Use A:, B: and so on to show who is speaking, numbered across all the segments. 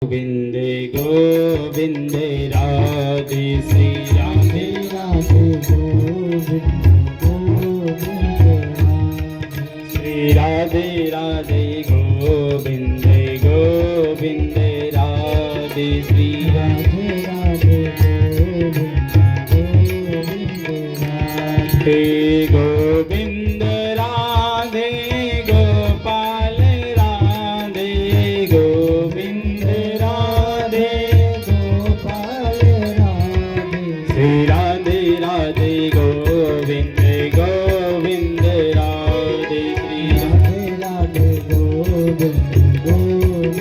A: गोविंद गोविंद राधे श्री राधे राधे गोविंद श्री राधे राधे गोविंद गोविंद राधे श्री राधे राधे गोविंद राधे गोपाल राधे गोविंद राधे गोपाल राधे श्री राधे राधे गोविंद गोविंद राधे श्री राधे राधे गोविंद गोविंद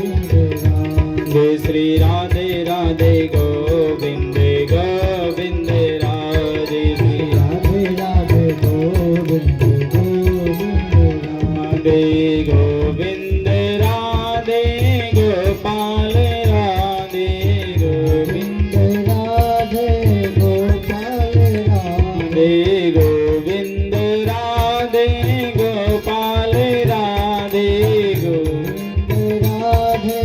A: राधे श्री राधे राधे गोविंद गोविंद राधे श्री राधे राधे गोविंद गोविंद राधे गोविंद राधे गोपाल राधे गोविंद राधे गोपाल राधे गोविंद राधे गोपाल राधे गोविंद राधे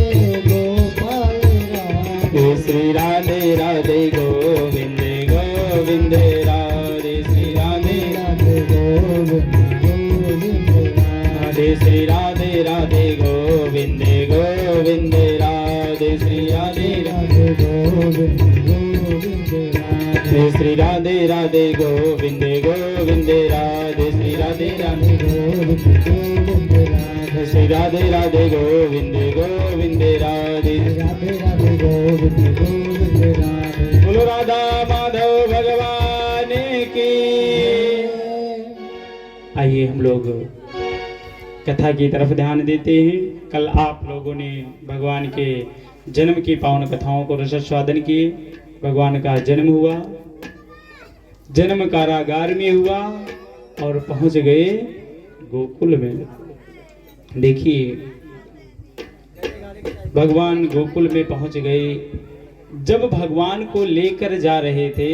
A: गोपाल राधे श्री राधे राधे गोविंद गोविंद राधे श्री राधे राधे गोविंद गोविंद राधे श्री राधे राधे गोविंद गोविंद राधे श्री राधे राधे गोविंद गोविंद राधे श्री राधे राधे गोविंद गोविंद राधे श्री राधे राधे गोविंद गोविंद राधे श्री राधे राधे गोविंद गोविंद राधे राधे राधे गोविंद गोविंद राधे बोलो राधा माधव भगवान की। आइए हम लोग कथा की तरफ ध्यान देते हैं। कल आप लोगों ने भगवान के जन्म की पावन कथाओं को रसास्वादन किए। भगवान का जन्म हुआ, जन्म कारागार में हुआ और पहुंच गए गोकुल में। देखिए भगवान गोकुल में पहुंच गए। जब भगवान को लेकर जा रहे थे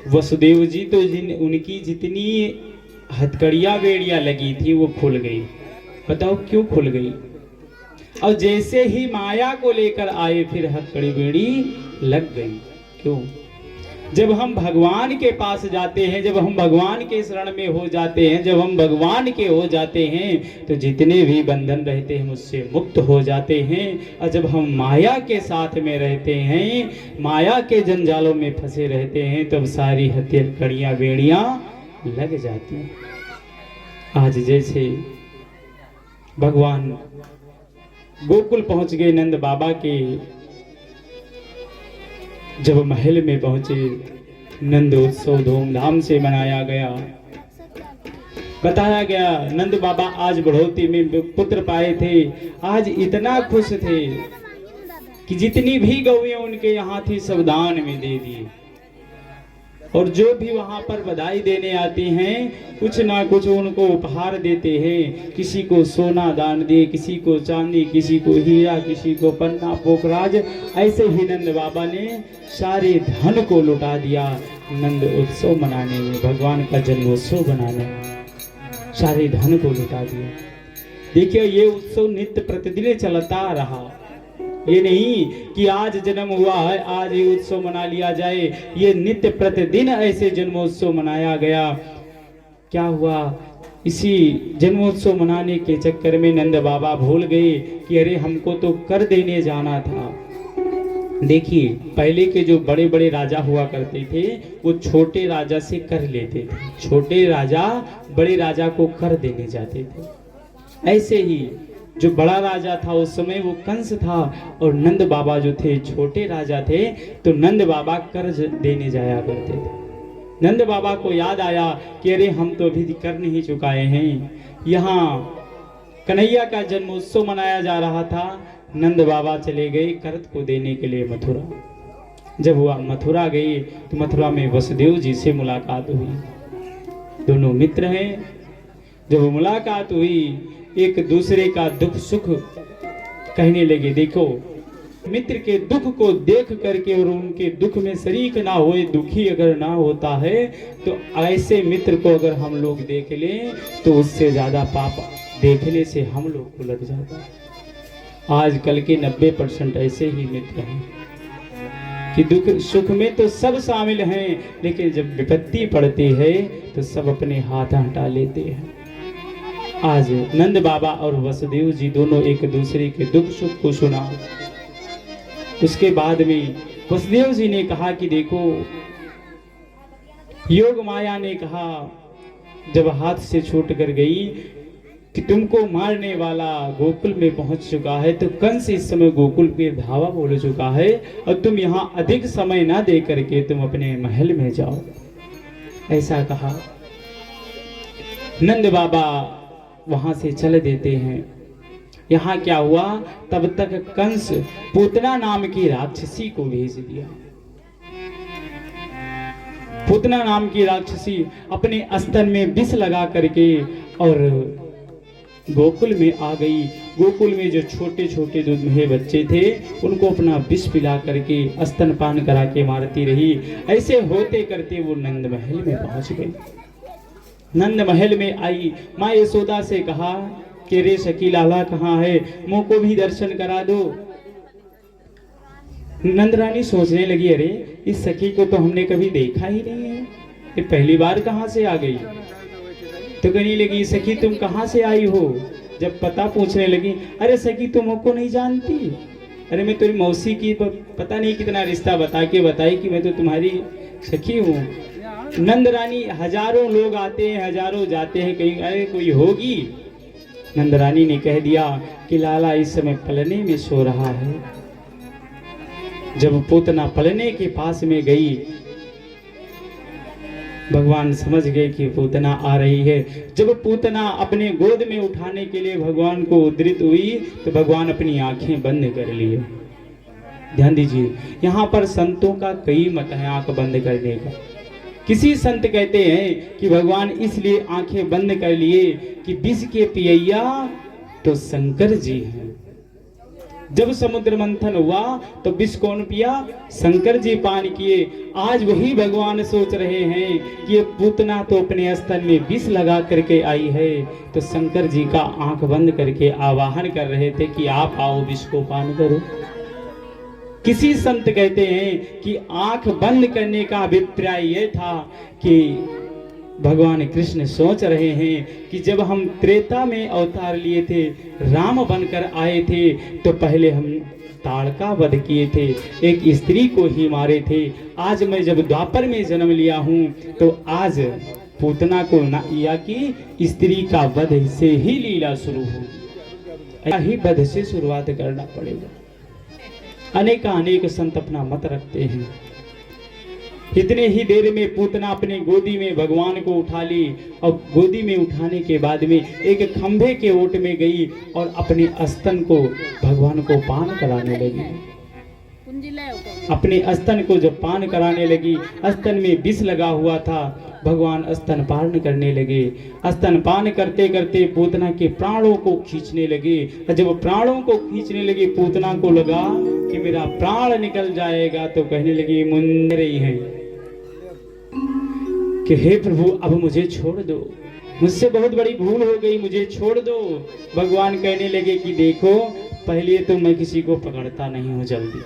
A: वसुदेव जी तो उनकी जितनी हथकड़ियां बेड़ियां लगी थी वो खुल गई। बताओ क्यों खुल गई? और जैसे ही माया को लेकर आए फिर हथकड़ी बेड़ी लग गई। क्यों? जब हम भगवान के पास जाते हैं, जब हम भगवान के शरण में हो जाते हैं, जब हम भगवान के हो जाते हैं तो जितने भी बंधन रहते हैं उससे मुक्त हो जाते हैं। और जब हम माया के साथ में रहते हैं, माया के जंजालों में फंसे रहते हैं, तब सारी हथकड़ियां बेड़ियां लग जाती हैं। आज जैसे भगवान गोकुल पहुंच गए, नंद बाबा के जब महल में पहुंचे, नंद उत्सव धूमधाम से मनाया गया। बताया गया नंद बाबा आज बढ़ोती में पुत्र पाए थे, आज इतना खुश थे कि जितनी भी गौएं उनके यहाँ थी सब दान में दे दिए। और जो भी वहां पर बधाई देने आती हैं कुछ ना कुछ उनको उपहार देते हैं। किसी को सोना दान दे, किसी को चांदी, किसी को हीरा, किसी को पन्ना पोखराज। ऐसे ही नंद बाबा ने सारे धन को लुटा दिया नंद उत्सव मनाने में, भगवान का जन्मोत्सव बनाने में सारे धन को लुटा दिया। देखिए ये उत्सव नित्य प्रतिदिन चलता रहा। ये नहीं कि आज जन्म हुआ है आज ये उत्सव मना लिया जाए, ये नित्य प्रतिदिन ऐसे जन्मोत्सव मनाया गया। क्या हुआ? इसी जन्मोत्सव मनाने के चक्कर में नंद बाबा भूल गए कि अरे हमको तो कर देने जाना था। देखिए पहले के जो बड़े बड़े राजा हुआ करते थे वो छोटे राजा से कर लेते थे, छोटे राजा बड़े राजा को कर देने जाते थे। ऐसे ही जो बड़ा राजा था उस समय वो कंस था और नंद बाबा जो थे छोटे राजा थे, तो नंद बाबा कर्ज देने जाया करते थे। नंद बाबा को याद आया कि अरे हम तो अभी कर नहीं चुकाए हैं। यहाँ कन्हैया का जन्मोत्सव मनाया जा रहा था। नंद बाबा चले गए कर्ज को देने के लिए मथुरा। जब वह मथुरा गई तो मथुरा में वसुदेव जी से मुलाकात हुई। दोनों मित्र हैं। जब मुलाकात हुई एक दूसरे का दुख सुख कहने लगे। देखो मित्र के दुख को देख करके और उनके दुख में शरीक ना होए, दुखी अगर ना होता है तो ऐसे मित्र को अगर हम लोग देख लें तो उससे ज्यादा पाप देखने से हम लोग को लग जाता है। आजकल के 90% ऐसे ही मित्र हैं कि दुख सुख में तो सब शामिल हैं, लेकिन जब विपत्ति पड़ती है तो सब अपने हाथ हटा लेते हैं। आज नंद बाबा और वसुदेव जी दोनों एक दूसरे के दुख सुख को सुना। उसके बाद में वसुदेव जी ने कहा कि देखो, योग माया ने कहा जब हाथ से छूट कर गई कि तुमको मारने वाला गोकुल में पहुंच चुका है, तो कंस इस समय गोकुल पे धावा बोल चुका है और तुम यहाँ अधिक समय ना दे करके तुम अपने महल में जाओ, ऐसा कहा। नंद बाबा वहां से चल देते हैं। यहाँ क्या हुआ, तब तक कंस पूतना नाम की राक्षसी को भेज दिया। पूतना नाम की राक्षसी अपने स्तन में विष लगा करके और गोकुल में आ गई। गोकुल में जो छोटे छोटे दुधे बच्चे थे उनको अपना विष पिला करके स्तनपान करा के मारती रही। ऐसे होते करते वो नंद महल में पहुंच गई। नंद महल में आई, माँ यशोदा से कहा कि रे सखी लाला कहाँ है, मुँह को भी दर्शन करा दो। नंद रानी सोचने लगी, अरे इस सखी को तो हमने कभी देखा ही नहीं है, ये पहली बार कहाँ से आ गई। तो कहने लगी, सखी तुम कहाँ से आई हो। जब पता पूछने लगी, अरे सखी तुम हमको नहीं जानती, अरे मैं तेरी मौसी की पता नहीं कितना रिश्ता बता के बताई कि मैं तो तुम्हारी सखी हूँ। नंद रानी, हजारों लोग आते हैं हजारों जाते हैं, कहीं अरे कोई होगी। नंद रानी ने कह दिया कि लाला इस समय पलने में सो रहा है। जब पूतना पलने के पास में गई, भगवान समझ गए कि पूतना आ रही है। जब पूतना अपने गोद में उठाने के लिए भगवान को उद्धृत हुई तो भगवान अपनी आंखें बंद कर लिए। ध्यान दीजिए, यहाँ पर संतों का कई मत है आंख बंद करने का। किसी संत कहते हैं कि भगवान इसलिए आंखें बंद कर लिए कि विष के पियैया तो शंकर जी हैं। जब समुद्र मंथन हुआ तो विष कौन पिया, शंकर जी पान किए। आज वही भगवान सोच रहे हैं कि ये पूतना तो अपने स्तन में विष लगा करके आई है, तो शंकर जी का आंख बंद करके आवाहन कर रहे थे कि आप आओ विष को पान करो। किसी संत कहते हैं कि आंख बंद करने का अभिप्राय यह था कि भगवान कृष्ण सोच रहे हैं कि जब हम त्रेता में अवतार लिए थे, राम बनकर आए थे, तो पहले हम ताड़का वध किए थे, एक स्त्री को ही मारे थे। आज मैं जब द्वापर में जन्म लिया हूँ तो आज पूतना को या कि स्त्री का वध से ही लीला शुरू होगी। ऐसा ही वध से शुरुआत करना पड़ेगा। अनेक संत अपना मत रखते हैं। इतने ही देर में पूतना अपने गोदी में भगवान को उठा ली और गोदी में उठाने के बाद में एक खंभे के ओट में गई और अपने स्तन को भगवान को पान कराने लगी। अपने स्तन को जब पान कराने लगी, स्तन में विष लगा हुआ था, भगवान स्तन पान करने लगे। स्तन पान करते करते पूतना के प्राणों को खींचने लगे। जब प्राणों को खींचने लगे, पूतना को लगा कि मेरा प्राण निकल जाएगा, तो कहने लगी, मुन रही है कि हे प्रभु अब मुझे छोड़ दो, मुझसे बहुत बड़ी भूल हो गई, मुझे छोड़ दो। भगवान कहने लगे कि देखो, पहले तो मैं किसी को पकड़ता नहीं हूँ जल्दी,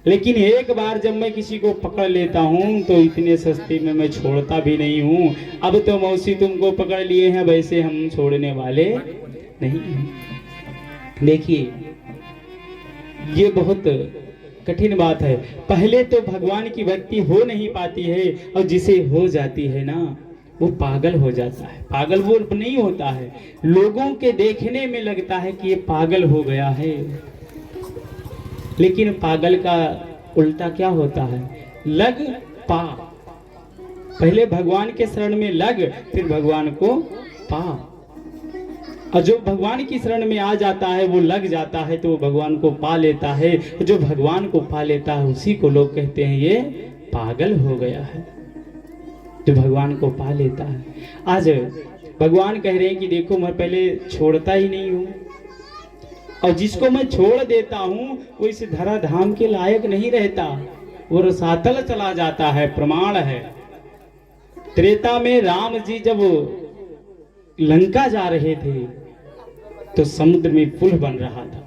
A: लेकिन एक बार जब मैं किसी को पकड़ लेता हूँ तो इतने सस्ते में मैं छोड़ता भी नहीं हूँ। अब तो मौसी तुमको पकड़ लिए हैं, वैसे हम छोड़ने वाले नहीं हैं। देखिए, ये बहुत कठिन बात है। पहले तो भगवान की भक्ति हो नहीं पाती है, और जिसे हो जाती है ना, वो पागल हो जाता है। पागल वो नहीं होता है, लोगों के देखने में लगता है कि ये पागल हो गया है, लेकिन पागल का उल्टा क्या होता है, लग पा। पहले भगवान के शरण में लग, फिर भगवान को पा। और जो भगवान की शरण में आ जाता है वो लग जाता है तो वो भगवान को पा लेता है। जो भगवान को पा लेता है उसी को लोग कहते हैं ये पागल हो गया है, जो भगवान को पा लेता है। आज भगवान कह रहे हैं कि देखो, मैं पहले छोड़ता ही नहीं हूँ, और जिसको मैं छोड़ देता हूँ वो इस धरा धाम के लायक नहीं रहता, वो रसातल चला जाता है। प्रमाण है, त्रेता में राम जी जब लंका जा रहे थे तो समुद्र में पुल बन रहा था।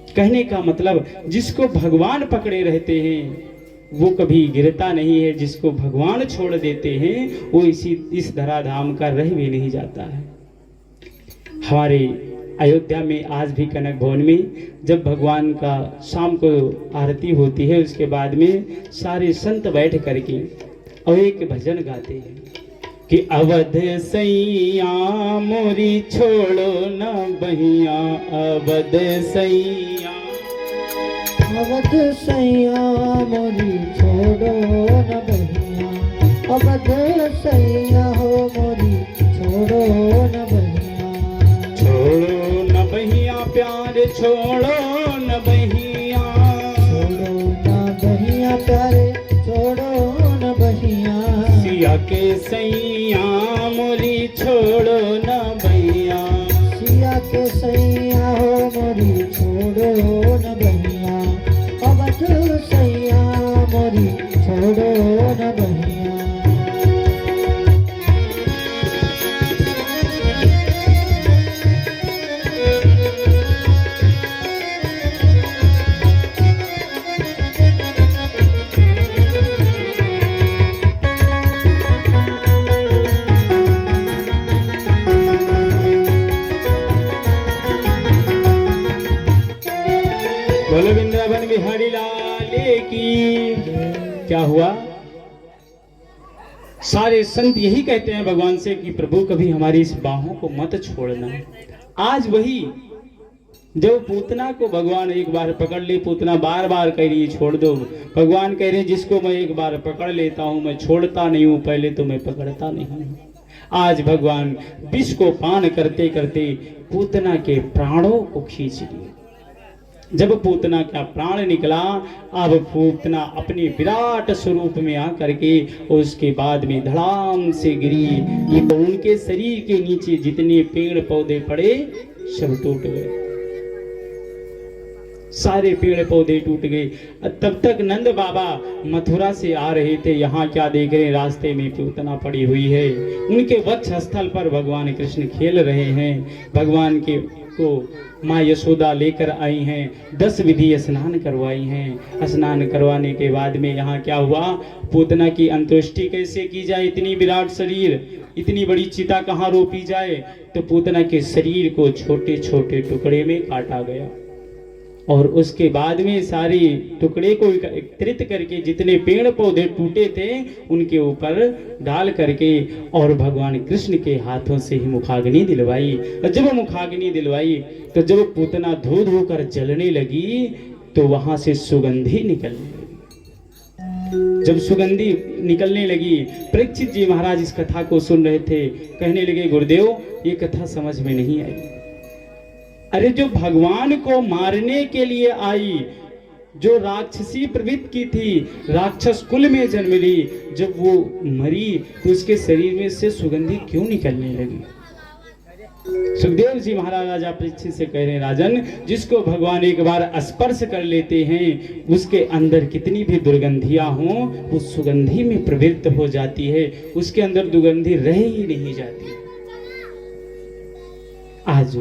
A: कहने का मतलब जिसको भगवान पकड़े रहते हैं वो कभी गिरता नहीं है, जिसको भगवान छोड़ देते हैं वो इस धराधाम का रह भी नहीं जाता है। हमारे अयोध्या में आज भी कनक भवन में जब भगवान का शाम को आरती होती है, उसके बाद में सारे संत बैठ करके और एक भजन गाते हैं कि अवध सैया मोरी छोड़ो न बहिया, अवध सैया,
B: अवध सैया मोरी छोड़ो न बहिया, अवध सैया हो मोरी छोड़ो न बहिया,
A: छोड़ो न बहिया प्यार छोड़ो न बहिया,
B: छोड़ो न बहिया प्यारे छोड़ो न बहिया,
A: सिया के सैया मोरी छोड़ो न बहिया,
B: सिया के सैया हो मोरी छोड़ो न बहिया, अवध सैया मोरी छोड़ो न बहिया।
A: बोलो वृंदावन बिहारी लाल की। क्या हुआ? सारे संत यही कहते हैं भगवान से कि प्रभु कभी हमारी इस बाहों को मत छोड़ना। आज वही जब पूतना को भगवान एक बार पकड़ ले, पूतना बार बार कह रही छोड़ दो, भगवान कह रहे जिसको मैं एक बार पकड़ लेता हूं मैं छोड़ता नहीं हूं, पहले तो मैं पकड़ता नहीं हूं। आज भगवान विष को पान करते करते पूतना के प्राणों को खींच लिए। जब पूतना का प्राण निकला, अब पूतना अपने विराट स्वरूप में आकर के उसके बाद में धड़ाम से गिरी। ये तो उनके शरीर के नीचे जितने पेड़ पौधे पड़े सब टूट गए, सारे पेड़ पौधे टूट गए। तब तक नंद बाबा मथुरा से आ रहे थे, यहाँ क्या देख रहे हैं, रास्ते में पूतना पड़ी हुई है। उनके वक्ष स्थल पर भगवान कृष्ण खेल रहे हैं। भगवान के को माँ यशोदा लेकर आई हैं, 10 विधि स्नान करवाई हैं। स्नान करवाने के बाद में यहाँ क्या हुआ, पूतना की अंत्येष्टि कैसे की जाए, इतनी विराट शरीर, इतनी बड़ी चिता कहाँ रोपी जाए। तो पूतना के शरीर को छोटे छोटे टुकड़े में काटा गया और उसके बाद में सारी टुकड़े को एकत्रित करके जितने पेड़ पौधे टूटे थे उनके ऊपर डाल करके और भगवान कृष्ण के हाथों से ही मुखाग्नि दिलवाई। और जब मुखाग्नि दिलवाई तो जब पूतना धो धो कर जलने लगी तो वहां से सुगंधी निकलने लगी। जब सुगंधी निकलने लगी, परीक्षित जी महाराज इस कथा को सुन रहे थे, कहने लगे गुरुदेव ये कथा समझ में नहीं आई। अरे जो भगवान को मारने के लिए आई, जो राक्षसी प्रवृत्ति की थी, राक्षस कुल में जन्म ली, जब वो मरी तो उसके शरीर में से सुगंधी क्यों निकलने लगी। सुखदेव जी महाराज राजा परीक्षित से कह रहे हैं, राजन जिसको भगवान एक बार स्पर्श कर लेते हैं उसके अंदर कितनी भी दुर्गंधियां हों वो सुगंधी में प्रवृत्त हो जाती है, उसके अंदर दुर्गंधी रह ही नहीं जाती। आज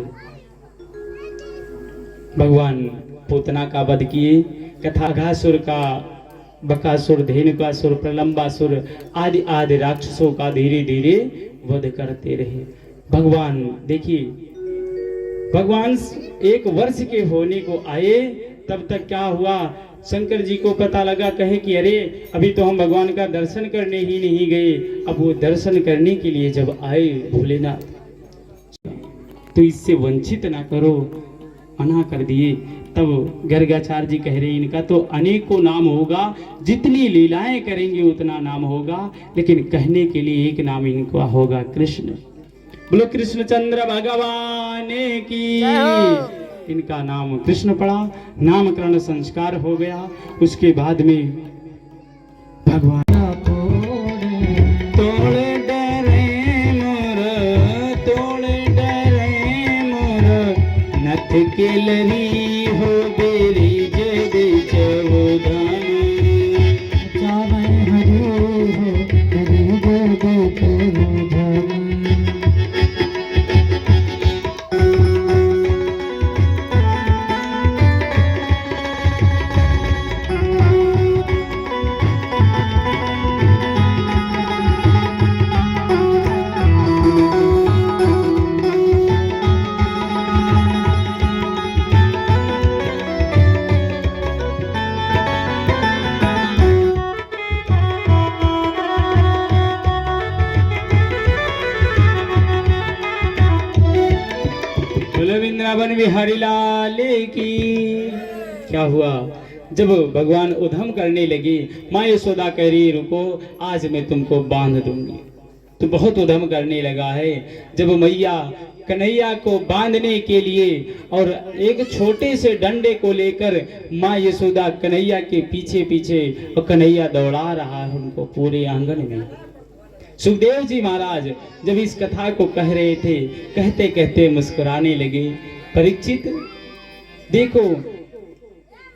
A: भगवान पूतना का वध किए, कथाघासुर का, बकासुर, धेनुकासुर, प्रलंबासुर आदि आदि राक्षसों का धीरे धीरे वध करते रहे। भगवान देखिए, भगवान 1 वर्ष के होने को आए, तब तक क्या हुआ, शंकर जी को पता लगा, कहे कि अरे अभी तो हम भगवान का दर्शन करने ही नहीं गए। अब वो दर्शन करने के लिए जब आए भोलेनाथ, तो इससे वंचित ना करो, मना कर दिए। तब गर्गाचार्य जी कह रहे इनका तो अनेकों नाम होगा, जितनी लीलाएं करेंगे उतना नाम होगा, लेकिन कहने के लिए एक नाम इनका होगा, कृष्ण। बोलो कृष्णचंद्र भगवान की। इनका नाम कृष्ण पड़ा, नामकरण संस्कार हो गया। उसके बाद में भगवान तोड़ डरे मोर, तोड़ डरे मोर, नथ के लरी हो बेरी जद चौधाम,
B: जावे हरि हो हरि जद चौधाम।
A: भगवान बिहारी लाल की। क्या हुआ, जब भगवान उधम करने लगी, माँ यशोदा कह रही रुको, आज मैं तुमको बांध दूंगी। तो बहुत उधम करने लगा है। जब मैया कन्हैया को बांधने के लिए और एक छोटे से डंडे को लेकर माँ यशोदा कन्हैया के पीछे पीछे, और कन्हैया दौड़ा रहा है उनको पूरे आंगन में। सुखदेव जी महाराज जब इस कथा को कह रहे थे, कहते कहते मुस्कुराने लगे। परीक्षित देखो,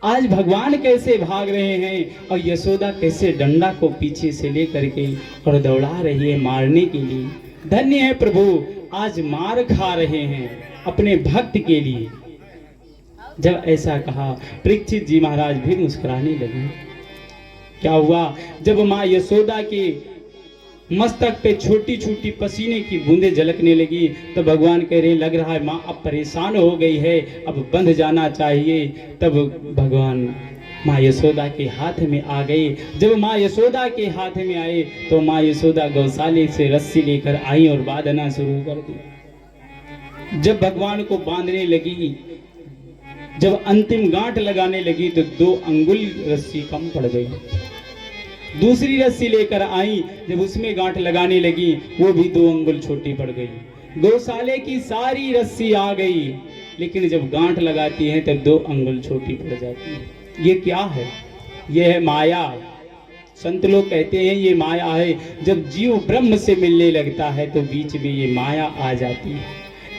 A: आज भगवान कैसे भाग रहे हैं और यशोदा कैसे डंडा को पीछे से लेकर के और दौड़ा रही है मारने के लिए। धन्य है प्रभु, आज मार खा रहे हैं अपने भक्त के लिए। जब ऐसा कहा, परीक्षित जी महाराज भी मुस्कुराने लगे। क्या हुआ, जब माँ यशोदा के मस्तक पे छोटी छोटी पसीने की बूंदें झलकने लगी, तो भगवान कह रहे लग रहा है माँ अब परेशान हो गई है, अब बंध जाना चाहिए। तब भगवान माँ यशोदा के हाथ में आ गए। जब माँ यशोदा के हाथ में आए तो माँ यशोदा गौशाले से रस्सी लेकर आई और बांधना शुरू कर दी। जब भगवान को बांधने लगी, जब अंतिम गांठ लगाने लगी, तो 2 अंगुल रस्सी कम पड़ गई। दूसरी रस्सी लेकर आई, जब उसमें गांठ लगाने लगी, वो भी 2 अंगुल छोटी पड़ गई। गौशाले की सारी रस्सी आ गई, लेकिन जब गांठ लगाती है तब 2 अंगुल छोटी पड़ जाती है। ये क्या है? ये है माया। संत लोग कहते हैं ये माया है। जब जीव ब्रह्म से मिलने लगता है तो बीच में ये माया आ जाती है।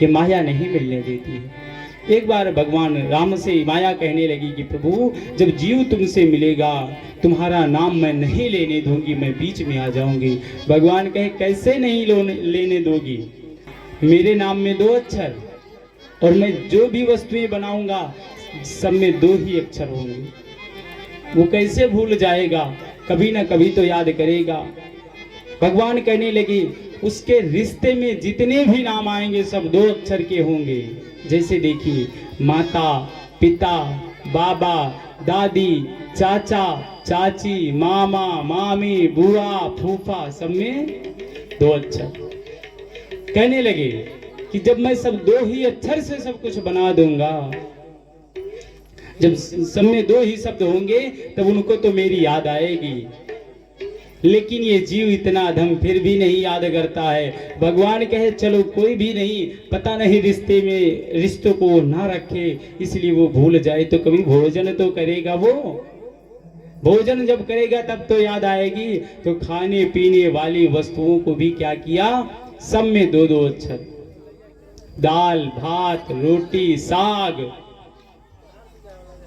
A: ये माया नहीं मिलने देती है। एक बार भगवान राम से माया कहने लगी कि प्रभु, जब जीव तुमसे मिलेगा, तुम्हारा नाम मैं नहीं लेने दूंगी, मैं बीच में आ जाऊंगी। भगवान कहे कैसे नहीं लेने दोगी? मेरे नाम में 2 अक्षर, और मैं जो भी वस्तुएं बनाऊंगा सब में 2 ही अक्षर होंगे। वो कैसे भूल जाएगा? कभी ना कभी तो याद करेगा। भगवान कहने लगे उसके रिश्ते में जितने भी नाम आएंगे सब 2 अक्षर के होंगे। जैसे देखिए, माता, पिता, बाबा, दादी, चाचा, चाची, मामा, मामी, बुआ, फूफा, सब में 2 अक्षर। कहने लगे कि जब मैं सब 2 ही अक्षर से सब कुछ बना दूंगा, जब सब में 2 ही शब्द होंगे तब उनको तो मेरी याद आएगी। लेकिन ये जीव इतना अधम फिर भी नहीं याद करता है। भगवान कहे चलो कोई भी नहीं, पता नहीं रिश्ते में रिश्तों को ना रखे, इसलिए वो भूल जाए तो कभी भोजन तो करेगा। वो भोजन जब करेगा तब तो याद आएगी। तो खाने पीने वाली वस्तुओं को भी क्या किया, सब में 2-2 अक्षर। दाल, भात, रोटी, साग,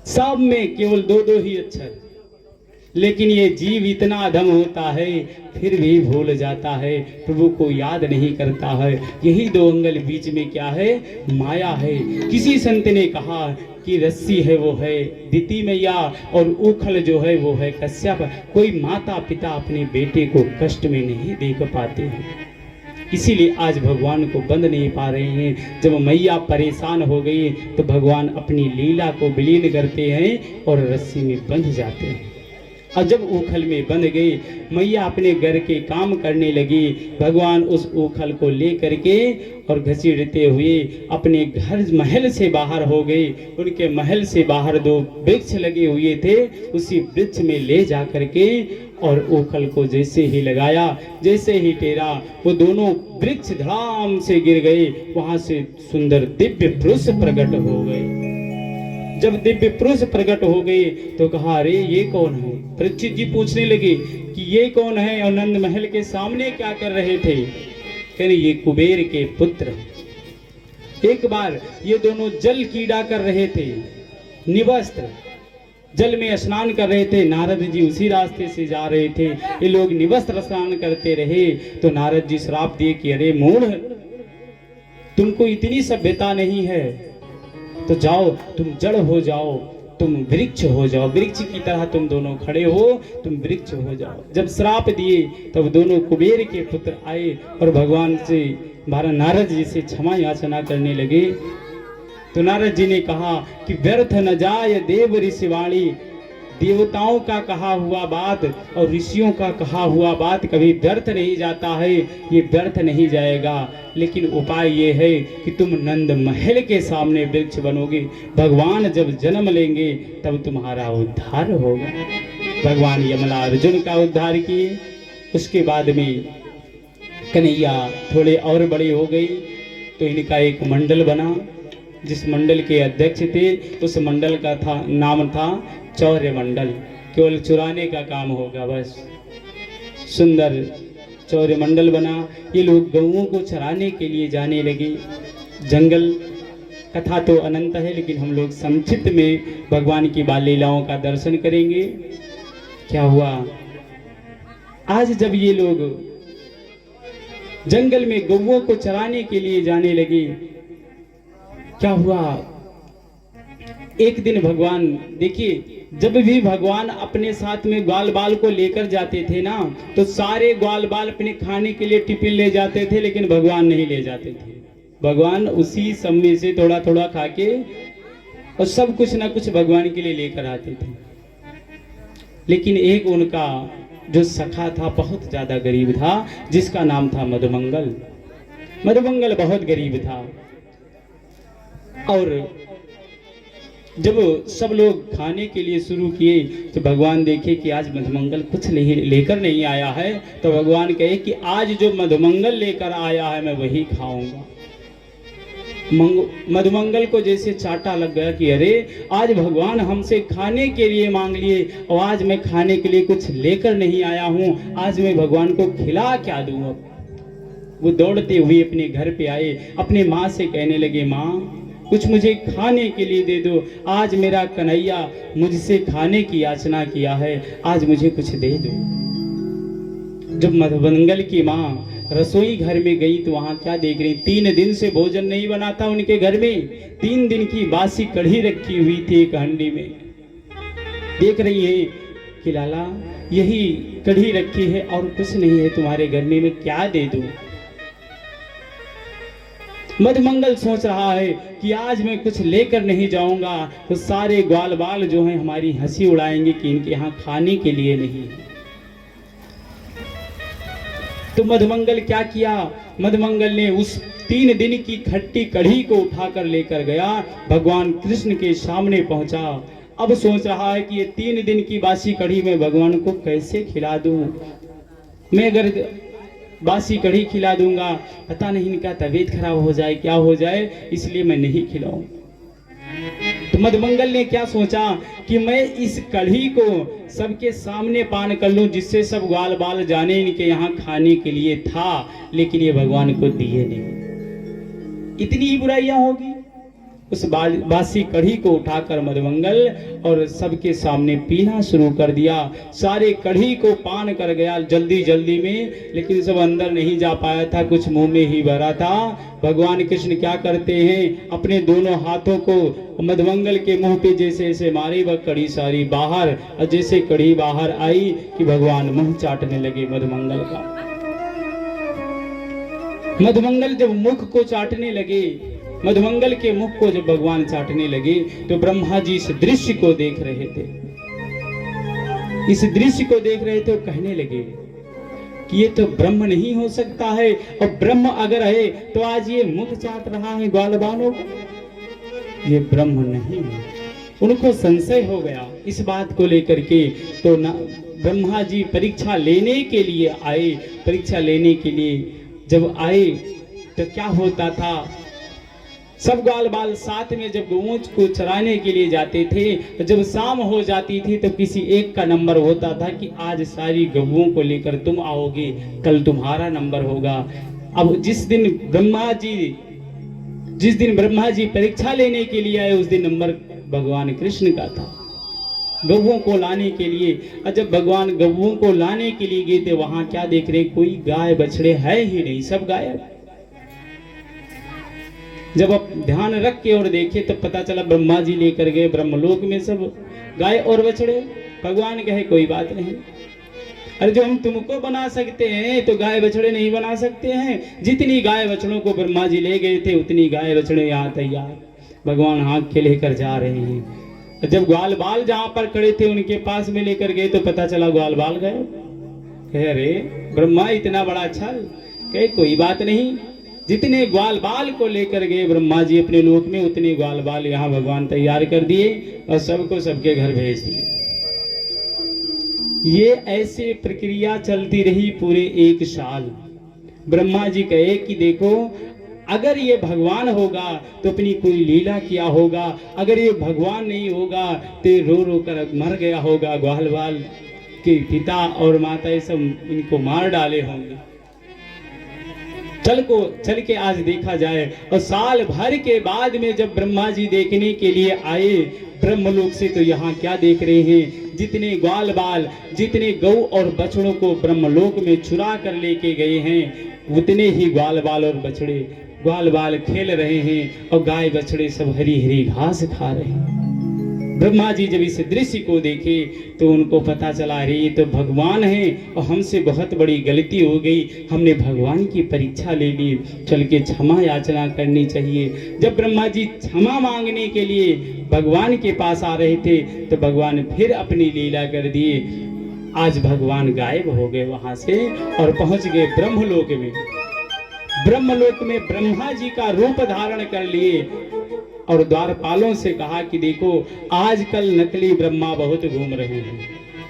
A: सब में केवल 2-2 ही अक्षर। लेकिन ये जीव इतना अधम होता है फिर भी भूल जाता है, प्रभु को याद नहीं करता है। यही 2 अंगुल बीच में क्या है, माया है। किसी संत ने कहा कि रस्सी है वो है दिति मैया, और उखल जो है वो है कश्यप। कोई माता पिता अपने बेटे को कष्ट में नहीं देख पाते हैं, इसीलिए आज भगवान को बंद नहीं पा रहे हैं। जब मैया परेशान हो गई तो भगवान अपनी लीला को विलीन करते हैं और रस्सी में बंध जाते हैं। और जब उखल में बंध गई, मैया अपने घर के काम करने लगी। भगवान उस उखल को ले करके और घसीटते हुए अपने घर महल से बाहर हो गए। उनके महल से बाहर 2 वृक्ष लगे हुए थे, उसी वृक्ष में ले जा करके और उखल को जैसे ही लगाया, जैसे ही टेरा, वो दोनों वृक्ष धड़ाम से गिर गए। वहां से सुंदर दिव्य पुरुष प्रकट हो गए। जब दिव्य पुरुष प्रकट हो गए तो कहा अरे ये कौन है? परीक्षित जी पूछने लगे कि ये कौन है और नंद महल के सामने क्या कर रहे थे? कहने ये कुबेर के पुत्र। एक बार ये दोनों जल कीड़ा कर रहे थे, निवस्त्र जल में स्नान कर रहे थे। नारद जी उसी रास्ते से जा रहे थे, ये लोग निवस्त्र स्नान करते रहे। तो नारद जी श्राप दिए कि अरे मूढ़, तुमको इतनी सभ्यता नहीं है तो जाओ तुम जड़ हो जाओ, तुम वृक्ष हो जाओ, वृक्ष की तरह तुम दोनों खड़े हो, तुम वृक्ष हो जाओ। जब श्राप दिए तब दोनों कुबेर के पुत्र आए और भगवान से नारद जी से क्षमा याचना करने लगे। तो नारद जी ने कहा कि व्यर्थ न जाय देव ऋषिवाणी, देवताओं का कहा हुआ बात और ऋषियों का कहा हुआ बात कभी व्यर्थ नहीं जाता है, ये व्यर्थ नहीं जाएगा। लेकिन उपाय ये है कि तुम नंद महल के सामने वृक्ष बनोगे, भगवान जब जन्म लेंगे तब तुम्हारा उद्धार होगा। भगवान यमला अर्जुन का उद्धार किए। उसके बाद में कन्हैया थोड़े और बड़े हो गए तो इनका एक मंडल बना, जिस मंडल के अध्यक्ष थे उस मंडल का नाम था चौर्य मंडल। केवल चुराने का काम होगा बस। सुंदर चौर्य मंडल बना। ये लोग गऊओं को चराने के लिए जाने लगे जंगल। कथा तो अनंत है, लेकिन हम लोग संक्षिप्त में भगवान की बाल लीलाओं का दर्शन करेंगे। क्या हुआ, आज जब ये लोग जंगल में गऊओं को चराने के लिए जाने लगे, क्या हुआ, एक दिन भगवान, देखिए जब भी भगवान अपने साथ में ग्वाल बाल को लेकर जाते थे ना, तो सारे ग्वाल बाल अपने खाने के लिए टिफिन ले जाते थे, लेकिन भगवान नहीं ले जाते थे। भगवान उसी सब में से थोड़ा थोड़ा खा के और सब कुछ ना कुछ भगवान के लिए लेकर आते थे। लेकिन एक उनका जो सखा था बहुत ज्यादा गरीब था, जिसका नाम था मधुमंगल। मधुमंगल बहुत गरीब था और जब सब लोग खाने के लिए शुरू किए तो भगवान देखे कि आज मधुमंगल कुछ लेकर नहीं आया है, तो भगवान कहे कि आज जो मधुमंगल लेकर आया है मैं वही खाऊंगा। मधुमंगल को जैसे चाटा लग गया कि अरे आज भगवान हमसे खाने के लिए मांग लिए और आज मैं खाने के लिए कुछ लेकर नहीं आया हूँ, आज मैं भगवान को खिला क्या दूँ। अब वो दौड़ते हुए अपने घर पे आए, अपने माँ से कहने लगे, माँ कुछ मुझे खाने के लिए दे दो, आज मेरा कन्हैया मुझसे खाने की याचना किया है, आज मुझे कुछ दे दो। जब मधुमंगल की माँ रसोई घर में गई तो वहां क्या देख रही, 3 दिन से भोजन नहीं बना था उनके घर में, 3 दिन की बासी कढ़ी रखी हुई थी एक हांडी में। देख रही है कि लाला यही कढ़ी रखी है और कुछ नहीं है तुम्हारे घर में, मैं क्या दे दूं। मधुमंगल सोच रहा है कि आज मैं कुछ लेकर नहीं जाऊंगा तो सारे ग्वाल बाल जो हैं हमारी हंसी उड़ाएंगे कि इनके यहाँ खाने के लिए नहीं। तो मधुमंगल क्या किया, मधुमंगल ने उस 3 दिन की खट्टी कढ़ी को उठाकर लेकर गया, भगवान कृष्ण के सामने पहुंचा। अब सोच रहा है कि ये 3 दिन की बासी कढ़ी मैं भगवान को कैसे खिला दूं। मैं अगर बासी कढ़ी खिला दूंगा पता नहीं इनका तबीयत खराब हो जाए, क्या हो जाए, इसलिए मैं नहीं खिलाऊं। तो मधुमंगल ने क्या सोचा कि मैं इस कढ़ी को सबके सामने पान कर लूं, जिससे सब ग्वाल बाल जाने इनके यहाँ खाने के लिए था, लेकिन ये भगवान को दिए नहीं। इतनी ही बुराइयां होगी। उस बासी कढ़ी को उठाकर मधुमंगल और सबके सामने पीना शुरू कर दिया। सारे कढ़ी को पान कर गया जल्दी जल्दी में, लेकिन सब अंदर नहीं जा पाया था, कुछ मुंह में ही भरा था। भगवान कृष्ण क्या करते हैं, अपने दोनों हाथों को मधुमंगल के मुंह पे जैसे ऐसे मारी, वह कढ़ी सारी बाहर, और जैसे कढ़ी बाहर आई कि भगवान मुंह चाटने लगे मधुमंगल का। मधुमंगल जब मुख को चाटने लगे, मधुमंगल के मुख को जब भगवान चाटने लगे, तो ब्रह्मा जी इस दृश्य को देख रहे थे। इस दृश्य को देख रहे थे और कहने लगे कि ये तो ब्रह्म नहीं हो सकता है, और ब्रह्म अगर है तो आज ये मुख चाट रहा है ग्वाल बालों को, ये ब्रह्म नहीं है। उनको संशय हो गया इस बात को लेकर के। तो ब्रह्मा जी परीक्षा लेने के लिए आए। परीक्षा लेने के लिए जब आए तो क्या होता था, सब ग्वाल बाल साथ में जब गऊं को चराने के लिए जाते थे, तो जब शाम हो जाती थी तो किसी एक का नंबर होता था कि आज सारी गऊं को लेकर तुम आओगे, कल तुम्हारा नंबर होगा। अब जिस दिन ब्रह्मा जी परीक्षा लेने के लिए आए, उस दिन नंबर भगवान कृष्ण का था गऊं को लाने के लिए। और जब भगवान गऊं को लाने के लिए गए थे, वहां क्या देख रहे, कोई गाय बछड़े है ही नहीं, सब गायब। जब आप ध्यान रख के और देखे तो पता चला ब्रह्मा जी लेकर गए ब्रह्मलोक में सब गाय और बछड़े। भगवान कहे कोई बात नहीं, अरे जो हम तुमको बना सकते हैं तो गाय बछड़े नहीं बना सकते हैं। जितनी गाय बछड़ों को ब्रह्मा जी ले गए थे, उतनी गाय बछड़े यहाँ तैयार, भगवान हाँक के लेकर जा रहे हैं। जब ग्वाल बाल जहां पर खड़े थे उनके पास में लेकर गए तो पता चला ग्वाल बाल गए। कहे अरे ब्रह्मा इतना बड़ा छल। कहे कोई बात नहीं, जितने ग्वाल बाल को लेकर गए ब्रह्मा जी अपने लोक में, उतने ग्वाल बाल यहाँ भगवान तैयार कर दिए और सबको सबके घर भेज दिए। ये ऐसे प्रक्रिया चलती रही पूरे 1 साल। ब्रह्मा जी कहे कि देखो, अगर ये भगवान होगा तो अपनी कोई लीला किया होगा, अगर ये भगवान नहीं होगा तो रो रो कर मर गया होगा, ग्वाल बाल के पिता और माता ये सब इनको मार डाले होंगे। चल के आज देखा जाए। और साल भर के बाद में जब ब्रह्मा जी देखने के लिए आए ब्रह्मलोक से, तो यहाँ क्या देख रहे हैं, जितने ग्वाल बाल, जितने गौ और बछड़ों को ब्रह्मलोक में चुरा कर लेके गए हैं, उतने ही ग्वाल बाल और बछड़े, ग्वाल बाल खेल रहे हैं और गाय बछड़े सब हरी हरी घास खा रहे हैं। ब्रह्मा जी जब इस दृश्य को देखे तो उनको पता चला, अरे ये तो भगवान है और हमसे बहुत बड़ी गलती हो गई, हमने भगवान की परीक्षा ले ली, चल के क्षमा याचना करनी चाहिए। जब ब्रह्मा जी क्षमा मांगने के लिए भगवान के पास आ रहे थे तो भगवान फिर अपनी लीला कर दिए। आज भगवान गायब हो गए वहां से और पहुंच गए ब्रह्मलोक में। ब्रह्मलोक में ब्रह्मा जी का रूप धारण कर लिए और द्वारपालों से कहा कि देखो, आजकल नकली ब्रह्मा बहुत घूम रहे हैं,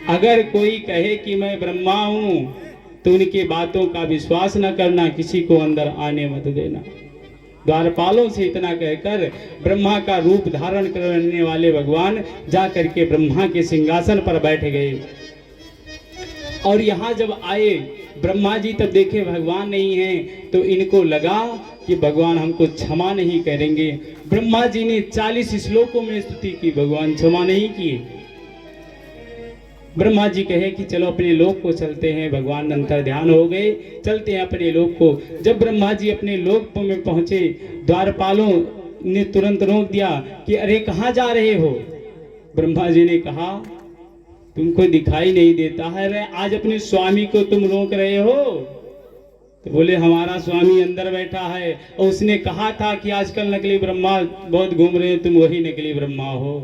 A: अगर कोई कहे कि मैं ब्रह्मा हूं तो उनकी बातों का विश्वास न करना, किसी को अंदर आने मत देना। द्वारपालों से इतना कहकर ब्रह्मा का रूप धारण करने वाले भगवान जा करके ब्रह्मा के सिंहासन पर बैठ गए। और यहाँ जब आए ब्रह्मा जी तब देखे भगवान नहीं है, तो इनको लगा कि भगवान हमको क्षमा नहीं करेंगे। ब्रह्मा जी ने 40 श्लोकों में स्तुति की, भगवान क्षमा नहीं किए। ब्रह्मा जी कहे कि चलो अपने लोक को चलते हैं। भगवान अंतर ध्यान हो गए, चलते हैं अपने लोक को। जब ब्रह्मा जी अपने लोक में पहुंचे, द्वारपालों ने तुरंत रोक दिया कि अरे कहाँ जा रहे हो। ब्रह्मा जी ने कहा तुमको दिखाई नहीं देता है, रे आज अपने स्वामी को तुम रोक रहे हो। तो बोले हमारा स्वामी अंदर बैठा है और उसने कहा था कि आजकल नकली ब्रह्मा बहुत घूम रहे हैं, तुम वही नकली ब्रह्मा हो,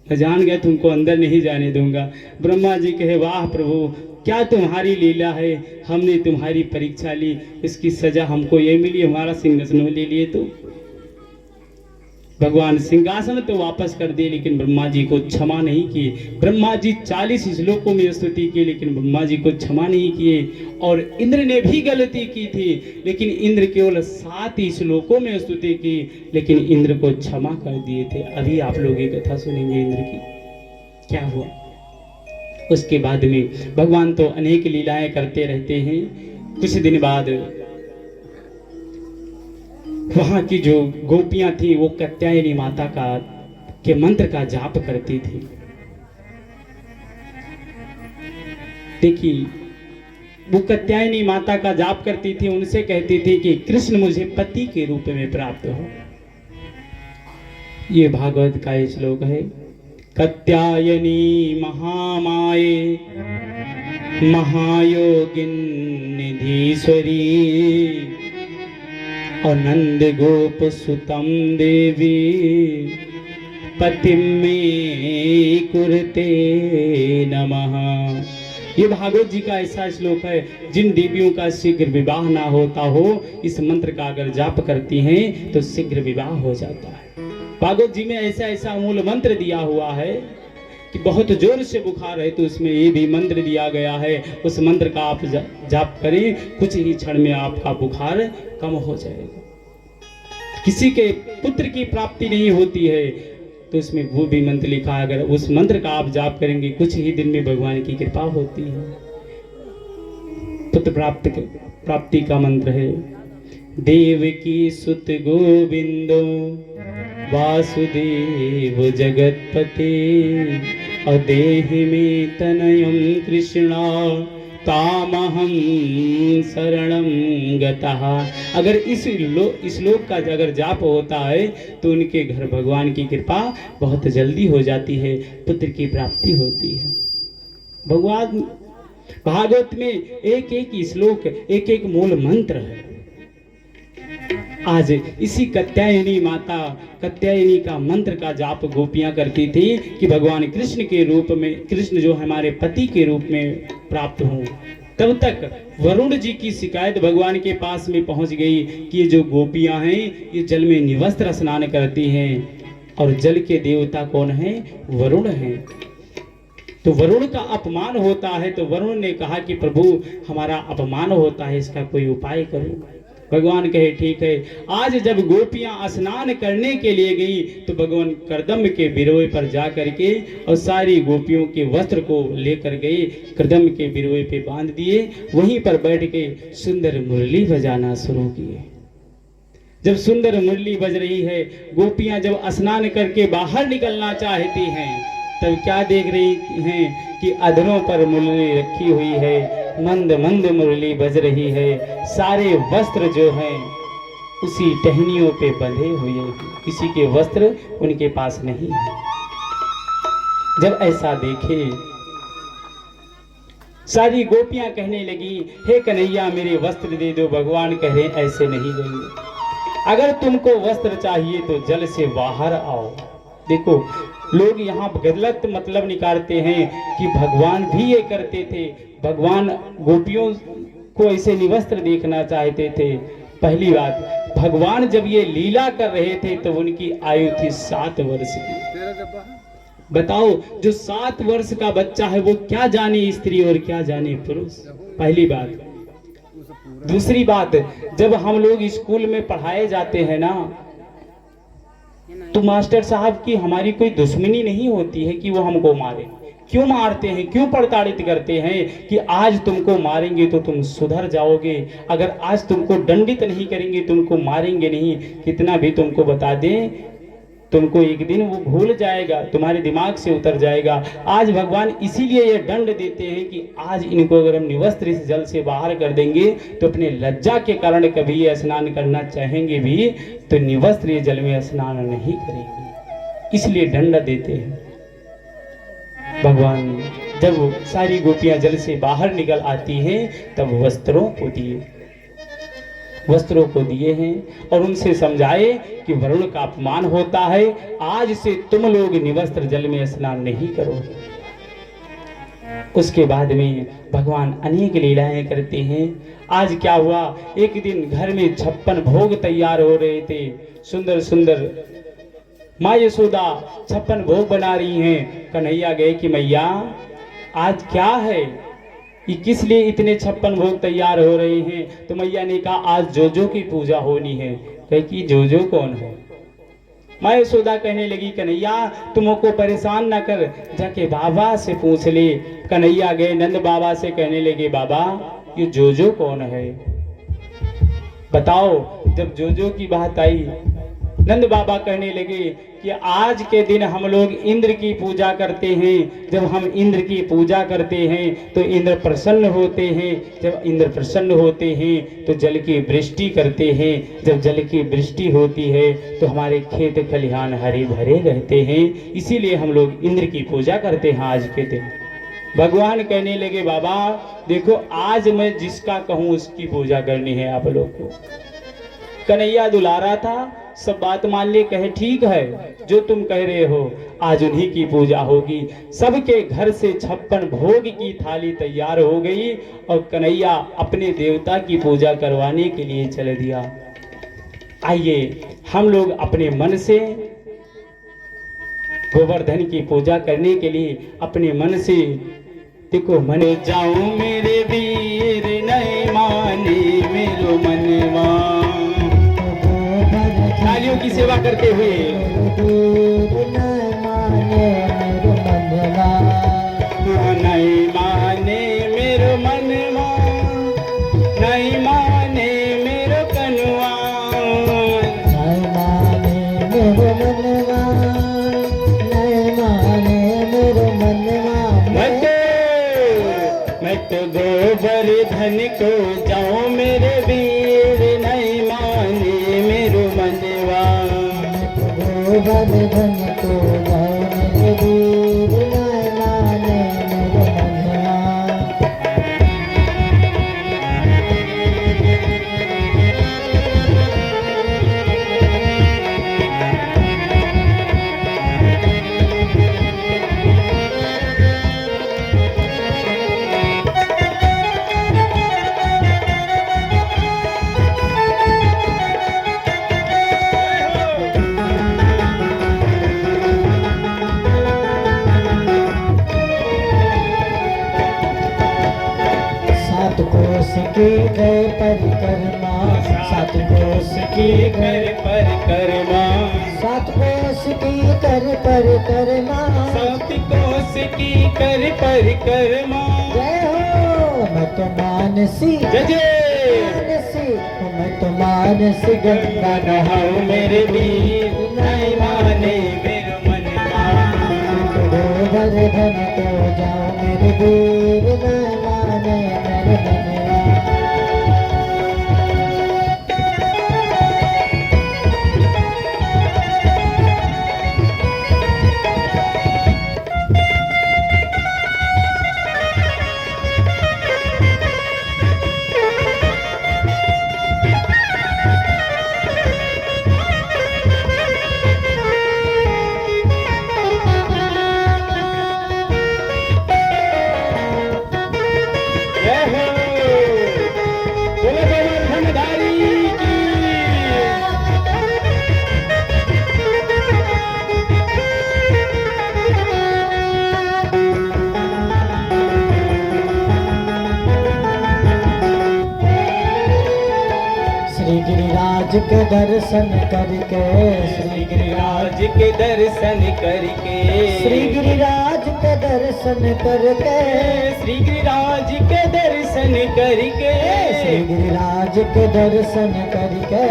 A: मैं जान गया तुमको अंदर नहीं जाने दूंगा। ब्रह्मा जी कहे वाह प्रभु, क्या तुम्हारी लीला है, हमने तुम्हारी परीक्षा ली, इसकी सजा हमको ये मिली, हमारा सिंहासन ले लिए। तो भगवान सिंहासन तो वापस कर दिए, लेकिन ब्रह्मा जी को क्षमा नहीं किए। ब्रह्मा जी 40 श्लोकों में स्तुति की, लेकिन ब्रह्मा जी को क्षमा नहीं किए। और इंद्र ने भी गलती की थी, लेकिन इंद्र केवल 7 श्लोकों में स्तुति की, लेकिन इंद्र को क्षमा कर दिए थे। अभी आप लोग ये कथा सुनेंगे इंद्र की क्या हुआ। उसके बाद में भगवान तो अनेक लीलाएं करते रहते हैं। कुछ दिन बाद वहां की जो गोपियां थी वो कात्यायनी माता के मंत्र का जाप करती थी। देखिए, वो कात्यायनी माता का जाप करती थी, उनसे कहती थी कि कृष्ण मुझे पति के रूप में प्राप्त हो। ये भागवत का श्लोक है। कात्यायनी महामाये महायोगिन निधीश्वरी और नंद गोप सुतम देवी पतिम में कुरते नमः। ये भागवत जी का ऐसा श्लोक है, जिन देवियों का शीघ्र विवाह ना होता हो, इस मंत्र का अगर जाप करती हैं तो शीघ्र विवाह हो जाता है। भागवत जी में ऐसा ऐसा मूल मंत्र दिया हुआ है कि बहुत जोर से बुखार है तो उसमें ये भी मंत्र दिया गया है, उस मंत्र का आप जाप करें, कुछ ही क्षण में आपका बुखार कम हो जाएगा। किसी के पुत्र की प्राप्ति नहीं होती है तो उसमें वो भी मंत्र लिखा है, अगर उस मंत्र का आप जाप करेंगे कुछ ही दिन में भगवान की कृपा होती है। पुत्र प्राप्ति का मंत्र है। देवकी सुत गोविंदो वासुदेव जगतपते अदेहि में तनयं कृष्णा तामहं शरणं गतः। अगर इस श्लोक का अगर जाप होता है तो उनके घर भगवान की कृपा बहुत जल्दी हो जाती है, पुत्र की प्राप्ति होती है। भगवान भागवत में एक एक श्लोक, एक एक मूल मंत्र है। आज इसी कात्यायनी माता कात्यायनी का मंत्र का जाप गोपियां करती थी कि भगवान कृष्ण के रूप में, कृष्ण जो हमारे पति के रूप में प्राप्त हों। तब तक वरुण जी की शिकायत भगवान के पास में पहुंच गई कि ये जो गोपियां हैं ये जल में निवस्त्र स्नान करती हैं और जल के देवता कौन है? वरुण हैं। तो वरुण का अपमान होता है। तो वरुण ने कहा कि प्रभु हमारा अपमान होता है, इसका कोई उपाय करो। भगवान कहे ठीक है। आज जब गोपियां स्नान करने के लिए गई तो भगवान कर्दम के बिरोए पर जा करके और सारी गोपियों के वस्त्र को लेकर गए, कर्दम के बिरोए पे बांध दिए, वहीं पर बैठ के सुंदर मुरली बजाना शुरू किए। जब सुंदर मुरली बज रही है, गोपियां जब स्नान करके बाहर निकलना चाहती हैं तब क्या देख रही हैं कि अधरों पर मुरली रखी हुई है, मंद मंद मुरली बज रही है, सारे वस्त्र जो हैं उसी टहनियों पे बंधे हुए हैं, किसी के वस्त्र उनके पास नहीं है। जब ऐसा देखे सारी गोपियां कहने लगी हे कन्हैया मेरे वस्त्र दे दो। भगवान कह रहे ऐसे नहीं देंगे, अगर तुमको वस्त्र चाहिए तो जल से बाहर आओ। देखो लोग यहाँ गलत मतलब निकालते हैं कि भगवान भी ये करते थे, भगवान गोपियों को ऐसे निवस्त्र देखना चाहते थे। पहली बात, भगवान जब ये लीला कर रहे थे तो उनकी आयु थी 7 वर्ष की। बताओ जो 7 वर्ष का बच्चा है वो क्या जाने स्त्री और क्या जाने पुरुष, पहली बात। दूसरी बात, जब हम लोग स्कूल में पढ़ाए जाते हैं ना तो मास्टर साहब की हमारी कोई दुश्मनी नहीं होती है कि वो हमको मारे। क्यों मारते हैं, क्यों प्रताड़ित करते हैं कि आज तुमको मारेंगे तो तुम सुधर जाओगे, अगर आज तुमको दंडित नहीं करेंगे, तुमको मारेंगे नहीं, कितना भी तुमको बता दें तुमको एक दिन वो भूल जाएगा, तुम्हारे दिमाग से उतर जाएगा। आज भगवान इसीलिए ये दंड देते हैं कि आज इनको अगर हम निवस्त्र इस जल से बाहर कर देंगे तो अपने लज्जा के कारण कभी ये स्नान करना चाहेंगे भी तो निवस्त्र ये जल में स्नान नहीं करेंगे, इसलिए दंड देते हैं। भगवान जब सारी गोपियां जल से बाहर निकल आती हैं तब वस्त्रों को दिए हैं और उनसे समझाए कि वरुण का अपमान होता है, आज से तुम लोग निवस्त्र जल में स्नान नहीं करोगे। उसके बाद में भगवान अनेक लीलाएं करते हैं। आज क्या हुआ, एक दिन घर में 56 भोग तैयार हो रहे थे, सुंदर सुंदर माँ यशोदा 56 भोग बना रही हैं। कन्हैया गए कि मैया आज क्या है, ये किस लिए इतने 56 भोग तैयार हो रहे हैं? तो मैया ने कहा आज जोजो की पूजा होनी है। कहे कि जोजो कौन है? माँ यशोदा कहने लगी कन्हैया तुमको परेशान न कर, जाके बाबा से पूछ ले। कन्हैया गए नंद बाबा से, कहने लगे बाबा ये जोजो कौन है बताओ। जब जोजो की बात आई नंद बाबा कहने लगे कि आज के दिन हम लोग इंद्र की पूजा करते हैं, जब हम इंद्र की पूजा करते हैं तो इंद्र प्रसन्न होते हैं, जब इंद्र प्रसन्न होते हैं तो जल की वृष्टि करते हैं, जब जल की वृष्टि होती है तो हमारे खेत खलिहान हरे भरे रहते हैं, इसीलिए हम लोग इंद्र की पूजा करते हैं आज के दिन। भगवान कहने लगे बाबा देखो आज मैं जिसका कहूँ उसकी पूजा करनी है आप लोग को। कन्हैया दुलारा था, सब बात मान ले, कहे ठीक है जो तुम कह रहे हो आज उन्हीं की पूजा होगी। सबके घर से 56 भोग की थाली तैयार हो गई और कन्हैया अपने देवता की पूजा करवाने के लिए चल दिया। आइए हम लोग अपने मन से गोवर्धन की पूजा करने के लिए अपने मन से देखो मन जाऊं मेरे वीर नए माने मेरो मनवा, तालियों की सेवा करते हुए नहीं माने मेरो मनवा, नहीं माने मेरो कनुआ,
B: नहीं माने मेरो मनवा, नहीं माने मेरो मनवा।
A: मत गोवर्धन को जाओ मेरे वीर नहीं माने मेरो मनवा,
B: गोवर्धन को जाओ मेरे वीर नहीं माने मेरो मनवा। की गए परिक्रमा, सात कोस की
A: कर परिक्रमा,
B: सात कोस की कर परिक्रमा।
A: सात कोस की कर परिक्रमा।
B: जय हो मैं तो मानसी,
A: जय जय।
B: मानसी मैं तो मानसी गंगा
A: नहाओ मेरे वीर, नहीं माने मेरो मनवा।
B: गोवर्धन को जाओ मेरे वीर, न माने मेरे मनवा।
A: जय हो, बोलो गोवर्धनधारी की।
B: श्री गिरिराज के दर्शन करके,
A: श्री गिरिराज के दर्शन करके,
B: श्री गिरिराज के दर्शन करके,
A: श्री गिरिराज के दर्शन करके,
B: श्री गिरिराज के दर्शन करके,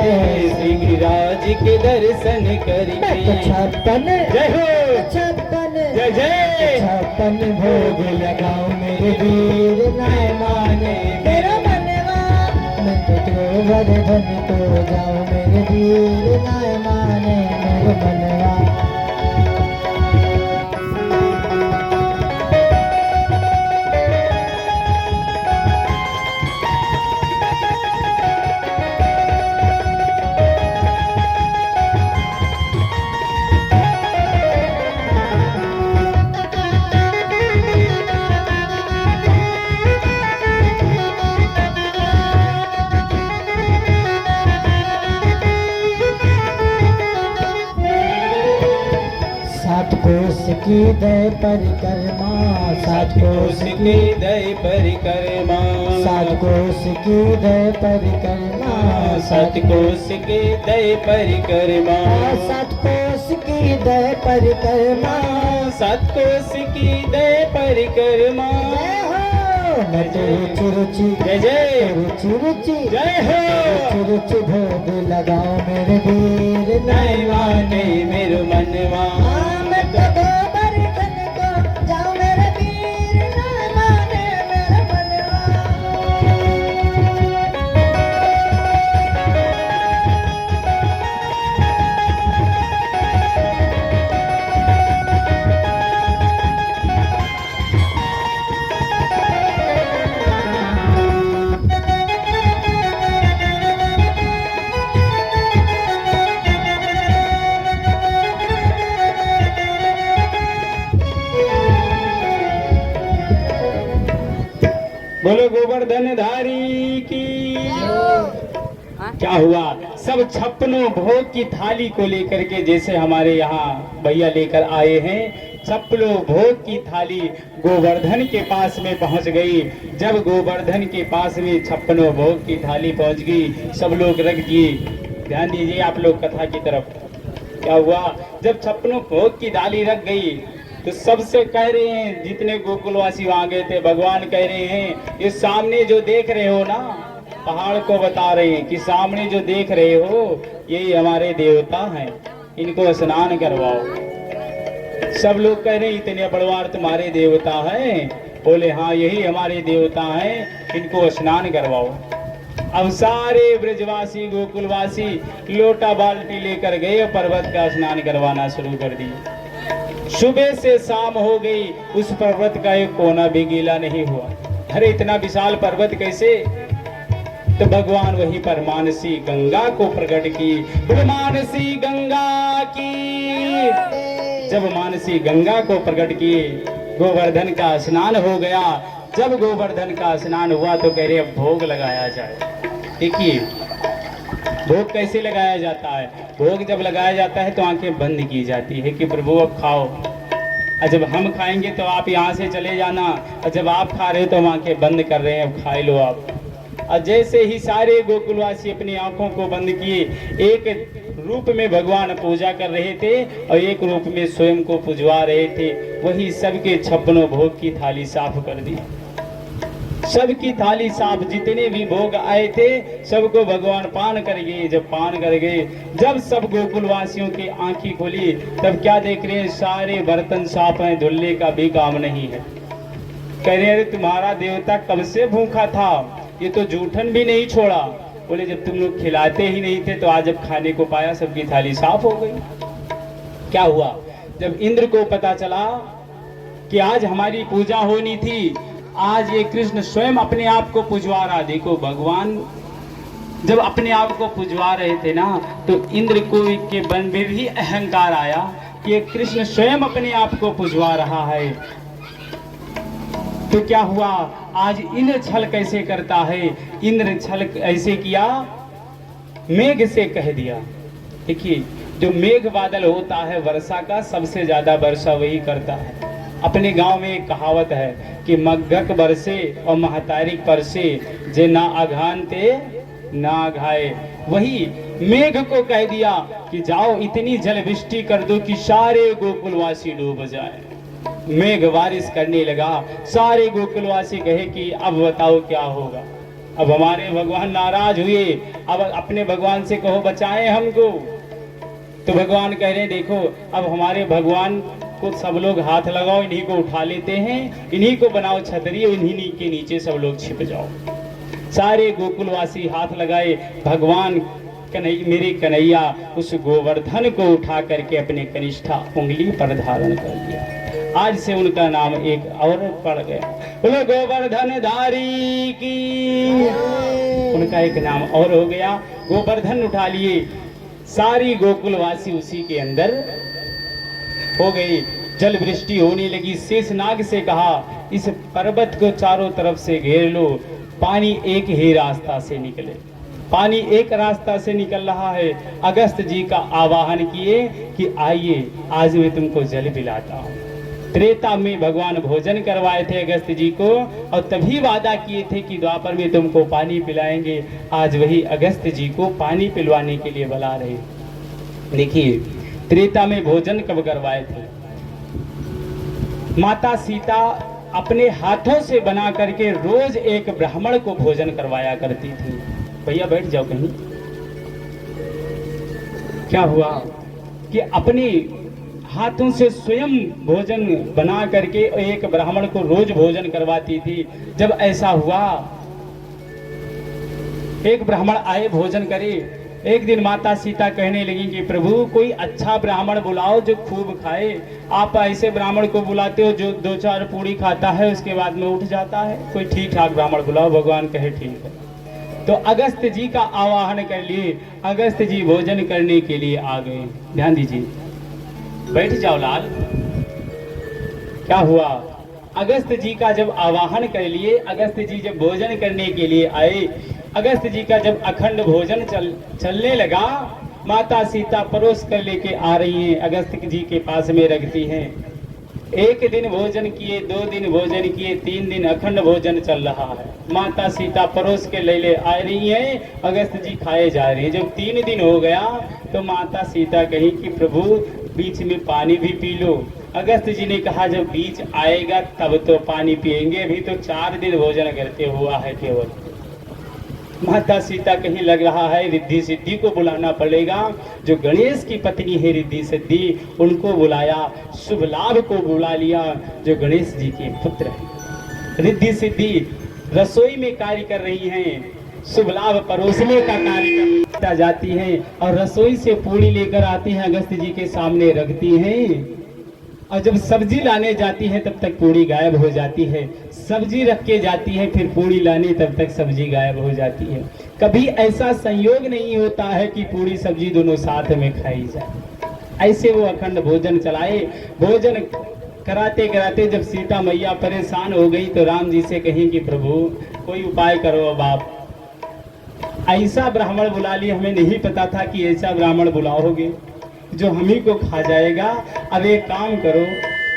A: श्री गिरिराज के दर्शन करके।
B: छप्पन
A: जय हो,
B: छप्पन
A: जय जय।
B: छप्पन भोग लगाओ मेरे वीर, न माने मेरा मनवा। मैं तो गोवर्धन को जाओ मेरे वीर, न माने मेरा मनवा। सात कोस की दय परिक्रमा, सात कोस की
A: दय परिक्रमा,
B: सात कोस की दय परिक्रमा,
A: सात कोस के दय परिक्रमा,
B: सात कोस की दय परिक्रमा।
A: सात कोस की दय परिक्रमा।
B: जय हो मैं तो रुचि रुचि,
A: जय जय।
B: रुचि रुचि,
A: जय हो।
B: रुचि रुचि भोग लगाओ मेरे वीर,
A: नहीं माने मेरो मनवा।
B: मैं तो गोवर्धन को जाओ मेरे वीर, न माने मेरा मनवा।
A: बोलो गोवर्धनधारी की। क्या हुआ, सब छप्पनों भोग की थाली को लेकर के जैसे हमारे यहाँ भैया लेकर आए हैं, छप्पनों भोग की थाली गोवर्धन के पास में पहुंच गई। जब गोवर्धन के पास में छप्पनों भोग की थाली पहुंच गई, सब लोग रख दिए। ध्यान दीजिए आप लोग कथा की तरफ। क्या हुआ, जब छप्पनों भोग की थाली रख गई तो सबसे कह रहे हैं, जितने गोकुलवासी वहां गए थे, भगवान कह रहे हैं, ये सामने जो देख रहे हो ना, पहाड़ को बता रहे हैं कि सामने जो देख रहे हो यही हमारे देवता हैं, इनको स्नान करवाओ। सब लोग कह रहे हैं, इतने बड़वार तुम्हारे देवता हैं? बोले हाँ यही हमारे देवता हैं, इनको स्नान करवाओ। अब सारे ब्रजवासी गोकुलवासी लोटा बाल्टी लेकर गए और पर्वत का स्नान करवाना शुरू कर दिया। सुबह से शाम हो गई, उस पर्वत का एक कोना भी गीला नहीं हुआ। अरे इतना विशाल पर्वत कैसे? तो भगवान वहीं पर मानसी गंगा को प्रकट की। बोले मानसी गंगा की। जब मानसी गंगा को प्रकट किए, गोवर्धन का स्नान हो गया। जब गोवर्धन का स्नान हुआ तो कह रहे अब भोग लगाया जाए। देखिए भोग कैसे लगाया जाता है। भोग जब लगाया जाता है तो आंखें बंद की जाती है कि प्रभु अब खाओ, और जब हम खाएंगे तो आप यहाँ से चले जाना, और जब आप खा रहे हो तो हम आंखें बंद कर रहे हैं, अब खा लो आप। और जैसे ही सारे गोकुलवासी अपनी आंखों को बंद किए, एक रूप में भगवान पूजा कर रहे थे और एक रूप में स्वयं को पुजवा रहे थे, वही सबके 56 भोग की थाली साफ कर दी। सबकी थाली साफ, जितने भी भोग आए थे सबको भगवान पान कर गए। जब पान कर गए, जब सब गोकुलवासियों की आंखें खोली, तब क्या देख रहे हैं, सारे बर्तन साफ हैं, धुलने का भी काम नहीं है। कह रहे, अरे तुम्हारा देवता कब से भूखा था, ये तो जूठन भी नहीं छोड़ा। बोले, जब तुम लोग खिलाते ही नहीं थे तो आज जब खाने को पाया सबकी थाली साफ हो गई। क्या हुआ, जब इंद्र को पता चला कि आज हमारी पूजा होनी थी, आज ये कृष्ण स्वयं अपने आप को पुजवा रहा। देखो, भगवान जब अपने आप को पुजवा रहे थे ना, तो इंद्र को के मन में भी अहंकार आया कि ये कृष्ण स्वयं अपने आप को पुजवा रहा है। तो क्या हुआ, आज इंद्र छल कैसे करता है, इंद्र छल ऐसे किया, मेघ से कह दिया। देखिए, जो मेघ बादल होता है वर्षा का, सबसे ज्यादा वर्षा वही करता है। अपने गांव में एक कहावत है कि मग्गक बरसे और महतारिक परसे, जे ना अघान ते ना अघाए। वही मेघ को कह दिया कि जाओ इतनी जल वृष्टि कर दो कि सारे गोकुलवासी डूब जाए। मेघ बारिश करने लगा, सारे गोकुलवासी कहे कि अब बताओ क्या होगा। अब हमारे भगवान नाराज हुए, अब अपने भगवान से कहो बचाएं हमको। तो भगवान कह रहे, देखो अब हमारे भगवान को सब लोग हाथ लगाओ, इन्हीं को उठा लेते हैं, इन्हीं को बनाओ छतरी, इन्हीं के नीचे सब लोग छिप जाओ। सारे गोकुलवासी हाथ लगाए, भगवान मेरे कन्हैया उस गोवर्धन को उठा करके अपने कनिष्ठा उंगली पर धारण कर लिया। आज से उनका नाम एक और पड़ गया, बोलो गोवर्धन धारी की। उनका एक नाम और हो गया, गोवर्धन उठा लिए। सारी गोकुलवासी उसी के अंदर हो गई। जल वृष्टि होने लगी। शेषनाग से कहा, इस पर्वत को चारों तरफ से घेर लो, पानी एक ही रास्ता से निकले। पानी एक रास्ता से निकल रहा है। अगस्त जी का आवाहन किए कि आइए आज मैं तुमको जल पिलाता हूँ। त्रेता में भगवान भोजन करवाए थे अगस्त जी को, और तभी वादा किए थे कि द्वापर में तुमको पानी पिलाएंगे। आज वही अगस्त जी को पानी पिलवाने के लिए बुला रहे। देखिए, त्रेता में भोजन कब करवाए थे, माता सीता अपने हाथों से बना करके रोज एक ब्राह्मण को भोजन करवाया करती थी। भैया बैठ जाओ कहीं। क्या हुआ कि अपने हाथों से स्वयं भोजन बना करके एक ब्राह्मण को रोज भोजन करवाती थी। जब ऐसा हुआ, एक ब्राह्मण आए भोजन करे। एक दिन माता सीता कहने लगी कि प्रभु कोई अच्छा ब्राह्मण बुलाओ जो खूब खाए। आप ऐसे ब्राह्मण को बुलाते हो जो 2-4 पूड़ी खाता है उसके बाद में उठ जाता है। कोई ठीक ठाक ब्राह्मण बुलाओ। भगवान कहे ठीक है। तो अगस्त जी का आवाहन कर लिए। अगस्त जी भोजन करने के लिए आ गए। ध्यान दीजिए, बैठ जाओ लाल। क्या हुआ, अगस्त जी का जब आवाहन कर लिए, अगस्त जी जब भोजन करने के लिए आए, अगस्त जी का जब अखंड भोजन चलने लगा, माता सीता परोस कर लेके आ रही हैं, अगस्त जी के पास में रखती हैं। एक दिन भोजन किए, 2 दिन भोजन किए, 3 दिन अखंड भोजन चल रहा है। माता सीता परोस के ले आ रही हैं, अगस्त जी खाए जा रहे हैं। जब 3 दिन हो गया तो माता सीता कही कि प्रभु बीच में पानी भी पी लो। अगस्त जी ने कहा जब बीच आएगा तब तो पानी पिएंगे, अभी तो 4 दिन भोजन करते हुआ है केवल। माता सीता कहीं लग रहा है रिद्धि सिद्धि को बुलाना पड़ेगा। जो गणेश की पत्नी है रिद्धि सिद्धि, उनको बुलाया। शुभ लाभ को बुला लिया जो गणेश जी के पुत्र है। रिद्धि सिद्धि रसोई में कार्य कर रही हैं, शुभ लाभ परोसने का कार्य जाती है और रसोई से पूड़ी लेकर आती हैं, अगस्त जी के सामने रखती हैं। और जब सब्जी लाने जाती है तब तक पूड़ी गायब हो जाती है। सब्जी रख के जाती है, फिर पूड़ी लाने तब तक सब्जी गायब हो जाती है। कभी ऐसा संयोग नहीं होता है कि पूड़ी सब्जी दोनों साथ में खाई जाए। ऐसे वो अखंड भोजन चलाए। भोजन कराते कराते जब सीता मैया परेशान हो गई तो राम जी से कहीं कि प्रभु कोई उपाय करो। अब आप ऐसा ब्राह्मण बुला लिया, हमें नहीं पता था कि ऐसा ब्राह्मण बुलाओगे जो हम ही को खा जाएगा। अब एक काम करो,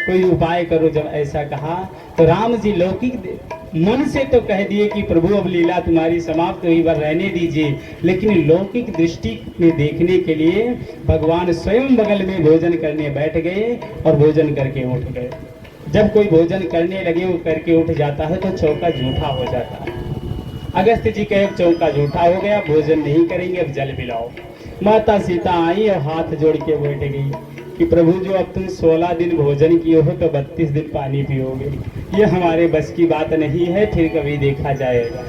A: कोई उपाय करो। जब ऐसा कहा तो राम जी लौकिक मन से तो कह दिए कि प्रभु अब लीला तुम्हारी समाप्त हुई, बार रहने दीजिए, लेकिन लौकिक दृष्टि में देखने के लिए भगवान स्वयं बगल में भोजन करने बैठ गए और भोजन करके उठ गए। जब कोई भोजन करने लगे, वो करके उठ जाता है तो चौका झूठा हो जाता है। अगस्त्य जी कहे चौका झूठा हो गया, भोजन नहीं करेंगे, अब जल पिलाओ। माता सीता आई और हाथ जोड़ के बैठ गई कि प्रभु जो अब तुम 16 दिन भोजन किए हो तो 32 दिन पानी पियोगे, ये हमारे बस की बात नहीं है, फिर कभी देखा जाएगा।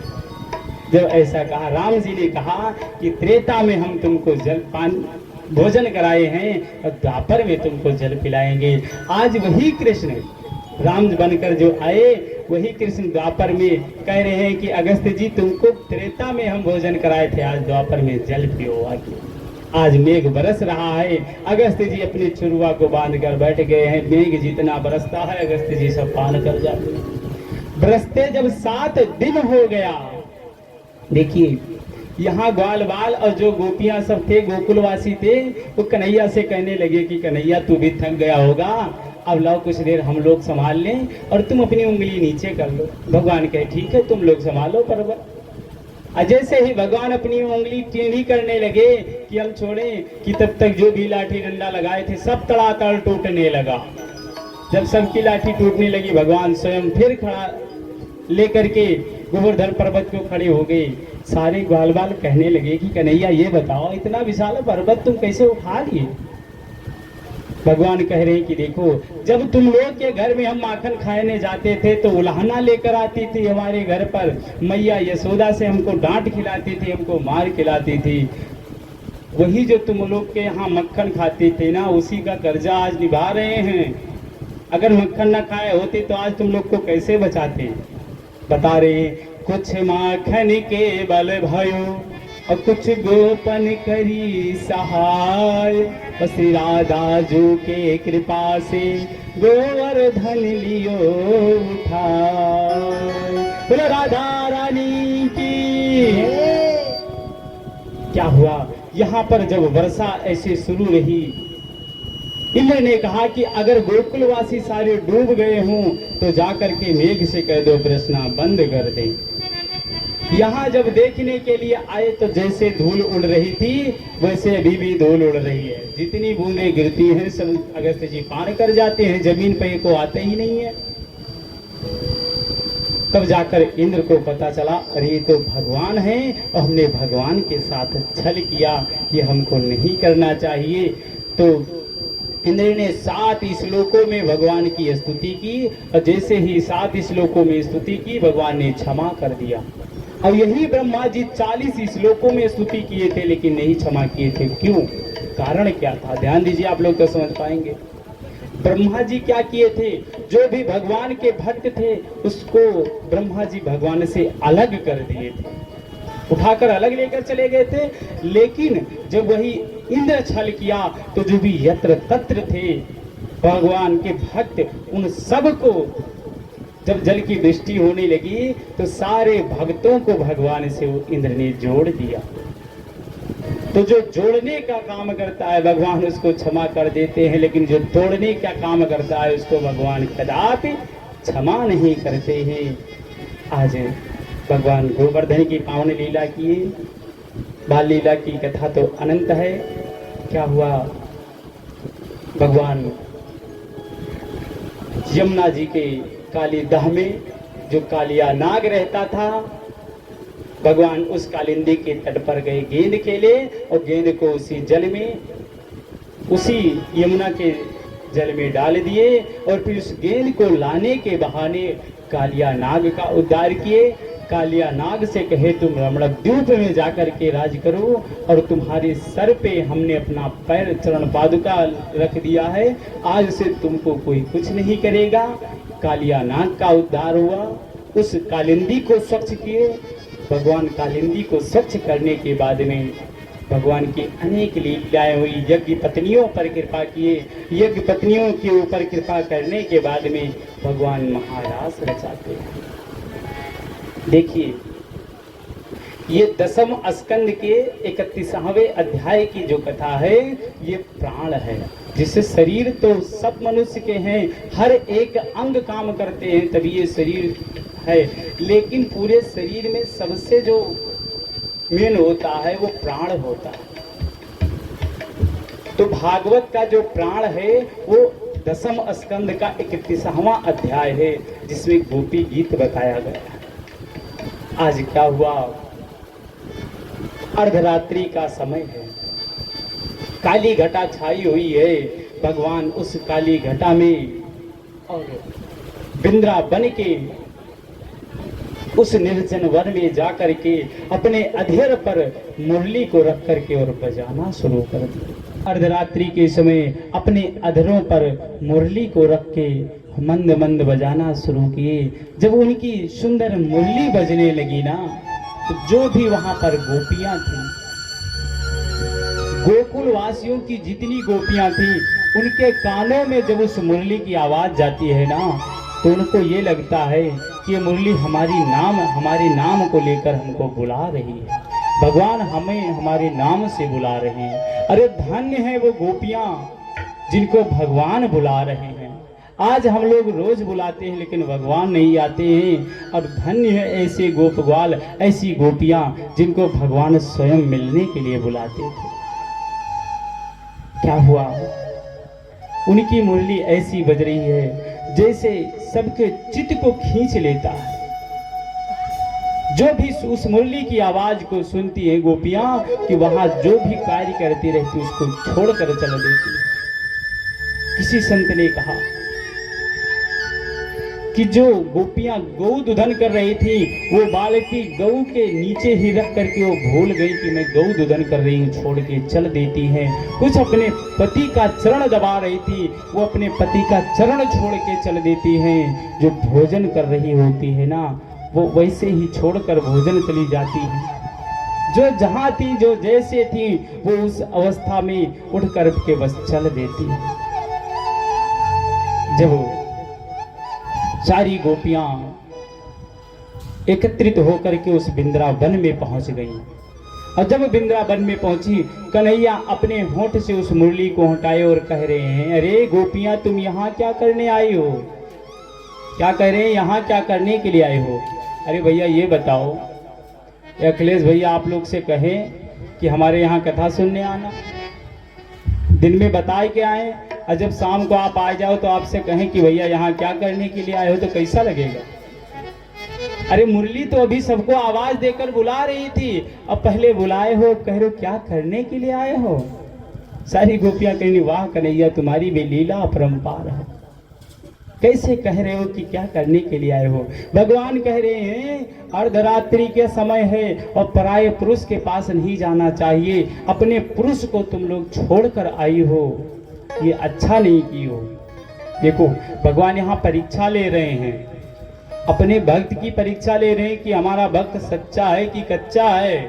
A: जब ऐसा कहा, राम जी ने कहा कि त्रेता में हम तुमको जल पान भोजन कराए हैं और द्वापर में तुमको जल पिलाएंगे। आज वही कृष्ण राम बनकर जो आए, वही कृष्ण द्वापर में कह रहे हैं कि अगस्त्य जी तुमको त्रेता में हम भोजन कराए थे, आज द्वापर में जल पियो आके। आज मेघ बरस रहा है, अगस्त्य जी अपने चुरुआ को बांध कर बैठ गए हैं। मेघ जितना बरसता है अगस्त्य जी सब पान कर जाते हैं। बरसते जब 7 दिन हो गया, देखिए यहाँ ग्वाल बाल और जो गोपियां सब थे, गोकुलवासी थे, वो कन्हैया से कहने लगे कि कन्हैया तू भी थक गया होगा, अब लाओ कुछ देर हम लोग संभाल लें और तुम अपनी उंगली नीचे कर लो। भगवान कहे ठीक है, तुम लोग संभालो पर्वत। जैसे ही भगवान अपनी उंगली टेढ़ी करने लगे कि हम छोड़ें, कि तब तक जो भी लाठी डंडा लगाए थे सब तड़ातड़ टूटने लगा। जब सबकी लाठी टूटने लगी, भगवान स्वयं फिर खड़ा लेकर के गोवर्धन पर्वत को खड़े हो गए। सारे ग्वाल बाल कहने लगे कि कन्हैया ये बताओ, इतना विशाल पर्वत तुम कैसे उठा लिए? भगवान कह रहे हैं कि देखो, जब तुम लोग के घर में हम माखन खाने जाते थे तो उल्हाना लेकर आती थी हमारे घर पर, मैया यशोदा से हमको डांट खिलाती थी, हमको मार खिलाती थी। वही जो तुम लोग के यहाँ मक्खन खाते थे ना, उसी का कर्जा आज निभा रहे हैं। अगर मक्खन न खाए होते तो आज तुम लोग को कैसे बचाते? बता रहे हैं, कुछ माखन के बल भयो और कुछ गोपन करी सहाय, और श्री राधा जू के कृपा से गोवर्धन लियो उठाए। बोलो राधा रानी की। क्या हुआ यहाँ पर, जब वर्षा ऐसे शुरू रही, इंद्र ने कहा कि अगर गोकुलवासी सारे डूब गए हों तो जाकर के मेघ से कह दो बरसना बंद कर दे। यहाँ जब देखने के लिए आए तो जैसे धूल उड़ रही थी वैसे अभी भी धूल उड़ रही है। जितनी बूंदें गिरती हैं सब अगस्त्य जी पार कर जाते हैं, जमीन पे को आते ही नहीं है। तब जाकर इंद्र को पता चला, अरे ये तो भगवान है और हमने भगवान के साथ छल किया, ये हमको नहीं करना चाहिए। तो इंद्र ने 7 श्लोकों में भगवान की स्तुति की और जैसे ही 7 श्लोकों में स्तुति की, भगवान ने क्षमा कर दिया। अब यही ब्रह्मा जी 40 श्लोकों में स्तुति किए थे लेकिन नहीं क्षमा किए थे। क्यों? कारण क्या था? ध्यान दीजिए, आप लोग तो समझ पाएंगे। ब्रह्मा जी क्या किए थे? जो भी भगवान के भक्त थे उसको ब्रह्मा जी भगवान से अलग कर दिए थे, उठाकर अलग लेकर चले गए थे। लेकिन जब वही इंद्र छल किया तो जो भी यत्र तत्र थे भगवान के भक्त, उन सब को जब जल की वृष्टि होने लगी तो सारे भक्तों को भगवान से वो इंद्र ने जोड़ दिया। तो जो जोड़ने का काम करता है भगवान उसको क्षमा कर देते हैं, लेकिन जो तोड़ने का काम करता है उसको भगवान कदापि क्षमा नहीं करते हैं। आज भगवान गोवर्धन की पावन लीला किए। बाल लीला की कथा तो अनंत है। क्या हुआ, भगवान यमुना जी के काली दह में जो कालिया नाग रहता था, भगवान उस कालिंदी के तट पर गए गेंद खेले और गेंद को उसी जल में, उसी यमुना के जल में डाल दिए और फिर उस गेंद को लाने के बहाने कालिया नाग का उद्धार किए। कालिया नाग से कहे तुम रमणक द्वीप में जाकर के राज करो और तुम्हारे सर पे हमने अपना पैर चरण पादुका रख दिया है, आज से तुमको कोई कुछ नहीं करेगा। कालिया नाग का उद्धार हुआ। उस कालिंदी को स्वच्छ किए। भगवान कालिंदी को स्वच्छ करने के बाद में भगवान की अनेक लीलाएं हुई। यज्ञ पत्नियों पर कृपा किए। यज्ञ पत्नियों के ऊपर कृपा करने के बाद में भगवान महारास रचाते हैं। देखिए, ये 10वें स्कंद के 31वें अध्याय की जो कथा है ये प्राण है। जिससे शरीर तो सब मनुष्य के हैं, हर एक अंग काम करते हैं तभी ये शरीर है, लेकिन पूरे शरीर में सबसे जो मेन होता है वो प्राण होता है। तो भागवत का जो प्राण है वो 10वें स्कंद का 31वां अध्याय है, जिसमें गोपी गीत बताया गया है। आज क्या हुआ, अर्धरात्रि का समय है, काली घटा छाई हुई है। भगवान उस काली घटा में और वृंदावन के उस निर्जन वन में जाकर के अपने अधेर पर मुरली को रख करके और बजाना शुरू कर दिया। अर्धरात्रि के समय अपने अधरों पर मुरली को रख के मंद मंद बजाना शुरू किए। जब उनकी सुंदर मुरली बजने लगी ना, तो जो भी वहां पर गोपियां थी, गोकुल वासियों की जितनी गोपियां थी, उनके कानों में जब उस मुरली की आवाज जाती है ना, तो उनको ये लगता है कि ये मुरली हमारे नाम को लेकर हमको बुला रही है, भगवान हमें हमारे नाम से बुला रहे हैं। अरे धन्य है वो गोपियां जिनको भगवान बुला रहे हैं। आज हम लोग रोज बुलाते हैं लेकिन भगवान नहीं आते हैं, और धन्य है ऐसे गोपग्वाल, ऐसी गोपियां जिनको भगवान स्वयं मिलने के लिए बुलाते थे। क्या हुआ, उनकी मुरली ऐसी बज रही है जैसे सबके चित्त को खींच लेता है। जो भी उस मुरली की आवाज को सुनती है गोपियां, कि वहां जो भी कार्य करती रहती उसको छोड़कर चल देती। किसी संत ने कहा कि जो गोपियां गौ दुधन कर रही थी, वो बालकी गौ के नीचे ही रख करके वो भूल गई कि मैं गौ दुधन कर रही हूँ, छोड़ के चल देती हैं। कुछ अपने पति का चरण दबा रही थी, वो अपने पति का चरण छोड़ के चल देती हैं। जो भोजन कर रही होती है ना, वो वैसे ही छोड़कर भोजन चली जाती है। जो जहाँ थी, जो जैसे थी, वो उस अवस्था में उठ कर के बस चल देती है। जब सारी गोपियां एकत्रित होकर के उस वृंदावन में पहुंच गई, और जब वृंदावन में पहुंची, कन्हैया अपने होंठ से उस मुरली को हटाए और कह रहे हैं, अरे गोपियां तुम यहाँ क्या करने आई हो? क्या कह रहे हैं, यहाँ क्या करने के लिए आए हो? अरे भैया ये बताओ, अखिलेश भैया आप लोग से कहें कि हमारे यहाँ कथा सुनने आना, दिन में बताए के आए, और जब शाम को आप आ जाओ तो आपसे कहें कि भैया यहाँ क्या करने के लिए आए हो, तो कैसा लगेगा? अरे मुरली तो अभी सबको आवाज देकर बुला रही थी, अब पहले बुलाए हो, कह रहे हो क्या करने के लिए आए हो? सारी गोपियां कहेंगी, वाह कन्हैया तुम्हारी भी लीला अपरंपार है, कैसे कह रहे हो कि क्या करने के लिए आए हो? भगवान कह रहे हैं अर्धरात्रि के समय है और पराये पुरुष के पास नहीं जाना चाहिए, अपने पुरुष को तुम लोग छोड़कर आई हो, ये अच्छा नहीं की हो। देखो भगवान यहाँ परीक्षा ले रहे हैं, अपने भक्त की परीक्षा ले रहे हैं कि हमारा भक्त सच्चा है कि कच्चा है।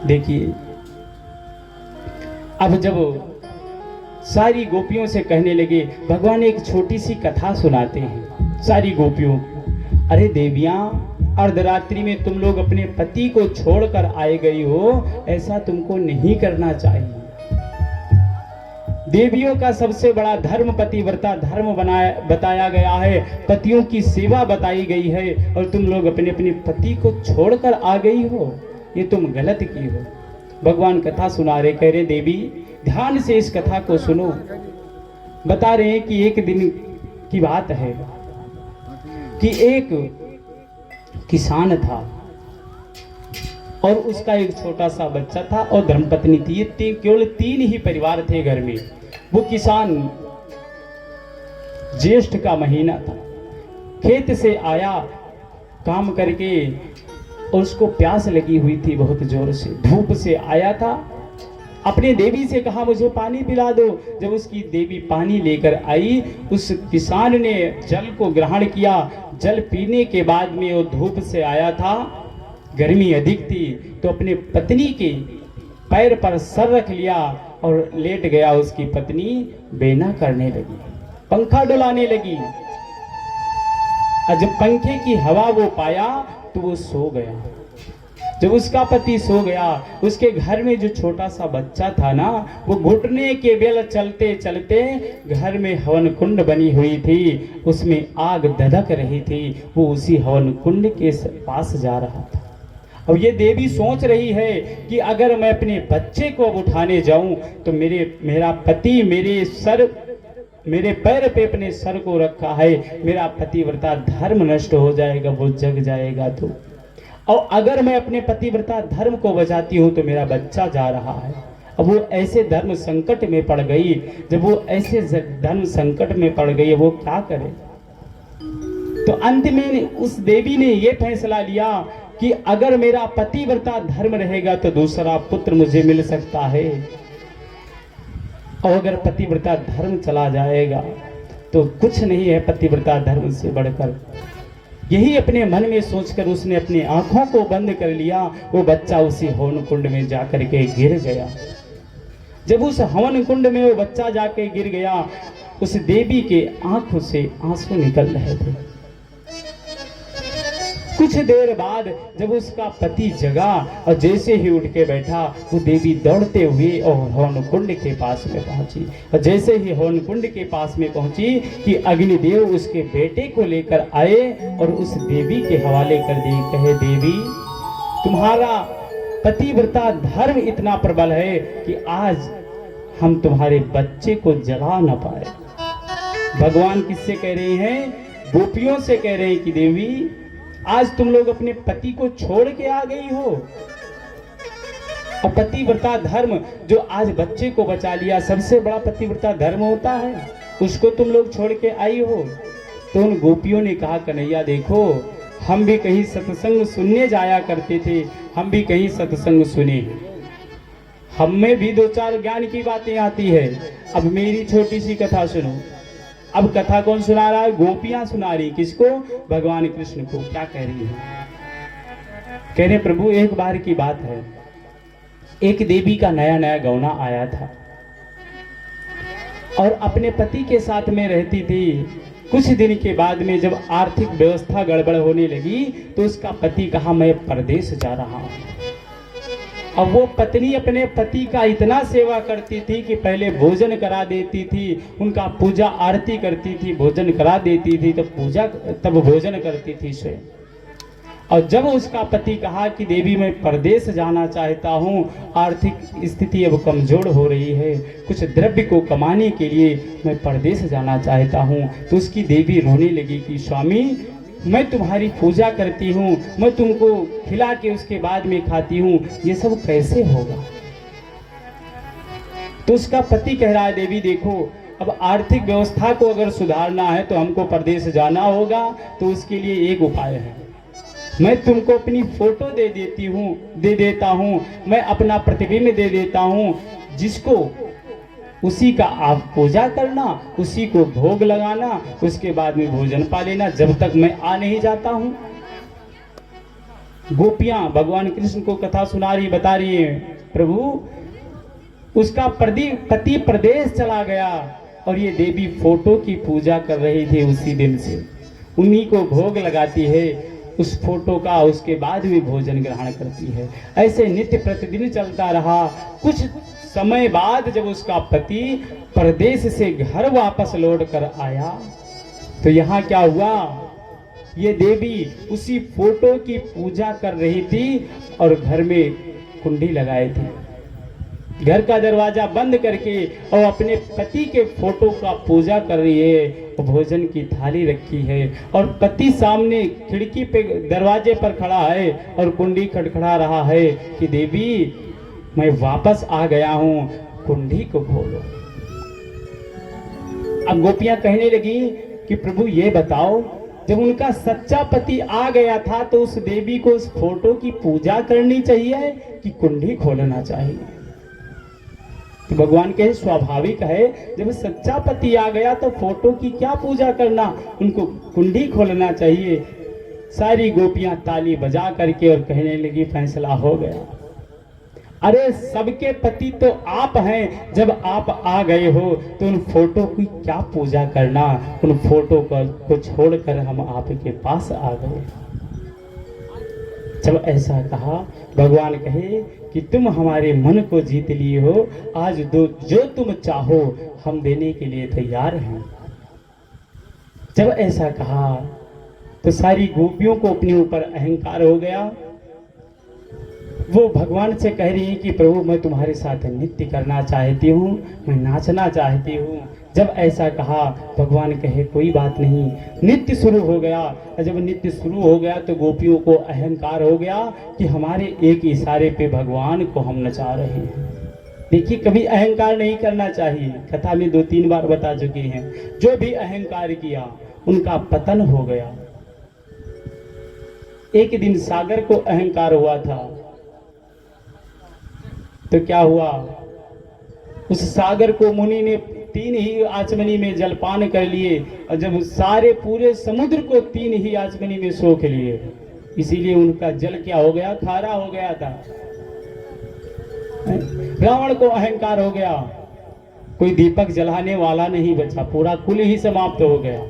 A: देखिए अब जब सारी गोपियों से कहने लगे, भगवान एक छोटी सी कथा सुनाते हैं सारी गोपियों। अरे देवियां, अर्धरात्रि में तुम लोग अपने पति को छोड़कर आए गई हो, ऐसा तुमको नहीं करना चाहिए। देवियों का सबसे बड़ा धर्म पतिव्रता धर्म बताया गया है, पतियों की सेवा बताई गई है, और तुम लोग अपने अपने पति को छोड़कर आ गई हो, ये तुम गलत की हो। भगवान कथा सुना रहे, कह रहे देवी ध्यान से इस कथा को सुनो। बता रहे हैं कि एक दिन की बात है कि एक किसान था और उसका एक छोटा सा बच्चा था और धर्मपत्नी थी। ये केवल 3 ही परिवार थे घर में। वो किसान, ज्येष्ठ का महीना था, खेत से आया काम करके और उसको प्यास लगी हुई थी बहुत जोर से, धूप से आया था। अपने देवी से कहा मुझे पानी पिला दो। जब उसकी देवी पानी लेकर आई, उस किसान ने जल को ग्रहण किया। जल पीने के बाद में वो धूप से आया था, गर्मी अधिक थी, तो अपने पत्नी के पैर पर सर रख लिया और लेट गया। उसकी पत्नी बेना करने लगी, पंखा डुलाने लगी, और जब पंखे की हवा वो पाया तो वो सो गया। जब उसका पति सो गया, उसके घर में जो छोटा सा बच्चा था ना, वो घुटने के बल चलते चलते घर में हवन कुंड बनी हुई थी, उसमें आग धधक रही थी, वो उसी हवन कुंड के पास जा रहा था। अब ये देवी सोच रही है कि अगर मैं अपने बच्चे को अब उठाने जाऊं तो मेरा पति मेरे पैर पे अपने सर को रखा है, मेरा पतिव्रता धर्म नष्ट हो जाएगा, वो जग जाएगा। तो और अगर मैं अपने पतिव्रता धर्म को बचाती हूँ तो मेरा बच्चा जा रहा है। अब वो ऐसे धर्म संकट में पड़ गई। जब वो ऐसे धर्म संकट में पड़ गई, वो क्या करे? तो अंत में उस देवी ने ये फैसला लिया कि अगर मेरा पतिव्रता धर्म रहेगा तो दूसरा पुत्र मुझे मिल सकता है, और अगर पतिव्रता धर्म चला जाएगा तो कुछ नहीं है पतिव्रता धर्म से बढ़कर। यही अपने मन में सोचकर उसने अपनी आंखों को बंद कर लिया। वो बच्चा उसी हवन कुंड में जाकर के गिर गया। जब उस हवन कुंड में वो बच्चा जाके गिर गया, उस देवी के आंखों से आंसू निकल रहे थे। कुछ देर बाद जब उसका पति जगा और जैसे ही उठ के बैठा, वो देवी दौड़ते हुए और हवन कुंड के पास में पहुंची। और जैसे ही हवन कुंड के पास में पहुंची कि अग्निदेव उसके बेटे को लेकर आए और उस देवी के हवाले कर दिए। कहे, देवी, तुम्हारा पतिव्रता धर्म इतना प्रबल है कि आज हम तुम्हारे बच्चे को जगा न पाए। भगवान किससे कह रहे हैं? गोपियों से कह रहे हैं कि देवी, आज तुम लोग अपने पति को छोड़ के आ गई हो, और पतिव्रता धर्म जो आज बच्चे को बचा लिया, सबसे बड़ा पतिव्रता धर्म होता है, उसको तुम लोग छोड़ के आई हो। तो उन गोपियों ने कहा, कन्हैया देखो, हम भी कहीं सत्संग सुनने जाया करते थे, हम भी कहीं सत्संग सुने, हमें भी दो चार ज्ञान की बातें आती है। अब मेरी छोटी सी कथा सुनो। अब कथा कौन सुना रहा है? गोपियां सुना रही। किसको? भगवान कृष्ण को। क्या कह रही है? कह रहे, प्रभु एक बार की बात है, एक देवी का नया नया गौना आया था और अपने पति के साथ में रहती थी। कुछ दिन के बाद में जब आर्थिक व्यवस्था गड़बड़ होने लगी तो उसका पति कहा, मैं परदेश जा रहा हूं। अब वो पत्नी अपने पति का इतना सेवा करती थी कि पहले भोजन करा देती थी, उनका पूजा आरती करती थी, भोजन करा देती थी, तब भोजन करती थी स्वयं। और जब उसका पति कहा कि देवी मैं परदेश जाना चाहता हूँ, आर्थिक स्थिति अब कमजोर हो रही है, कुछ द्रव्य को कमाने के लिए मैं परदेश जाना चाहता हूँ, तो उसकी देवी रोने लगी कि स्वामी, मैं तुम्हारी पूजा करती हूँ, मैं तुमको खिला के उसके बाद में खाती हूँ, ये सब कैसे होगा? तो उसका पति कह रहा है, देवी देखो, अब आर्थिक व्यवस्था को अगर सुधारना है तो हमको परदेश जाना होगा, तो उसके लिए एक उपाय है, मैं तुमको अपनी फोटो दे देता हूँ, मैं अपना प्रतिबिंब दे देता हूँ, जिसको उसी का आप पूजा करना, उसी को भोग लगाना, उसके बाद में भोजन पा लेना, जब तक मैं आ नहीं जाता हूं। गोपियां भगवान कृष्ण को कथा सुना रही, बता रही है, प्रभु उसका पति प्रदेश चला गया और ये देवी फोटो की पूजा कर रही थी, उसी दिन से उन्हीं को भोग लगाती है, उस फोटो का, उसके बाद भी भोजन ग्रहण करती है। ऐसे नित्य प्रतिदिन चलता रहा। कुछ समय बाद जब उसका पति परदेश से घर वापस लौट कर आया तो यहाँ क्या हुआ? ये देवी उसी फोटो की पूजा कर रही थी और घर में कुंडी लगाई थी, घर का दरवाजा बंद करके, और अपने पति के फोटो का पूजा कर रही है, भोजन की थाली रखी है और पति सामने खिड़की पे दरवाजे पर खड़ा है और कुंडी खटखड़ा रहा है कि देवी मैं वापस आ गया हूं, कुंडी को खोलो। अब गोपियां कहने लगी कि प्रभु ये बताओ, जब उनका सच्चा पति आ गया था तो उस देवी को उस फोटो की पूजा करनी चाहिए कि कुंडी खोलना चाहिए? तो भगवान कहे स्वाभाविक है, जब सच्चा पति आ गया तो फोटो की क्या पूजा करना, उनको कुंडी खोलना चाहिए। सारी गोपियां ताली बजा करके और कहने लगी फैसला हो गया। अरे सबके पति तो आप हैं, जब आप आ गए हो तो उन फोटो की क्या पूजा करना, उन फोटो को छोड़कर हम आपके पास आ गए। जब ऐसा कहा भगवान कहे कि तुम हमारे मन को जीत लिए हो, आज दो जो तुम चाहो हम देने के लिए तैयार हैं। जब ऐसा कहा तो सारी गोपियों को अपने ऊपर अहंकार हो गया। वो भगवान से कह रही है कि प्रभु मैं तुम्हारे साथ नृत्य करना चाहती हूँ, मैं नाचना चाहती हूँ। जब ऐसा कहा भगवान कहे कोई बात नहीं। नृत्य शुरू हो गया और जब नृत्य शुरू हो गया तो गोपियों को अहंकार हो गया कि हमारे एक इशारे पे भगवान को हम नचा रहे हैं। देखिए कभी अहंकार नहीं करना चाहिए, कथा में 2-3 बार बता चुके हैं। जो भी अहंकार किया उनका पतन हो गया। एक दिन सागर को अहंकार हुआ था तो क्या हुआ, उस सागर को मुनि ने 3 ही आचमनी में जलपान कर लिए और जब सारे पूरे समुद्र को 3 ही आचमनी में सोख लिए, इसीलिए उनका जल क्या हो गया, खारा हो गया था। रावण को अहंकार हो गया, कोई दीपक जलाने वाला नहीं बचा, पूरा कुल ही समाप्त हो गया।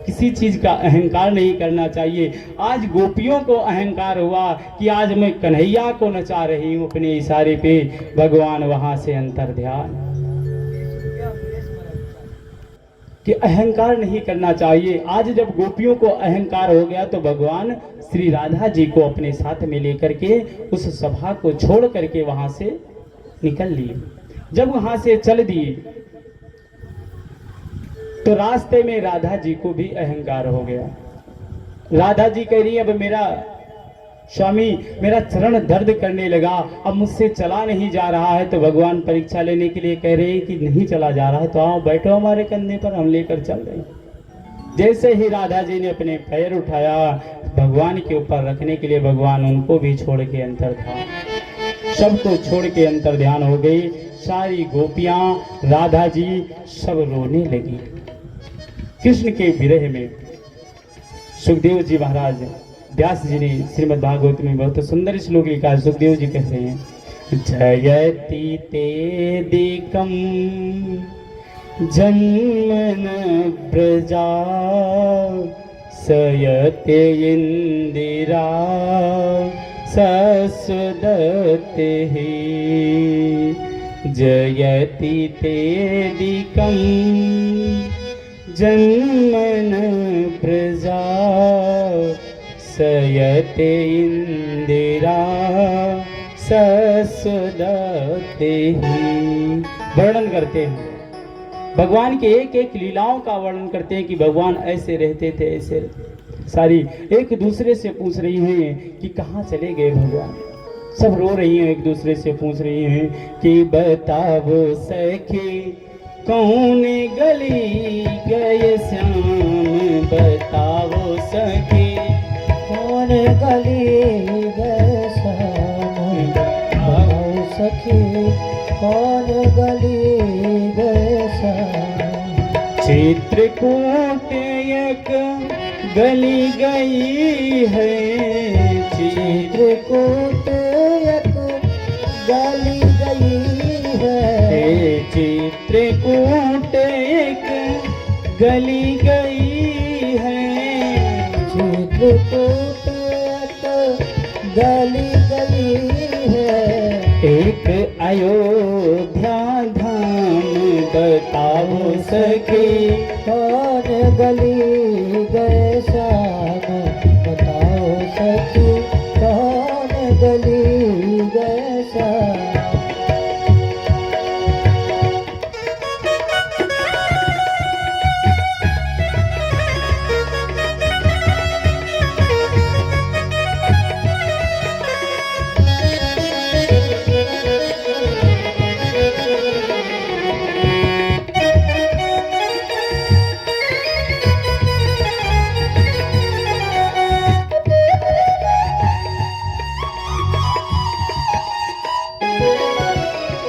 A: किसी चीज का अहंकार नहीं करना चाहिए। आज गोपियों को अहंकार हुआ कि आज मैं कन्हैया को नचा रही हूं अपने इशारे पे, भगवान वहां से अंतर ध्यान कि अहंकार नहीं करना चाहिए। आज जब गोपियों को अहंकार हो गया तो भगवान श्री राधा जी को अपने साथ में लेकर के उस सभा को छोड़ करके वहां से निकल लिए। जब वहां से चल दिए तो रास्ते में राधा जी को भी अहंकार हो गया। राधा जी कह रही अब मेरा स्वामी मेरा चरण दर्द करने लगा, अब मुझसे चला नहीं जा रहा है। तो भगवान परीक्षा लेने के लिए कह रहे हैं कि नहीं चला जा रहा है तो आओ बैठो हमारे कंधे पर, हम लेकर चल रहे हैं। जैसे ही राधा जी ने अपने पैर उठाया भगवान के ऊपर रखने के लिए, भगवान उनको भी छोड़ के अंतर ध्यान, सबको छोड़ के अंतर ध्यान हो गई। सारी गोपियां, राधा जी सब रोने लगी। कृष्ण के विरह में सुखदेव जी महाराज, व्यास जी ने श्रीमद् भागवत में बहुत सुंदर श्लोक लिखा है। सुखदेव जी कहते हैं जयति तेदिकम जन्मन प्रजा सयते इंदिरा ससुदते जयति तेदिकम जन्मन प्रजा सयते इंदिरा ससुदते। वर्णन करते हैं भगवान के एक एक लीलाओं का वर्णन करते हैं कि भगवान ऐसे रहते थे, ऐसे रहते। सारी एक दूसरे से पूछ रही हैं कि कहाँ चले गए भगवान। सब रो रही हैं, एक दूसरे से पूछ रही हैं कि बताओ सखी कौन गली गए श्याम, बताओ सखी
B: कौन गली गए श्याम, बताओ सखी कौन गली गए श्याम।
A: चित्रकूट एक गली गई है,
B: चित्रकूट एक गली गई है,
A: चित्रकूट एक गली गई है,
B: चित्रकूट एक गली गई है।
A: एक अयोध्या धाम बताओ सखी
B: कौन गली गए श्याम, बताओ सखी कौन गली गए श्याम।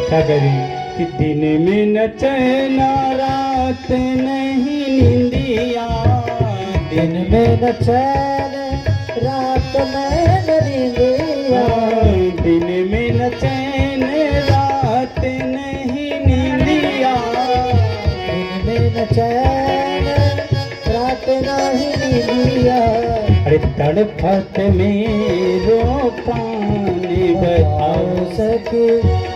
A: क्या करी कि दिन में न चैना रात नहीं निंदिया,
B: दिन में न चैन रात में न नींदिया,
A: दिन में न चैन रात नहीं निंदिया,
B: दिन में न चैन रात नहीं नींदिया।
A: अरे तड़पत मेरो प्राण बताओ
B: सखी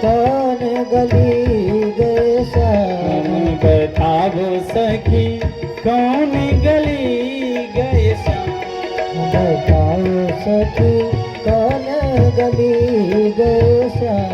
B: कौन गली गए श्याम,
A: बताओ सखी कौन गली गए श्याम,
B: बताओ सखी कौन गली गए श्याम।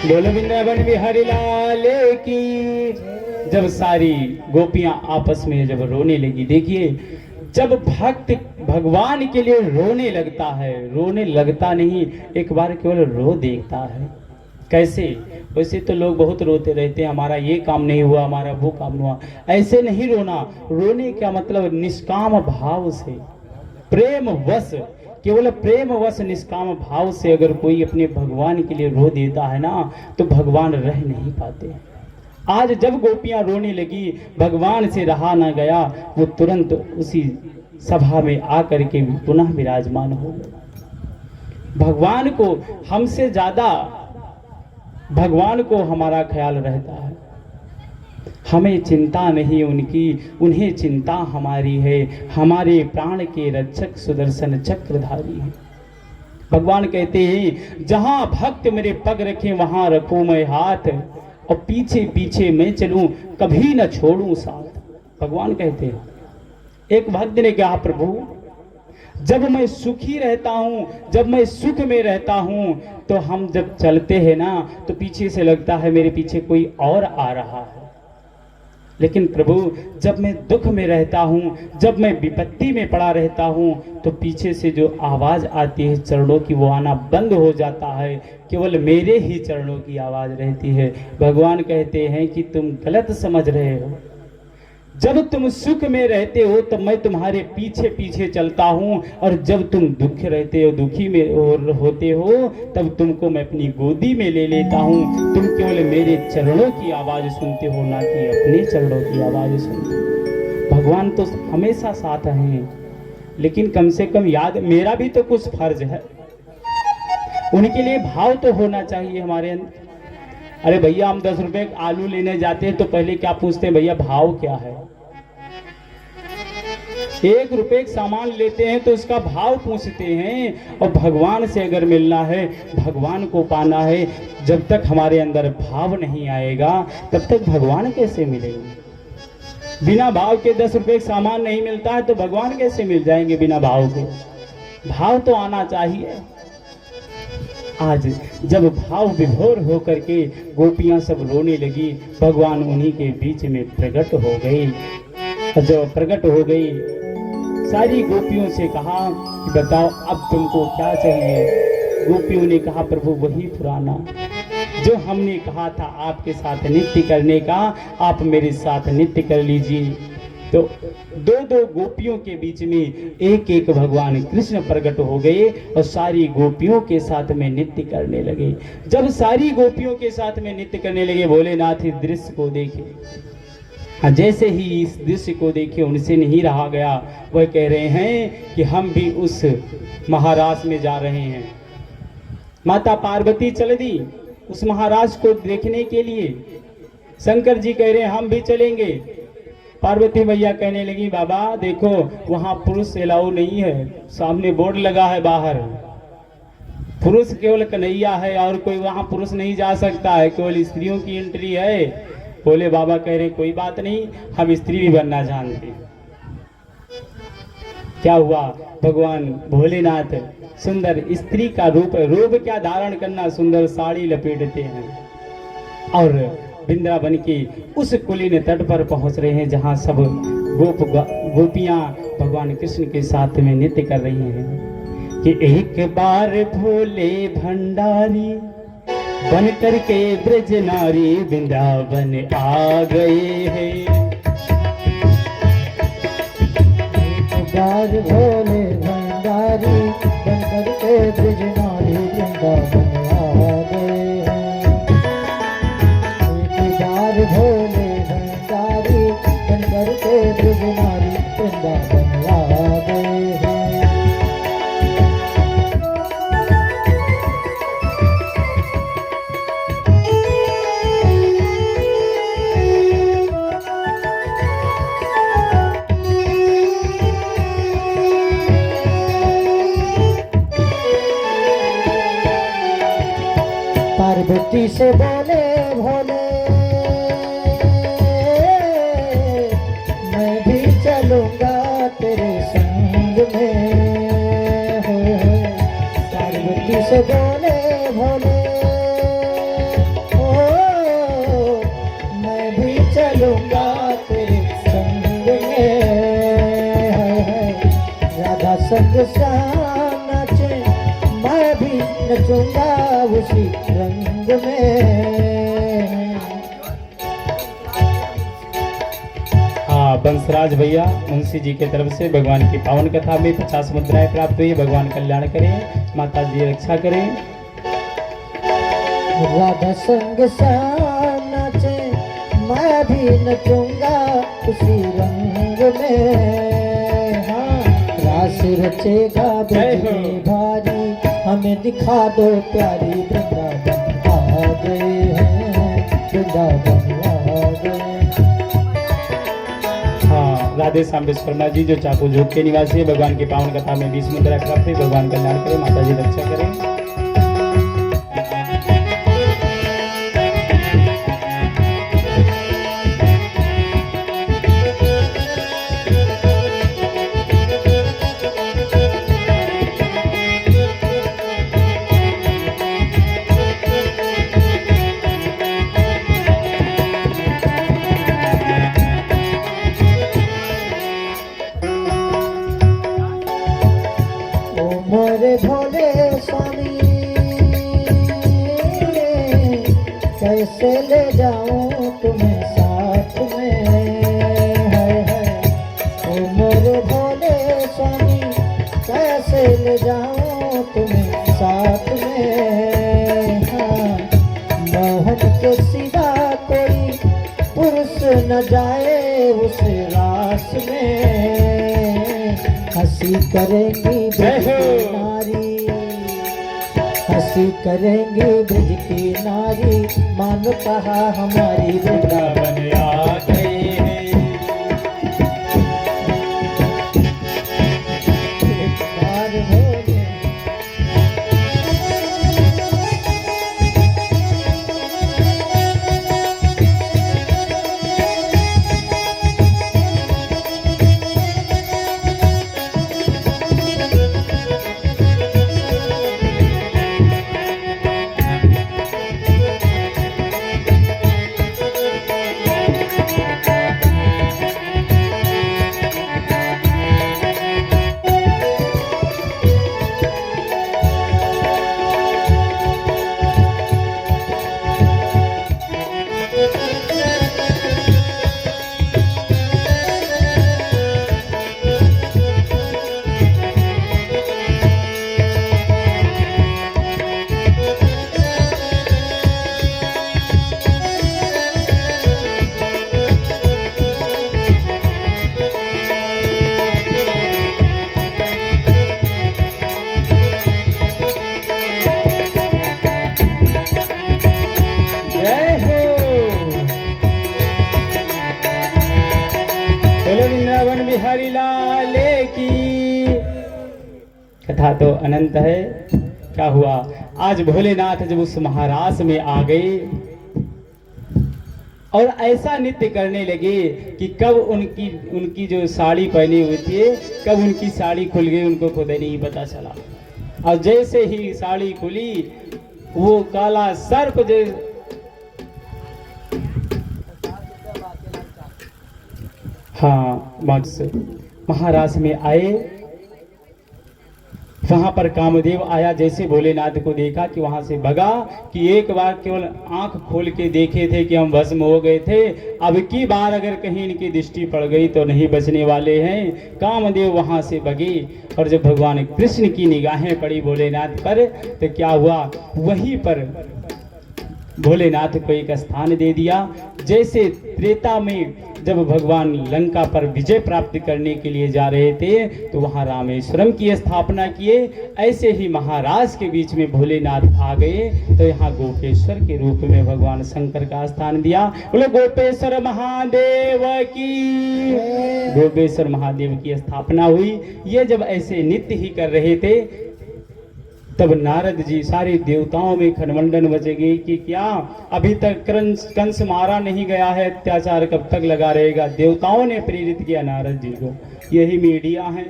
A: बोलो वृंदावन बिहारी लाल की। जब सारी गोपियां आपस में जब रोने लगी, देखिए जब भक्त भगवान के लिए रोने लगता है, रोने लगता नहीं, एक बार केवल रो देखता है। कैसे? वैसे तो लोग बहुत रोते रहते हैं, हमारा ये काम नहीं हुआ, हमारा वो काम नहीं हुआ। ऐसे नहीं रोना, रोने का मतलब निष्काम भाव से, प्रेम वश, केवल प्रेम वश निष्काम भाव से अगर कोई अपने भगवान के लिए रो देता है ना, तो भगवान रह नहीं पाते। आज जब गोपियां रोने लगी, भगवान से रहा ना गया, वो तुरंत उसी सभा में आकर के पुनः विराजमान हो गए। भगवान को हमसे ज्यादा भगवान को हमारा ख्याल रहता है, हमें चिंता नहीं उनकी, उन्हें चिंता हमारी है। हमारे प्राण के रक्षक सुदर्शन चक्रधारी है। भगवान कहते हैं जहां भक्त मेरे पग रखे वहां रखूं मैं हाथ, और पीछे पीछे मैं चलूं कभी न छोड़ूं साथ। भगवान कहते हैं। एक भक्त ने कहा प्रभु जब मैं सुखी रहता हूँ, जब मैं सुख में रहता हूँ, तो हम जब चलते हैं ना तो पीछे से लगता है मेरे पीछे कोई और आ रहा है। लेकिन प्रभु जब मैं दुख में रहता हूँ, जब मैं विपत्ति में पड़ा रहता हूँ, तो पीछे से जो आवाज़ आती है चरणों की, वो आना बंद हो जाता है, केवल मेरे ही चरणों की आवाज़ रहती है। भगवान कहते हैं कि तुम गलत समझ रहे हो। जब तुम सुख में रहते हो तब मैं तुम्हारे पीछे पीछे चलता हूँ, और जब तुम दुख रहते हो, दुखी में होते हो, तब तुमको मैं अपनी गोदी में ले लेता हूँ। तुम केवल मेरे चरणों की आवाज़ सुनते हो, ना कि अपने चरणों की आवाज़ सुनते हो। भगवान तो हमेशा साथ हैं, लेकिन कम से कम याद, मेरा भी तो कुछ फर्ज है, उनके लिए भाव तो होना चाहिए हमारे अंदर। अरे भैया हम 10 रुपए आलू लेने जाते हैं तो पहले क्या पूछते हैं, भैया भाव क्या है। 1 रुपए सामान लेते हैं तो उसका भाव पूछते हैं। और भगवान से अगर मिलना है, भगवान को पाना है, जब तक हमारे अंदर भाव नहीं आएगा तब तक भगवान कैसे मिलेंगे। बिना भाव के 10 रुपए सामान नहीं मिलता है तो भगवान कैसे मिल जाएंगे बिना भाव के। भाव तो आना चाहिए। आज जब भाव विभोर होकर के गोपियां सब रोने लगी, भगवान उन्हीं के बीच में प्रकट हो गई। जब प्रकट हो गई, सारी गोपियों से कहा कि बताओ अब तुमको क्या चाहिए। गोपियों ने कहा प्रभु वही पुराना जो हमने कहा था आपके साथ नृत्य करने का, आप मेरे साथ नृत्य कर लीजिए। तो 2-2 गोपियों के बीच में एक एक भगवान कृष्ण प्रकट हो गए और सारी गोपियों के साथ में नृत्य करने लगे। जब सारी गोपियों के साथ में नृत्य करने लगे, भोलेनाथ इस दृश्य को देखे। जैसे ही इस दृश्य को देखे उनसे नहीं रहा गया। वह कह रहे हैं कि हम भी उस महाराज में जा रहे हैं। माता पार्वती चल दी उस महाराज को देखने के लिए। शंकर जी कह रहे हैं हम भी चलेंगे। पार्वती मैया कहने लगी बाबा देखो वहां पुरुष अलाउ नहीं है, सामने बोर्ड लगा है बाहर, पुरुष केवल कन्हैया है और कोई वहां पुरुष नहीं जा सकता है, केवल स्त्रियों की एंट्री है। बोले बाबा कह रहे कोई बात नहीं, हम स्त्री भी बनना जानते। क्या हुआ, भगवान भोलेनाथ सुंदर स्त्री का रूप क्या धारण करना, सुंदर साड़ी लपेटते हैं और वृंदावन के उस कुलीन तट पर पहुंच रहे हैं जहां सब गोपियां भगवान कृष्ण के साथ में नृत्य कर रही हैं कि एक बार भोले भंडारी बन करके ब्रज नारी वृंदावन आ गए हैं।
B: बार भोले भंडारी बन करके ब्रज नारी वृंदावन आ गए हैं। एक बार भोले भंडारी बन करके ब्रज नारी वृंदावन आ गए हैं। पार्वती से बोले भोले मैं भी चलूंगा तेरे संग में। पार्वती से बोले भोले ओ मैं भी चलूंगा तेरे संग में। राधा संग श्याम नाचे मैं भी नचूंगा उसी रंग में।
A: हाँ, बंसराज भैया मुंशी जी की तरफ से भगवान की पावन कथा में 50 मुद्राएं प्राप्त हुई। भगवान कल्याण करें, माता जी रक्षा करें।
B: राधा संग श्याम नाचे मैं भी नचूंगा उसी रंग में। हाँ, रास रचेगा ब्रज में भारी हमें दिखा दो प्यारी वृंदावन आ गए हैं। वृंदावन आ गए।
A: हाँ, राधे श्याम विश्वकर्मा जी जो चापू झोंक के निवासी है, भगवान की पावन कथा में 20 मुद्राएं प्राप्त हुई। भगवान कल्याण करें, माता जी रक्षा करें।
B: मोरे भोले स्वामी कैसे ले जाऊं तुम्हें साथ में। ओ मोरे भोले स्वामी कैसे ले जाऊं तुम्हें साथ में। हाँ, मोहन के सिवा कोई पुरुष न जाए उस रास में। हंसी करेंगी ब्रज की नारी, हंसी करेंगी ब्रज की नारी, मानो कहा हमारी वृंदावन आ गए हैं। एक बार भोले
A: बिहारी लाल की। कथा तो अनंत है। क्या हुआ, आज भोलेनाथ जब उस महारास में आ गए और ऐसा नृत्य करने लगे कि कब उनकी जो साड़ी पहनी हुई थी, कब उनकी साड़ी खुल गई उनको खुद नहीं पता चला। और जैसे ही साड़ी खुली, वो काला सर्प जो हाँ महारास में आए, वहां पर कामदेव आया, जैसे भोलेनाथ को देखा कि वहां से भगा, कि एक बार केवल आंख खोल के देखे थे कि हम भस्म हो गए थे, अब की बार अगर कहीं इनकी दृष्टि पड़ गई तो नहीं बचने वाले हैं। कामदेव वहां से भगे और जब भगवान कृष्ण की निगाहें पड़ी भोलेनाथ पर तो क्या हुआ, वहीं पर भोलेनाथ को एक स्थान दे दिया। जैसे त्रेता में जब भगवान लंका पर विजय प्राप्त करने के लिए जा रहे थे तो वहां रामेश्वरम की स्थापना किए, ऐसे ही महाराज के बीच में भोलेनाथ आ गए तो यहाँ गोपेश्वर के रूप में भगवान शंकर का स्थान दिया। बोले गोपेश्वर महादेव की, गोपेश्वर महादेव की स्थापना हुई। ये जब ऐसे नित्य ही कर रहे थे तब नारद जी, सारे देवताओं में खनमंडन बचेगी कि क्या अभी तक कंस मारा नहीं गया है, अत्याचार कब तक लगा रहेगा। देवताओं ने प्रेरित किया नारद जी को, यही मीडिया है।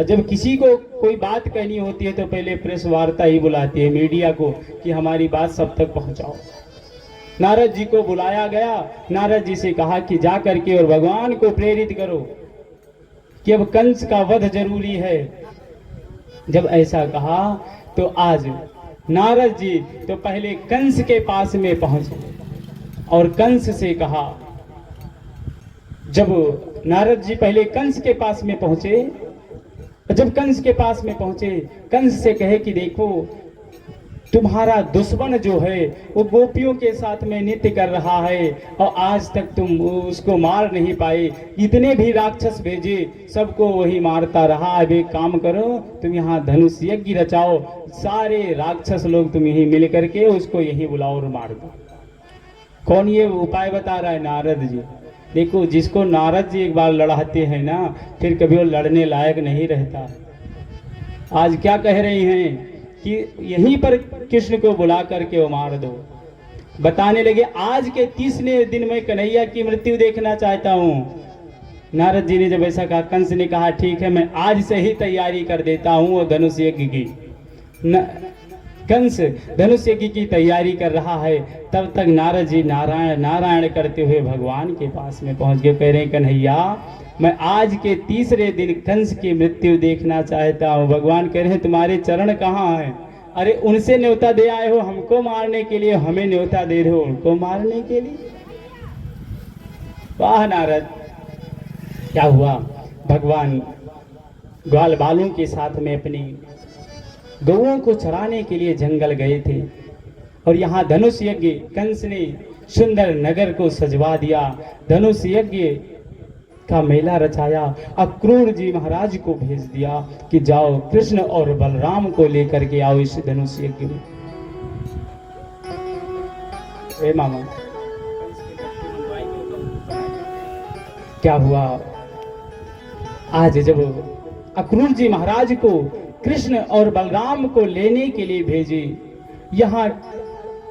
A: जब किसी को कोई बात कहनी होती है तो पहले प्रेस वार्ता ही बुलाती है मीडिया को कि हमारी बात सब तक पहुंचाओ। नारद जी को बुलाया गया, नारद जी से कहा कि जा करके और भगवान को प्रेरित करो कि अब कंस का वध जरूरी है। जब ऐसा कहा तो आज नारद जी तो पहले कंस के पास में पहुंचे और कंस से कहा, जब नारद जी पहले कंस के पास में पहुंचे, जब कंस के पास में पहुंचे कंस से कहे कि देखो तुम्हारा दुश्मन जो है वो गोपियों के साथ में नृत्य कर रहा है और आज तक तुम उसको मार नहीं पाए, इतने भी राक्षस भेजे सबको वही मारता रहा। अब एक काम करो, तुम यहाँ धनुष यज्ञ रचाओ, सारे राक्षस लोग तुम यही मिल करके उसको यही बुलाओ और मार दो। कौन ये उपाय बता रहा है? नारद जी। देखो, जिसको नारद जी एक बार लड़ाते हैं ना फिर कभी वो लड़ने लायक नहीं रहता। आज क्या कह रही हैं कि यहीं पर कृष्ण को बुला करके वो मार दो। बताने लगे आज के 30वें दिन में कन्हैया की मृत्यु देखना चाहता हूँ। नारद जी ने जब ऐसा कहा, कंस ने कहा ठीक है मैं आज से ही तैयारी कर देता हूँ और धनुष यज्ञ की। कंस धनुष यज्ञ की तैयारी कर रहा है, तब तक नारद जी नारायण नारायण करते हुए भगवान के पास में पहुंच गए। कह रहे कन्हैया मैं आज के 3रे दिन कंस की मृत्यु देखना चाहता हूँ। भगवान कह रहे हैं तुम्हारे चरण कहाँ हैं? अरे उनसे न्योता दे आए हो हमको मारने के लिए, हमें न्योता दे रहे हो उनको मारने के लिए। वाह नारद! क्या हुआ, भगवान ग्वाल बालों के साथ में अपनी गौओं को चराने के लिए जंगल गए थे और यहाँ धनुष यज्ञ कंस ने सुंदर नगर को सजवा दिया, धनुष यज्ञ का मेला रचाया। अक्रूर जी महाराज को भेज दिया कि जाओ कृष्ण और बलराम को लेकर के आओ इस धनुष यज्ञ में। ए मामा, क्या हुआ, आज जब अक्रूर जी महाराज को कृष्ण और बलराम को लेने के लिए भेजे, यहाँ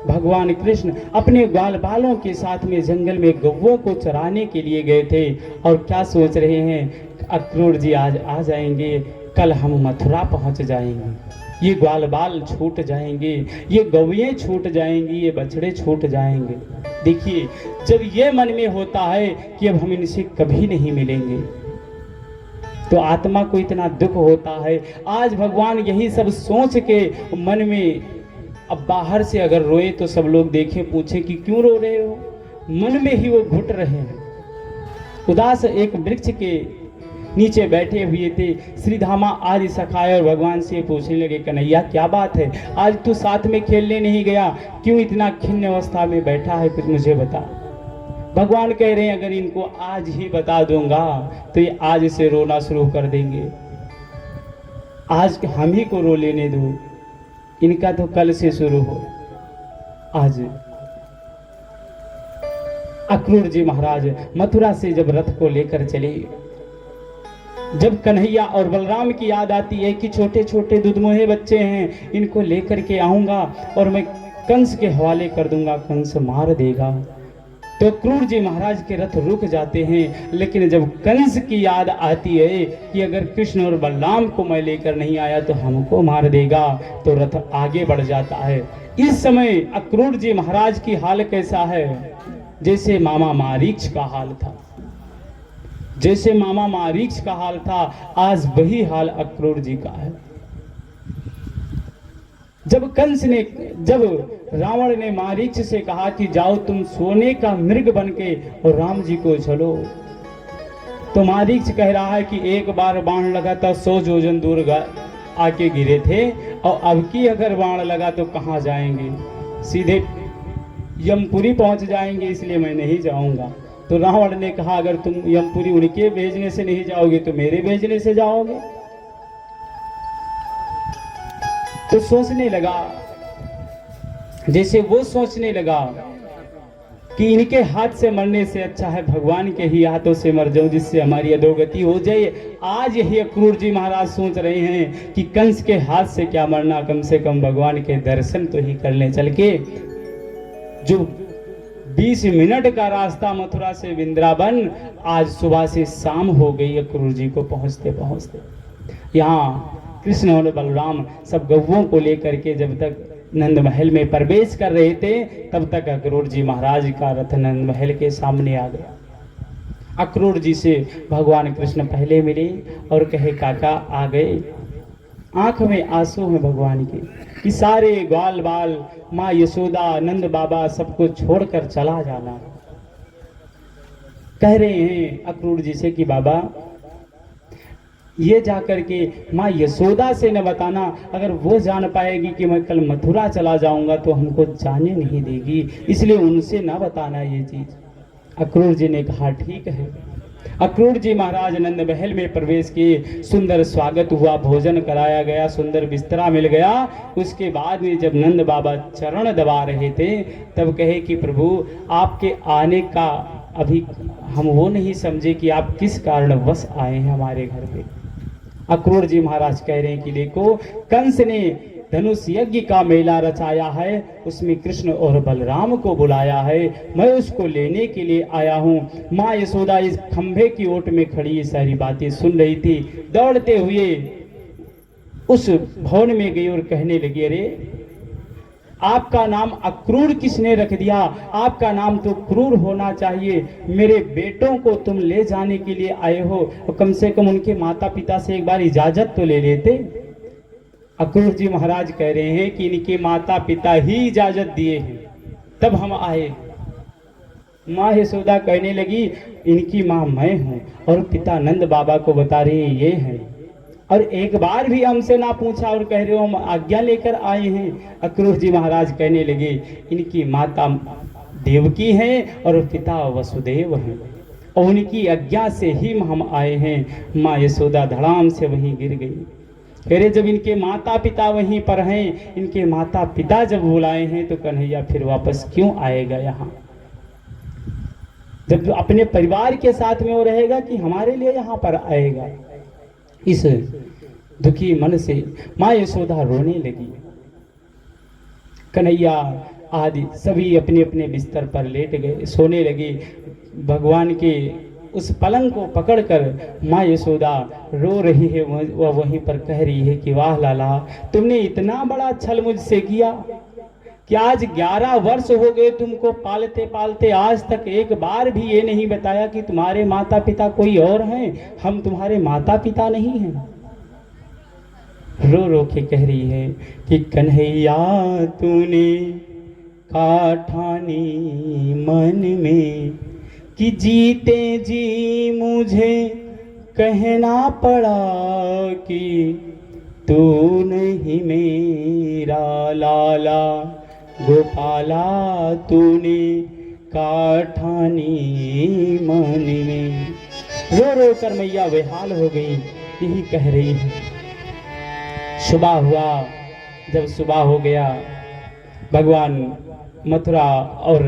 A: भगवान कृष्ण अपने ग्वाल बालों के साथ में जंगल में गौओं को चराने के लिए गए थे और क्या सोच रहे हैं, अक्रूर जी आज आ जाएंगे, कल हम मथुरा पहुंच जाएंगे, ये ग्वाल बाल छूट जाएंगे, ये गौएं छूट जाएंगी, ये बछड़े छूट जाएंगे। देखिए जब ये मन में होता है कि अब हम इनसे कभी नहीं मिलेंगे तो आत्मा को इतना दुख होता है। आज भगवान यही सब सोच के मन में, अब बाहर से अगर रोए तो सब लोग देखें पूछे कि क्यों रो रहे हो, मन में ही वो घुट रहे हैं। उदास एक वृक्ष के नीचे बैठे हुए थे, श्रीधामा आज सखाए और भगवान से पूछने लगे कन्हैया क्या बात है, आज तू साथ में खेलने नहीं गया, क्यों इतना खिन्न अवस्था में बैठा है, कुछ मुझे बता। भगवान कह रहे हैं अगर इनको आज ही बता दूंगा तो ये आज से रोना शुरू कर देंगे, आज हम ही को रो लेने दो, इनका तो कल से शुरू हो। आज अक्रूर जी महाराज मथुरा से जब रथ को लेकर चले, जब कन्हैया और बलराम की याद आती है कि छोटे छोटे दुधमुहे बच्चे हैं, इनको लेकर के आऊंगा और मैं कंस के हवाले कर दूंगा, कंस मार देगा। तो क्रूर जी महाराज के रथ रुक जाते हैं, लेकिन जब कंस की याद आती है कि अगर कृष्ण और बलराम को मैं लेकर नहीं आया तो हमको मार देगा, तो रथ आगे बढ़ जाता है। इस समय अक्रूर जी महाराज की हाल कैसा है, जैसे मामा मारीच का हाल था, जैसे मामा मारीच का हाल था आज वही हाल अक्रूर जी का है। जब रावण ने मारीच से कहा कि जाओ तुम सोने का मृग बन के और राम जी को चलो, तो मारीच कह रहा है कि एक बार बाण लगा था 100 योजन दूर आके गिरे थे, और अब की अगर बाण लगा तो कहाँ जाएंगे, सीधे यमपुरी पहुंच जाएंगे, इसलिए मैं नहीं जाऊंगा। तो रावण ने कहा अगर तुम यमपुरी उनके भेजने से नहीं जाओगे तो मेरे भेजने से जाओगे। तो सोचने लगा, जैसे वो सोचने लगा कि इनके हाथ से मरने से अच्छा है भगवान के ही हाथों से मर जाऊं, जिससे हमारी अधोगति हो जाए। आज यही अक्रूर जी महाराज सोच रहे हैं कि कंस के हाथ से क्या मरना, कम से कम भगवान के दर्शन तो ही कर लें चल के। जो 20 मिनट का रास्ता मथुरा से वृंदावन, आज सुबह से शाम हो गई अक्रूर जी को पहुंचते पहुंचते। यहाँ कृष्ण और बलराम सब गौओं को लेकर के जब तक नंद महल में प्रवेश कर रहे थे, तब तक अक्रूर जी महाराज का रथ नंद महल के सामने आ गया। अक्रूर जी से भगवान कृष्ण पहले मिले और कहे काका आ गए। आंख में आंसू है भगवान के कि सारे ग्वाल बाल माँ यशोदा नंद बाबा सबको छोड़कर चला जाना। कह रहे हैं अक्रूर जी से कि बाबा ये जाकर के माँ यशोदा से न बताना, अगर वो जान पाएगी कि मैं कल मथुरा चला जाऊंगा तो हमको जाने नहीं देगी, इसलिए उनसे न बताना ये चीज। अक्रूर जी ने कहा ठीक है। अक्रूर जी महाराज नंद महल में प्रवेश किए, सुंदर स्वागत हुआ, भोजन कराया गया, सुंदर बिस्तरा मिल गया। उसके बाद में जब नंद बाबा चरण दबा रहे थे तब कहे कि प्रभु आपके आने का अभी हम वो नहीं समझे कि आप किस कारणवश आए हैं हमारे घर पे। अक्रूर जी महाराज कह रहे हैं कि देखो कंस ने धनुष यज्ञ का मेला रचाया है, उसमें कृष्ण और बलराम को बुलाया है, मैं उसको लेने के लिए आया हूँ। माँ यशोदा इस खंभे की ओट में खड़ी ये सारी बातें सुन रही थी। दौड़ते हुए उस भवन में गई और कहने लगी अरे आपका नाम अक्रूर किसने रख दिया, आपका नाम तो क्रूर होना चाहिए। मेरे बेटों को तुम ले जाने के लिए आए हो, और कम से कम उनके माता पिता से एक बार इजाजत तो ले लेते। अक्रूर जी महाराज कह रहे हैं कि इनके माता पिता ही इजाजत दिए हैं तब हम आए। माँ यशोदा कहने लगी इनकी माँ मैं हूँ और पिता नंद बाबा को बता रहे हैं ये है, और एक बार भी हमसे ना पूछा और कह रहे हो हम आज्ञा लेकर आए हैं। अक्रूर जी महाराज कहने लगे इनकी माता देवकी हैं और पिता वसुदेव हैं, और उनकी आज्ञा से ही हम आए हैं। माँ यशोदा धड़ाम से वहीं गिर गई। कह रहे जब इनके माता पिता वहीं पर हैं, इनके माता पिता जब बुलाए हैं तो कन्हैया फिर वापस क्यों आएगा यहाँ, जब अपने परिवार के साथ में वो रहेगा कि हमारे लिए यहाँ पर आएगा। इस दुखी मन से माँ यशोदा रोने लगी। कन्हैया आदि सभी अपने अपने बिस्तर पर लेट गए, सोने लगे। भगवान के उस पलंग को पकड़कर माँ यशोदा रो रही है, वह वहीं पर कह रही है कि वाह लाला तुमने इतना बड़ा छल मुझसे किया कि आज 11 वर्ष हो गए तुमको पालते पालते, आज तक एक बार भी ये नहीं बताया कि तुम्हारे माता पिता कोई और हैं, हम तुम्हारे माता पिता नहीं हैं। रो रो के कह रही है कि कन्हैया तूने काठानी मन में कि जीते जी मुझे कहना पड़ा कि तू नहीं मेरा लाला गोपाला, तूने काठानी मन में। रो रो कर मैया बेहाल हो गई, यही कह रही है। सुबह हुआ, जब सुबह हो गया भगवान मथुरा और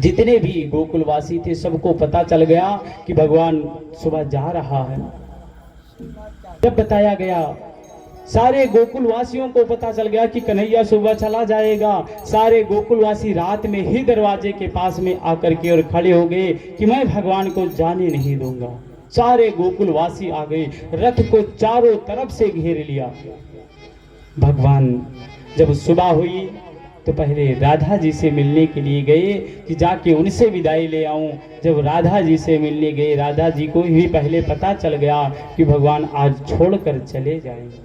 A: जितने भी गोकुलवासी थे सबको पता चल गया कि भगवान सुबह जा रहा है। जब बताया गया सारे गोकुलवासियों को पता चल गया कि कन्हैया सुबह चला जाएगा। सारे गोकुलवासी रात में ही दरवाजे के पास में आकर के और खड़े हो गए कि मैं भगवान को जाने नहीं दूंगा। सारे गोकुलवासी आ गए, रथ को चारों तरफ से घेर लिया। भगवान जब सुबह हुई तो पहले राधा जी से मिलने के लिए गए कि जाके उनसे विदाई ले आऊं। जब राधा जी से मिलने गए, राधा जी को भी पहले पता चल गया कि भगवान आज छोड़कर चले जाएंगे।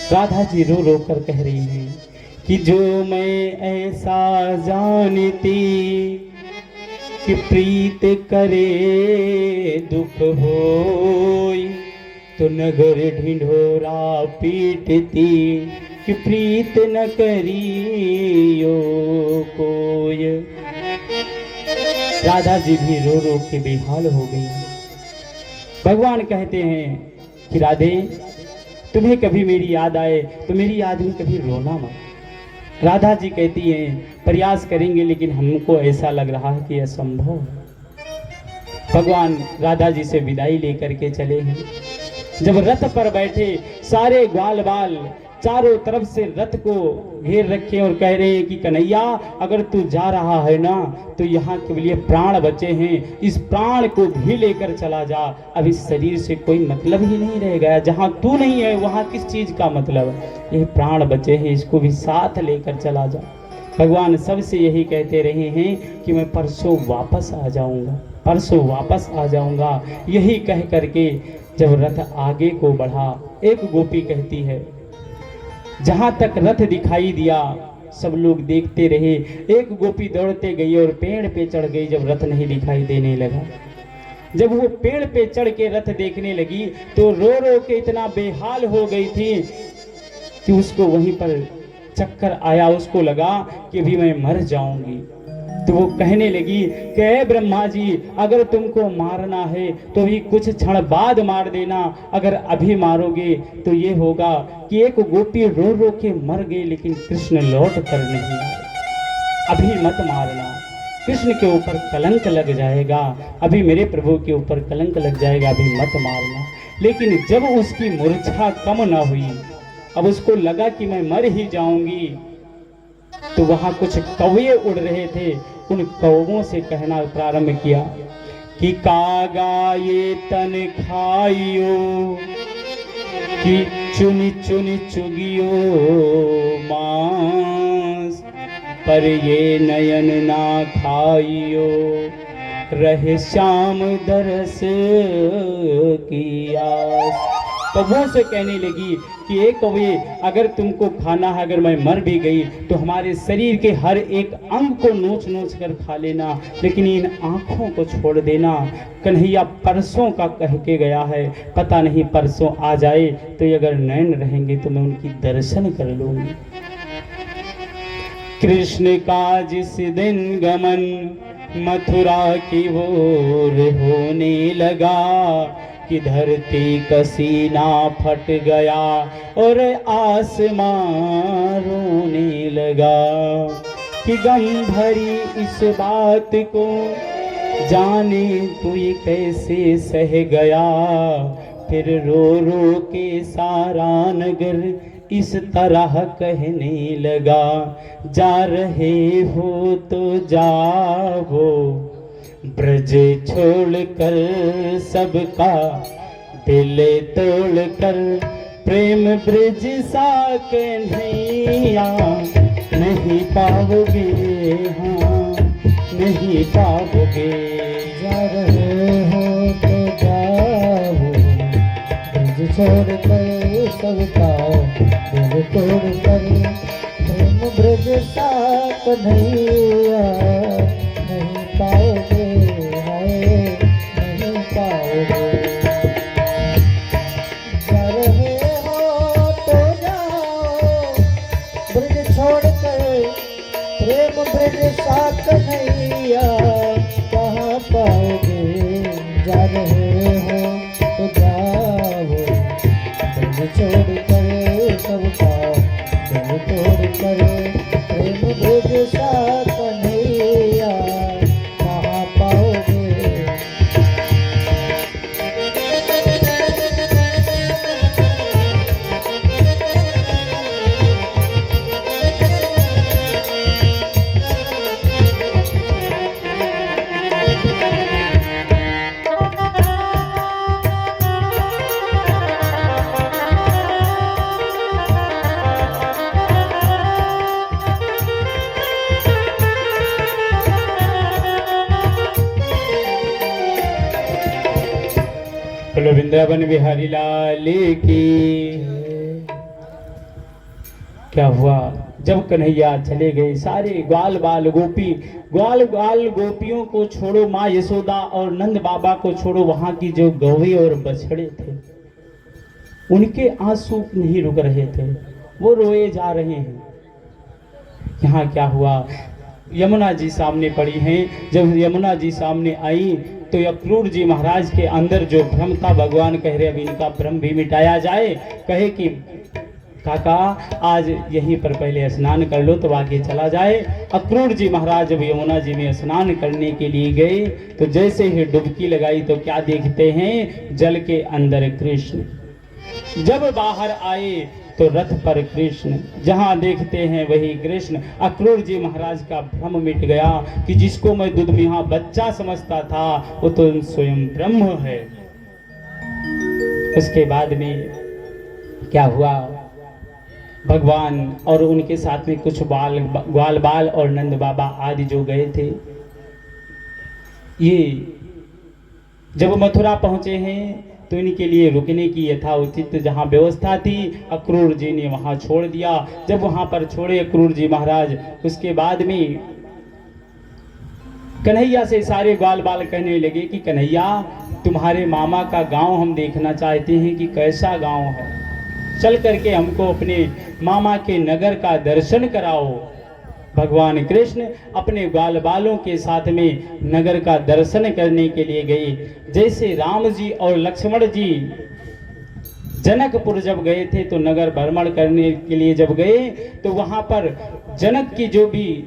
A: राधा जी रो रो कर कह रही हैं कि जो मैं ऐसा जानती कि प्रीत करे दुख होई, तो नगर ढिंढोरा पीटती कि प्रीत न करियो कोई। राधा जी भी रो रो के बेहाल हो गई। भगवान कहते हैं कि राधे, तुम्हें कभी मेरी याद आए तो मेरी याद में कभी रोना मत। राधा जी कहती हैं प्रयास करेंगे, लेकिन हमको ऐसा लग रहा है कि असंभव है। भगवान राधा जी से विदाई लेकर के चले हैं। जब रथ पर बैठे सारे ग्वाल बाल चारों तरफ से रथ को घेर रखे और कह रहे हैं कि कन्हैया, अगर तू जा रहा है ना तो यहाँ के लिए प्राण बचे हैं, इस प्राण को भी लेकर चला जा। अब इस शरीर से कोई मतलब ही नहीं रह गया। जहाँ तू नहीं है वहाँ किस चीज का मतलब? ये प्राण बचे हैं, इसको भी साथ लेकर चला जा। भगवान सबसे यही कहते रहे हैं कि मैं परसों वापस आ जाऊंगा, परसों वापस आ जाऊंगा। यही कह करके जब रथ आगे को बढ़ा, एक गोपी कहती है, जहां तक रथ दिखाई दिया सब लोग देखते रहे। एक गोपी दौड़ते गई और पेड़ पे चढ़ गई जब रथ नहीं दिखाई देने लगा। जब वो पेड़ पे चढ़ के रथ देखने लगी तो रो रो के इतना बेहाल हो गई थी कि उसको वहीं पर चक्कर आया। उसको लगा कि अभी मैं मर जाऊंगी। तो वो कहने लगी कि हे ब्रह्मा जी, अगर तुमको मारना है तो भी कुछ क्षण बाद मार देना, अगर अभी मारोगे तो ये होगा कि एक गोपी रो रो के मर गई लेकिन कृष्ण लौट कर नहीं आए। अभी मत मारना, कृष्ण के ऊपर कलंक लग जाएगा, अभी मेरे प्रभु के ऊपर कलंक लग जाएगा, अभी मत मारना। लेकिन जब उसकी मूर्छा कम ना हुई, अब उसको लगा कि मैं मर ही जाऊंगी, तो वहां कुछ कौवे उड़ रहे थे। उन कौवों से कहना प्रारंभ किया कि कागा ये तन खाइयो, कि चुन चुन चुगियो मांस, पर ये नयन ना खाइयो, रहे श्याम दरस की आस। कौवों से कहने लगी कि एक कौवे, अगर तुमको खाना है, अगर मैं मर भी गई तो हमारे शरीर के हर एक अंग को नोच नोच कर खा लेना, लेकिन इन आँखों को छोड़ देना। कन्हैया परसों का कह के गया है, पता नहीं परसों आ जाए तो अगर नैन रहेंगे तो मैं उनकी दर्शन कर लूंगी। कृष्ण का जिस दिन गमन मथुरा की ओर होने लगा, कि धरती का सीना फट गया और आसमां रोने लगा, कि गम भरी इस बात को जाने तू ये कैसे सह गया। फिर रो रो के सारा नगर इस तरह कहने लगा, जा रहे हो तो जाओ, ब्रज छोड़कर सबका दिल तोड़कर, प्रेम ब्रज सा कन्हैया नहीं पाओगे, हाँ नहीं पाओगे।
B: जा रहे हो तो जाओ, ब्रज छोड़कर सबका दिल तोड़कर, प्रेम ब्रज सा कन्हैया नहीं पाओगे, नहीं पाओगे। जा रहे हो तो जाओ, ब्रज छोड़कर, प्रेम ब्रज सा कन्हैया कहाँ पाओगे। जा रहे हो तो जाओ, ब्रज छोड़कर सबका दिल तोड़कर, प्रेम ब्रज सा कन्हैया कहाँ पाओगे।
A: बोलो वृंदावन बिहारी लाल की। क्या हुआ, जब कन्हैया चले गए, सारे ग्वाल बाल गोपियों को छोड़ो, माँ यशोदा और नंद बाबा को छोड़ो, वहां की जो गौवे और बछड़े थे उनके आंसू नहीं रुक रहे थे, वो रोए जा रहे हैं। यहाँ क्या हुआ, यमुना जी सामने पड़ी हैं। जब यमुना जी सामने आई तो अक्रूर जी महाराज के अंदर जो भ्रम था, भगवान कह रहे अब इनका भ्रम भी मिटाया जाए। कहे कि काका आज यहीं पर पहले स्नान कर लो तो आगे चला जाए। अक्रूर जी महाराज जब यमुना जी में स्नान करने के लिए गए तो जैसे ही डुबकी लगाई तो क्या देखते हैं, जल के अंदर कृष्ण। जब बाहर आए तो रथ पर कृष्ण, जहां देखते हैं वही कृष्ण। अक्रूर जी महाराज का भ्रम मिट गया कि जिसको मैं दुधमिहा बच्चा समझता था वो तो स्वयं ब्रह्म है। उसके बाद में क्या हुआ, भगवान और उनके साथ में कुछ ग्वाल बाल और नंद बाबा आदि जो गए थे, ये जब मथुरा पहुंचे हैं तो इनके लिए रुकने की यथाउचित जहां व्यवस्था थी अक्रूर जी ने वहां छोड़ दिया। जब वहां पर छोड़े अक्रूर जी महाराज, उसके बाद में कन्हैया से सारे ग्वाल बाल कहने लगे कि कन्हैया तुम्हारे मामा का गांव हम देखना चाहते हैं कि कैसा गांव है, चल करके हमको अपने मामा के नगर का दर्शन कराओ। भगवान कृष्ण अपने ग्वाल बालों के साथ में नगर का दर्शन करने के लिए गए। जैसे राम जी और लक्ष्मण जी जनकपुर जब गए थे तो नगर भ्रमण करने के लिए जब गए तो वहां पर जनक की जो भी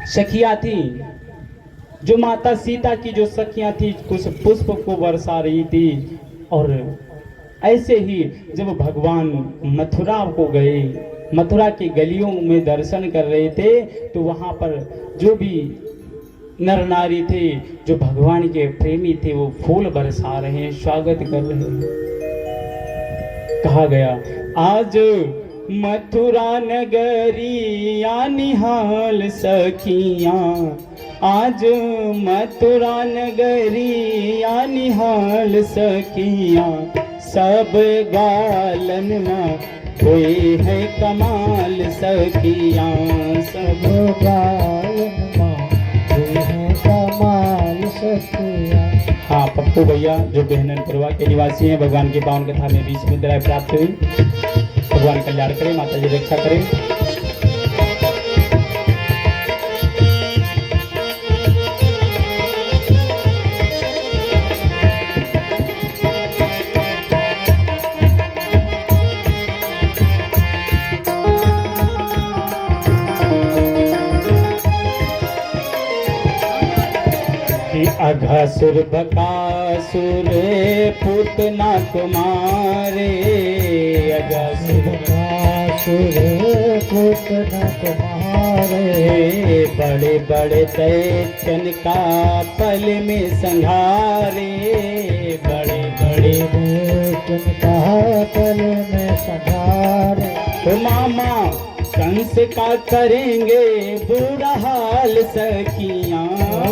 A: सखियां थी, जो माता सीता की जो सखियां थी, कुछ पुष्प को बरसा रही थी। और ऐसे ही जब भगवान मथुरा को गए, मथुरा की गलियों में दर्शन कर रहे थे तो वहां पर जो भी नर नारी थे, जो भगवान के प्रेमी थे, वो फूल बरसा रहे हैं, स्वागत कर रहे हैं। कहा गया आज मथुरा नगरिया निहाल सखियां, आज मथुरा नगरिया निहाल सखियां, सब गालन में हुए है कमाल सखियां, सब
B: गालन में हुए हैं कमाल सखियां।
A: हाँ पप्पू भैया जो बहननपुरवा के निवासी हैं, भगवान की पावन कथा में 20 मुद्राएं प्राप्त हुई। भगवान कल्याण करें, माता जी रक्षा करें। अघासुर बकासुर पूतना कुमारे, अघासुर
B: बकासुर पूतना कुमारे,
A: बड़े बड़े दैत्यन का पल में संहारे, बड़े बड़े
B: दैत्यन का पल में संहारे।
A: तो मामा कंस का करेंगे बुरा हाल सखियां,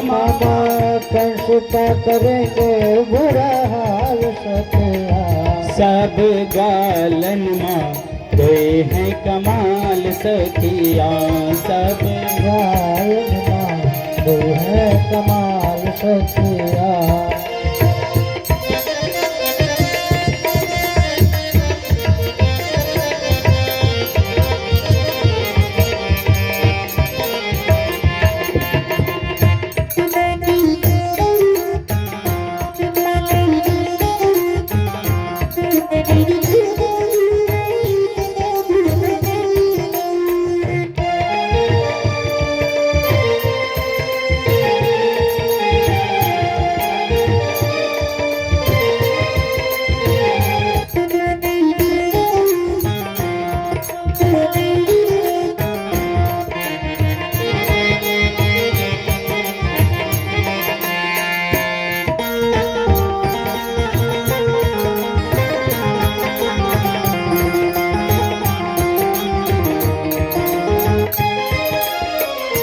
B: मामा कंस का करेंगे बुरा हाल सखियां,
A: सब गालन माँ कोई है कमाल सखियां, सब
B: गालन माँ कोई है कमाल सखियां।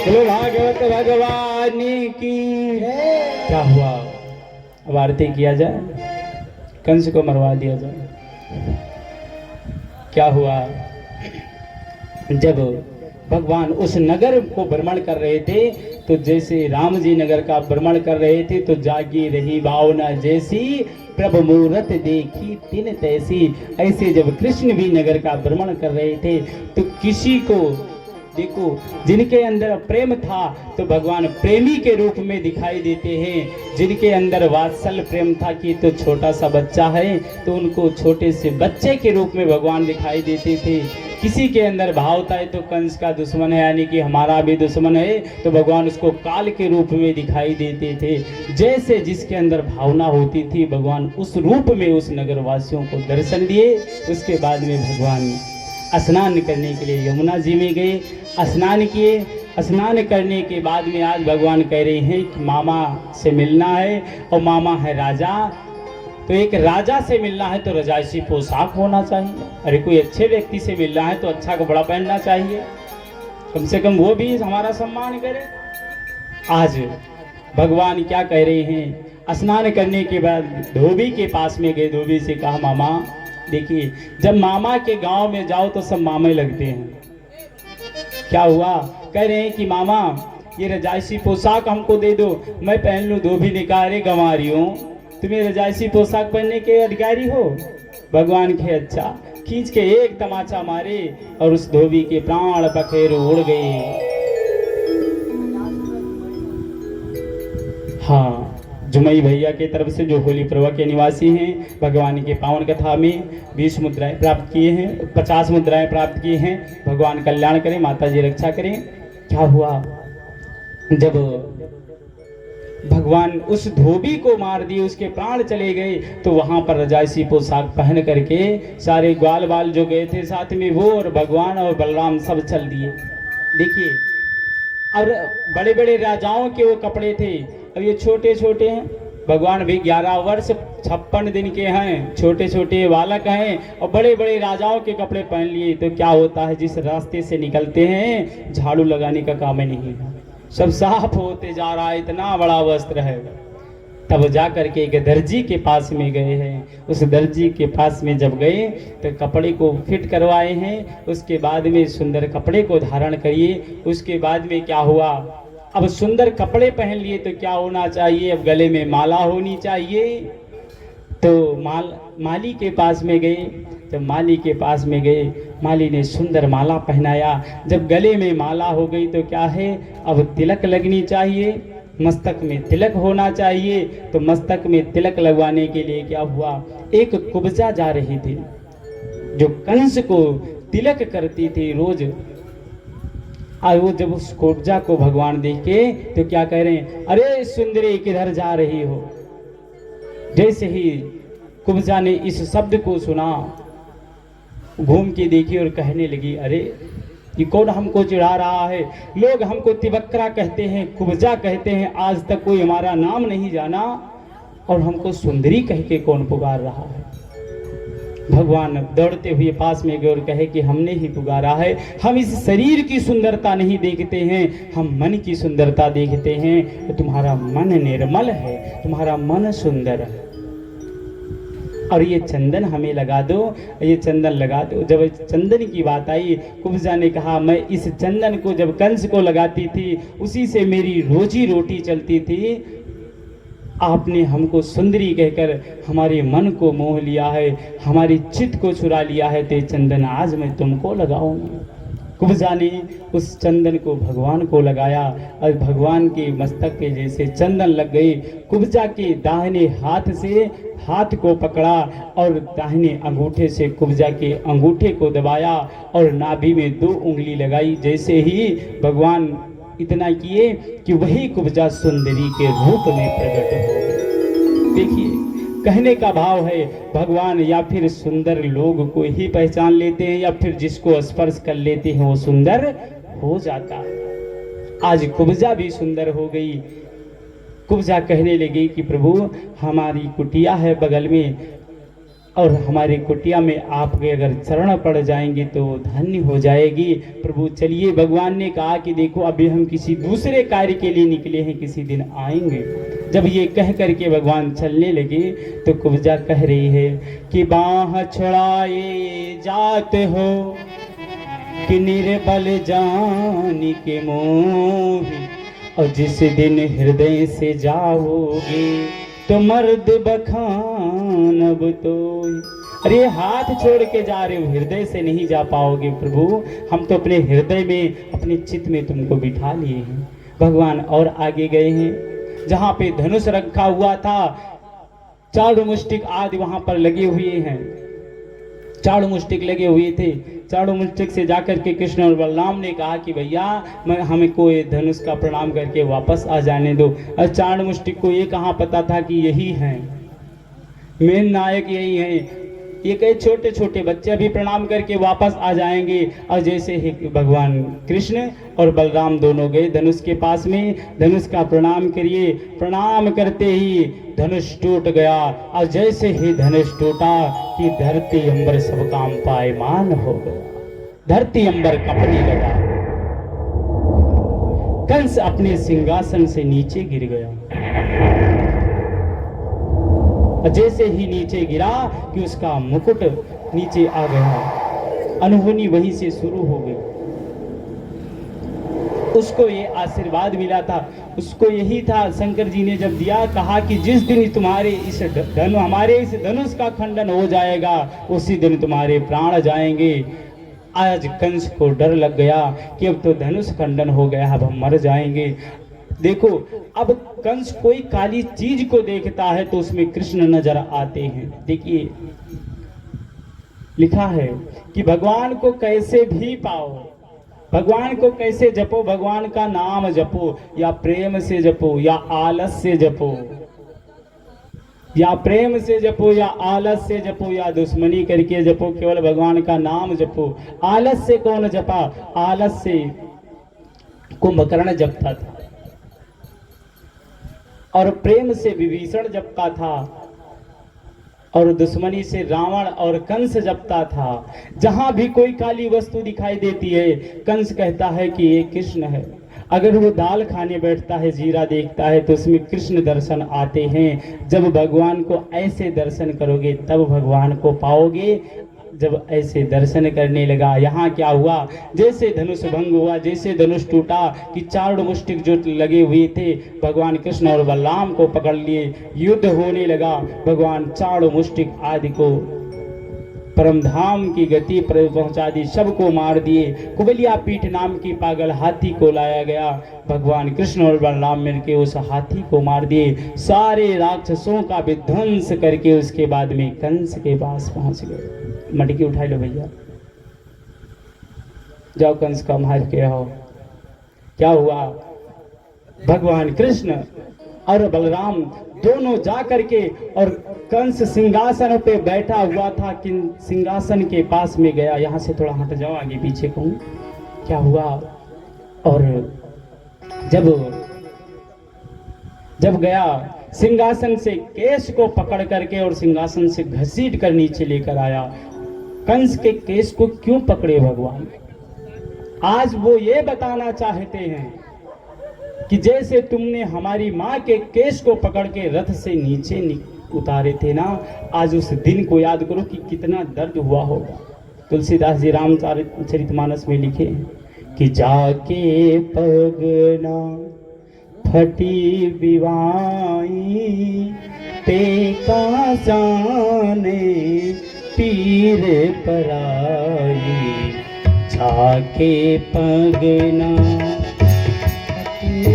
A: बोलो भागवत भगवान की। क्या हुआ, अब आरती किया जाए, कंस को मरवा दिया जाए। क्या हुआ, जब भगवान उस नगर को भ्रमण कर रहे थे, तो जैसे राम जी नगर का भ्रमण कर रहे थे, तो जागी रही भावना जैसी, प्रभु मूरत देखी तिन तैसी। ऐसे जब कृष्ण भी नगर का भ्रमण कर रहे थे, तो किसी को देखो जिनके अंदर प्रेम था तो भगवान प्रेमी के रूप में दिखाई देते हैं, जिनके अंदर वात्सल्य प्रेम था कि तो छोटा सा बच्चा है तो उनको छोटे से बच्चे के रूप में भगवान दिखाई देते थे। किसी के अंदर भाव था तो कंस का दुश्मन है यानी कि हमारा भी दुश्मन है, तो भगवान उसको काल के रूप में दिखाई देते थे। जैसे जिसके अंदर भावना होती थी, भगवान उस रूप में उस नगर वासियों को दर्शन दिए। उसके बाद में भगवान स्नान करने के लिए यमुना जी में गए, स्नान किए। स्नान करने के बाद में आज भगवान कह रहे हैं कि मामा से मिलना है, और मामा है राजा, तो एक राजा से मिलना है तो रजाइशी पोशाक होना चाहिए। अरे कोई अच्छे व्यक्ति से मिलना है तो अच्छा कपड़ा पहनना चाहिए, कम से कम वो भी हमारा सम्मान करे। आज भगवान क्या कह रहे हैं, स्नान करने के बाद धोबी के पास में गए, धोबी से कहा मामा देखिए, जब मामा के गांव में जाओ तो सब मामे लगते हैं। क्या हुआ? कह रहे हैं कि मामा ये रजाइशी पोशाक हमको दे दो, मैं पहन लूं। धोबी ने कहा अरे गंवारी हो, तुम्हें रजाइशी पोशाक पहनने के अधिकारी हो? भगवान के अच्छा खींच के एक तमाचा मारे और उस धोबी के प्राण पखेरु उड़ गए। हाँ, जुमई भैया के तरफ से जो होली प्रभा के निवासी हैं, भगवान के पावन कथा में 20 मुद्राएं प्राप्त किए हैं, 50 मुद्राएं प्राप्त किए हैं। भगवान कल्याण करें, माता जी रक्षा करें। क्या हुआ? जब भगवान उस धोबी को मार दिए, उसके प्राण चले गए, तो वहां पर रजाइशी पोशाक पहन करके सारे ग्वाल बाल जो गए थे साथ में, वो और भगवान और बलराम सब चल दिए। देखिए, और बड़े बड़े राजाओं के वो कपड़े थे, अब ये छोटे छोटे हैं। भगवान भी 11 वर्ष 56 दिन के हैं, छोटे छोटे बालक हैं, और बड़े बड़े राजाओं के कपड़े पहन लिए। तो क्या होता है, जिस रास्ते से निकलते हैं झाड़ू लगाने का काम ही नहीं है, सब साफ होते जा रहा है, इतना बड़ा वस्त्र है। तब जा करके एक दर्जी के पास में गए हैं। उस दर्जी के पास में जब गए तो कपड़े को फिट करवाए हैं। उसके बाद में सुंदर कपड़े को धारण करिए। उसके बाद में क्या हुआ, अब सुंदर कपड़े पहन लिए तो क्या होना चाहिए, अब गले में माला होनी चाहिए। तो माली के पास में गए। जब माली के पास में गए, माली ने सुंदर माला पहनाया। जब गले में माला हो गई तो क्या है, अब तिलक लगनी चाहिए, मस्तक में तिलक होना चाहिए। तो मस्तक में तिलक लगवाने के लिए क्या हुआ, एक कुब्जा जा रही थी जो कंस को तिलक करती थी रोज। और वो जब उस कुब्जा को भगवान देखे तो क्या कह रहे हैं, अरे सुंदरी किधर जा रही हो। जैसे ही कुब्जा ने इस शब्द को सुना, घूम के देखी और कहने लगी, अरे ये कौन हमको चिढ़ा रहा है, लोग हमको तिबक्रा कहते हैं, कुब्जा कहते हैं, आज तक कोई हमारा नाम नहीं जाना, और हमको सुंदरी कह के कौन पुकार रहा है। भगवान दौड़ते हुए पास में गए और कहे कि हमने ही पुकारा है। हम इस शरीर की सुंदरता नहीं देखते हैं, हम मन की सुंदरता देखते हैं। तो तुम्हारा मन निर्मल है, तुम्हारा मन सुंदर है, और ये चंदन हमें लगा दो, ये चंदन लगा दो। जब चंदन की बात आई, कुब्जा ने कहा, मैं इस चंदन को जब कंस को लगाती थी उसी से मेरी रोजी रोटी चलती थी। आपने हमको सुंदरी कहकर हमारे मन को मोह लिया है, हमारी चित्त को चुरा लिया है, तो ये चंदन आज मैं तुमको लगाऊंगी। कुब्जा ने उस चंदन को भगवान को लगाया और भगवान के मस्तक पे जैसे चंदन लग गई। कुब्जा के दाहिने हाथ से हाथ को पकड़ा और दाहिने अंगूठे से कुब्जा के अंगूठे को दबाया और नाभि में 2 उंगली लगाई। जैसे ही भगवान इतना किए कि वही कुब्जा सुंदरी के रूप में प्रकट हो गई। देखिए, कहने का भाव है, भगवान या फिर सुंदर लोग को ही पहचान लेते हैं, या फिर जिसको स्पर्श कर लेते हैं वो सुंदर हो जाता है। आज कुब्जा भी सुंदर हो गई। कुब्जा कहने लगी कि प्रभु, हमारी कुटिया है बगल में, और हमारे कुटिया में आपके अगर चरण पड़ जाएंगे तो धन्य हो जाएगी। प्रभु चलिए, भगवान ने कहा कि देखो अभी हम किसी दूसरे कार्य के लिए निकले हैं, किसी दिन आएंगे। जब ये कह करके भगवान चलने लगे तो कुब्जा कह रही है कि बाह छुड़ाए जात हो, कि निर्बल जान के मोही, और जिस दिन हृदय से जाओगे तो मर्द बखानब तो। अरे हाथ छोड़ के जा रहे हो, हृदय से नहीं जा पाओगे प्रभु। हम तो अपने हृदय में, अपने चित्त में तुमको बिठा लिए हैं। भगवान और आगे गए हैं, जहाँ पे धनुष रखा हुआ था, चारों मुष्टिक आदि वहां पर लगे हुए हैं, चारों मुष्टिक लगे हुए थे। चारों मुष्टिक से जाकर के कृष्ण और बलराम ने कहा कि भैया हमें कोई धनुष का प्रणाम करके वापस आ जाने दो। और चारों मुष्टिक को ये कहाँ पता था कि यही हैं, मेन नायक यही हैं। ये कई छोटे छोटे बच्चे भी प्रणाम करके वापस आ जाएंगे। और जैसे ही भगवान कृष्ण और बलराम दोनों गए धनुष के पास में, धनुष का प्रणाम करिए। प्रणाम करते ही धनुष टूट गया, और जैसे ही धनुष टूटा कि धरती अंबर सब काम पायमान हो गया, धरती अंबर कपने लगा। कंस अपने सिंहासन से नीचे गिर गया। जैसे ही नीचे गिरा कि उसका मुकुट नीचे आ गया, अनहोनी वहीं से शुरू हो गई। उसको ये आशीर्वाद मिला था, उसको यही था, शंकर जी ने जब दिया, कहा कि जिस दिन तुम्हारे इस हमारे इस धनुष का खंडन हो जाएगा उसी दिन तुम्हारे प्राण जाएंगे। आज कंस को डर लग गया कि अब तो धनुष खंडन हो गया, अब हम मर जाएंगे। देखो, अब कंस कोई काली चीज को देखता है तो उसमें कृष्ण नजर आते हैं। देखिए लिखा है कि भगवान को कैसे भी पाओ, भगवान को कैसे जपो, भगवान का नाम जपो, या प्रेम से जपो या आलस से जपो, या प्रेम से जपो या आलस से जपो, या दुश्मनी करके जपो, केवल भगवान का नाम जपो। आलस से कौन जपा? आलस से कुंभकर्ण जपता था, और प्रेम से विभीषण जपता था, और दुश्मनी से रावण और कंस जपता था। जहां भी कोई काली वस्तु दिखाई देती है, कंस कहता है कि ये कृष्ण है। अगर वो दाल खाने बैठता है, जीरा देखता है, तो उसमें कृष्ण दर्शन आते हैं। जब भगवान को ऐसे दर्शन करोगे तब भगवान को पाओगे। जब ऐसे दर्शन करने लगा, यहाँ क्या हुआ, जैसे धनुष भंग हुआ, जैसे धनुष टूटा कि चारों मुष्टिक जो लगे हुए थे भगवान कृष्ण और बलराम को पकड़ लिए, युद्ध होने लगा। भगवान चारों मुष्टिक आदि को परमधाम की गति पर पहुंचा दी, सबको मार दिए। कुबलिया पीठ नाम की पागल हाथी को लाया गया, भगवान कृष्ण और बलराम मिलकर उस हाथी को मार दिए, सारे राक्षसों का विध्वंस करके उसके बाद में कंस के पास पहुंच गए। मटकी उठा लो भैया, जाओ कंस का मार के आओ। क्या हुआ, भगवान कृष्ण और बलराम दोनों जा करके, और कंस सिंहासन पे बैठा हुआ था, कि सिंहासन के पास में गया। यहाँ से थोड़ा हट जाओ, आगे पीछे कहूँ। क्या हुआ, और जब गया सिंहासन से केश को पकड़ करके और सिंहासन से घसीट कर नीचे लेकर आया। कंस के केश को क्यों पकड़े भगवान? आज वो ये बताना चाहते हैं कि जैसे तुमने हमारी माँ के केश को पकड़ के रथ से नीचे उतारे थे ना, आज उस दिन को याद करो कि कितना दर्द हुआ होगा। तुलसीदास जी रामचरितमानस में लिखे कि जाके पगना फटी विवाई, ते का जाने पीर पराई, जाके पगना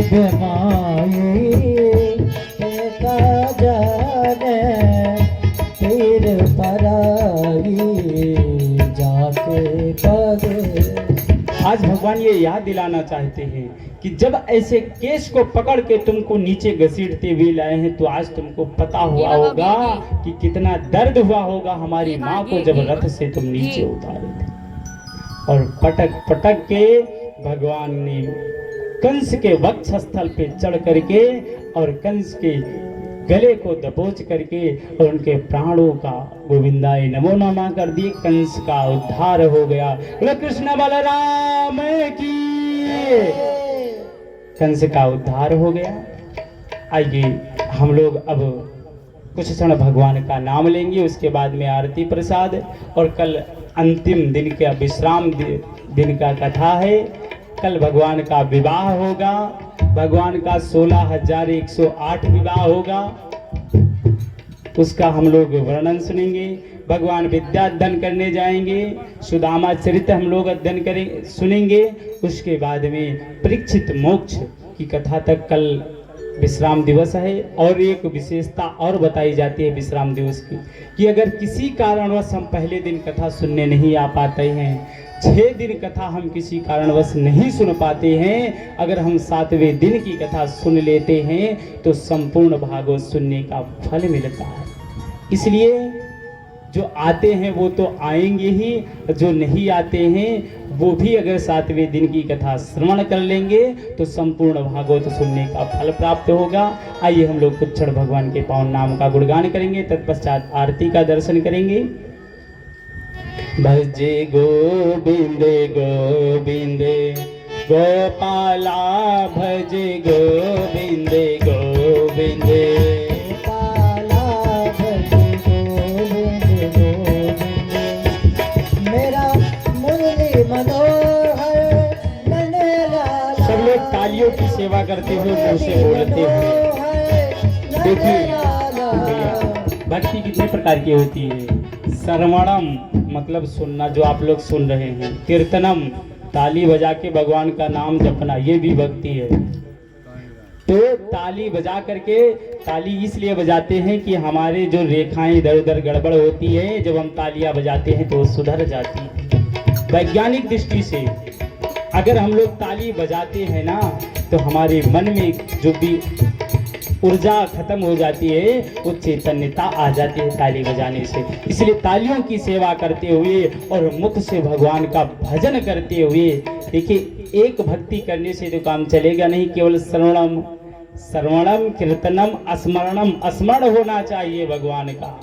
B: बीमारी, ते का जाने पीर पराई, जाके पग।
A: आज भगवान ये याद दिलाना चाहते हैं कि जब ऐसे केश को पकड़ के तुमको नीचे घसीटते हुए लाए हैं, तो आज तुमको पता हुआ होगा कि कितना दर्द हुआ होगा हमारी माँ को जब रथ से तुम नीचे उतारे थे। और पटक पटक के भगवान ने कंस के वक्षस्थल पे चढ़ करके और कंस के गले को दबोच करके और उनके प्राणों का गोविंदाय नमो नमः कर दिए। कंस का उद्धार हो गया। कृष्ण बलराम की, कंस का उद्धार हो गया। आइए हम लोग अब कुछ क्षण भगवान का नाम लेंगे, उसके बाद में आरती प्रसाद, और कल अंतिम दिन का दिन का कथा है। कल भगवान का विवाह होगा, भगवान का 16,108 विवाह होगा, उसका हम लोग वर्णन सुनेंगे। भगवान विद्या अध्ययन करने जाएंगे, सुदामा चरित्र हम लोग अध्ययन करेंगे सुनेंगे। उसके बाद में परीक्षित मोक्ष की कथा तक कल विश्राम दिवस है। और एक विशेषता और बताई जाती है विश्राम दिवस की, कि अगर किसी कारणवश हम पहले दिन कथा सुनने नहीं आ पाते हैं, 6 दिन कथा हम किसी कारणवश नहीं सुन पाते हैं, अगर हम 7वें दिन की कथा सुन लेते हैं तो संपूर्ण भागवत सुनने का फल मिलता है। इसलिए जो आते हैं वो तो आएंगे ही, जो नहीं आते हैं वो भी अगर 7वें दिन की कथा श्रवण कर लेंगे तो संपूर्ण भागवत सुनने का फल प्राप्त होगा। आइए हम लोग कुछ क्षण भगवान के पावन नाम का गुणगान करेंगे, तत्पश्चात आरती का दर्शन करेंगे। भजे गोविंद गोविंद गोपाला, भजे गोविंद गोविंद
B: गोपाला, भजे गोविंद गोविंद। मेरा मुरली मनोहर नंदलाला।
A: सब लोग तालियों की सेवा करते हुए मुंह से बोलते हुए। देखिए भक्ति कितने प्रकार की होती है। श्रवणम मतलब सुनना, जो आप लोग सुन रहे हैं। कीर्तनम ताली बजा के भगवान का नाम जपना, ये भी भक्ति है। तो ताली बजा करके, ताली इसलिए बजाते हैं कि हमारे जो रेखाएं इधर उधर गड़बड़ होती है, जब हम तालियां बजाते हैं तो वो सुधर जाती है। वैज्ञानिक दृष्टि से अगर हम लोग ताली बजाते हैं ना, तो हमारे मन में जो भी ऊर्जा खत्म हो जाती है, वो चैतन्यता आ जाती है ताली बजाने से। इसलिए तालियों की सेवा करते हुए और मुख से भगवान का भजन करते हुए, देखिए एक भक्ति करने से तो काम चलेगा नहीं, केवल श्रवणम कीर्तनम स्मरणम, स्मरण होना चाहिए भगवान का।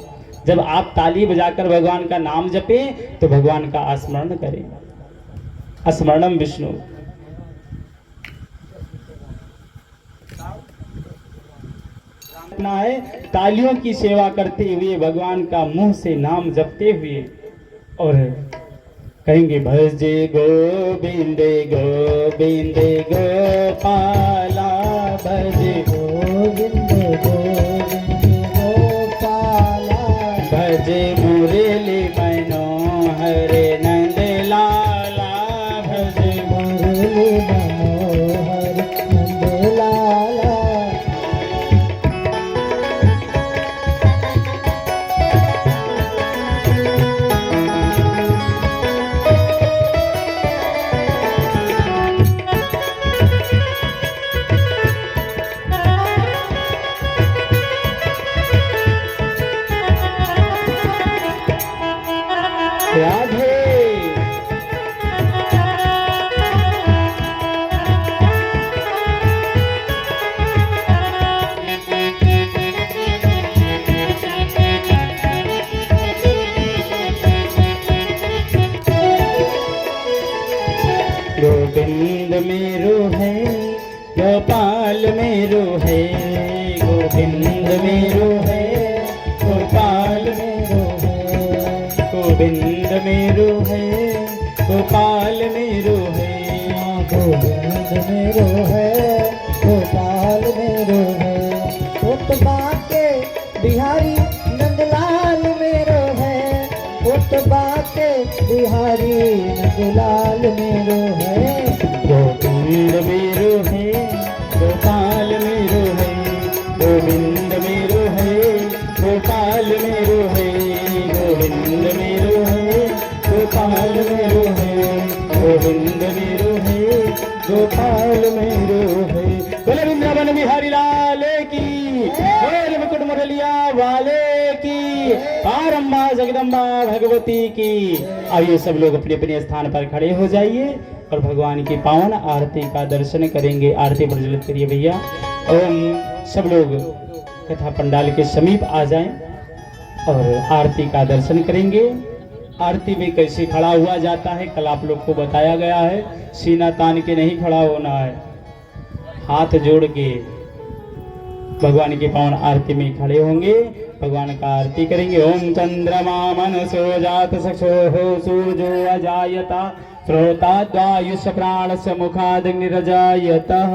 A: जब आप ताली बजाकर भगवान का नाम जपें तो भगवान का स्मरण करें। स्मरणम विष्णु। है तालियों की सेवा करते हुए भगवान का मुंह से नाम जपते हुए, और कहेंगे भजे गोविंद गोविंद गोपाला, भजे
B: गोविंद गोविंद गोपाला,
A: भजे मुरली मनोहर नंदलाला, भजे
B: मुरली मनोहर नंदलाला।
A: राधे गोविंद मेरो है, गोपाल मेरो है, गोविंद मेरो है, गोपाल मेरो है, गोविंद मेरो है, गोपाल मेरो है,
B: गोविंद मेरो है, गोपाल मेरो है। उत्तबा के बिहारी नंदलाल मेरो है, उत्तबा के बिहारी नंदलाल मेरो है।
A: गोविंद मेरो है, गोपाल मेरो है, गोविंद मेरो है, गोपाल मेरो है, गोविंद मेरो है, गोपाल मेरो है, गोविंद मेरो है, गोपाल मेरो है। बोले वृंदावन बिहारी लाल की, बोले मुकुट मुरलिया वाले की, पारम्बा जगदम्बा भगवती की। आइए सब लोग अपने अपने स्थान पर खड़े हो जाइए और भगवान की पावन आरती का दर्शन करेंगे। आरती प्रज्वलित करिए भैया। ओम सब लोग कथा पंडाल के समीप आ जाएं और आरती का दर्शन करेंगे। आरती में कैसे खड़ा हुआ जाता है कल आप लोग को बताया गया है। सीना तान के नहीं खड़ा होना है, हाथ जोड़ के भगवान की पावन आरती में खड़े होंगे, भगवान का आरती करेंगे। ओम चंद्रमा मनसो जात सक्षो सूर्यो अजायता श्रोताद्वायुष प्राणस्य मुखादग्निरजायतः।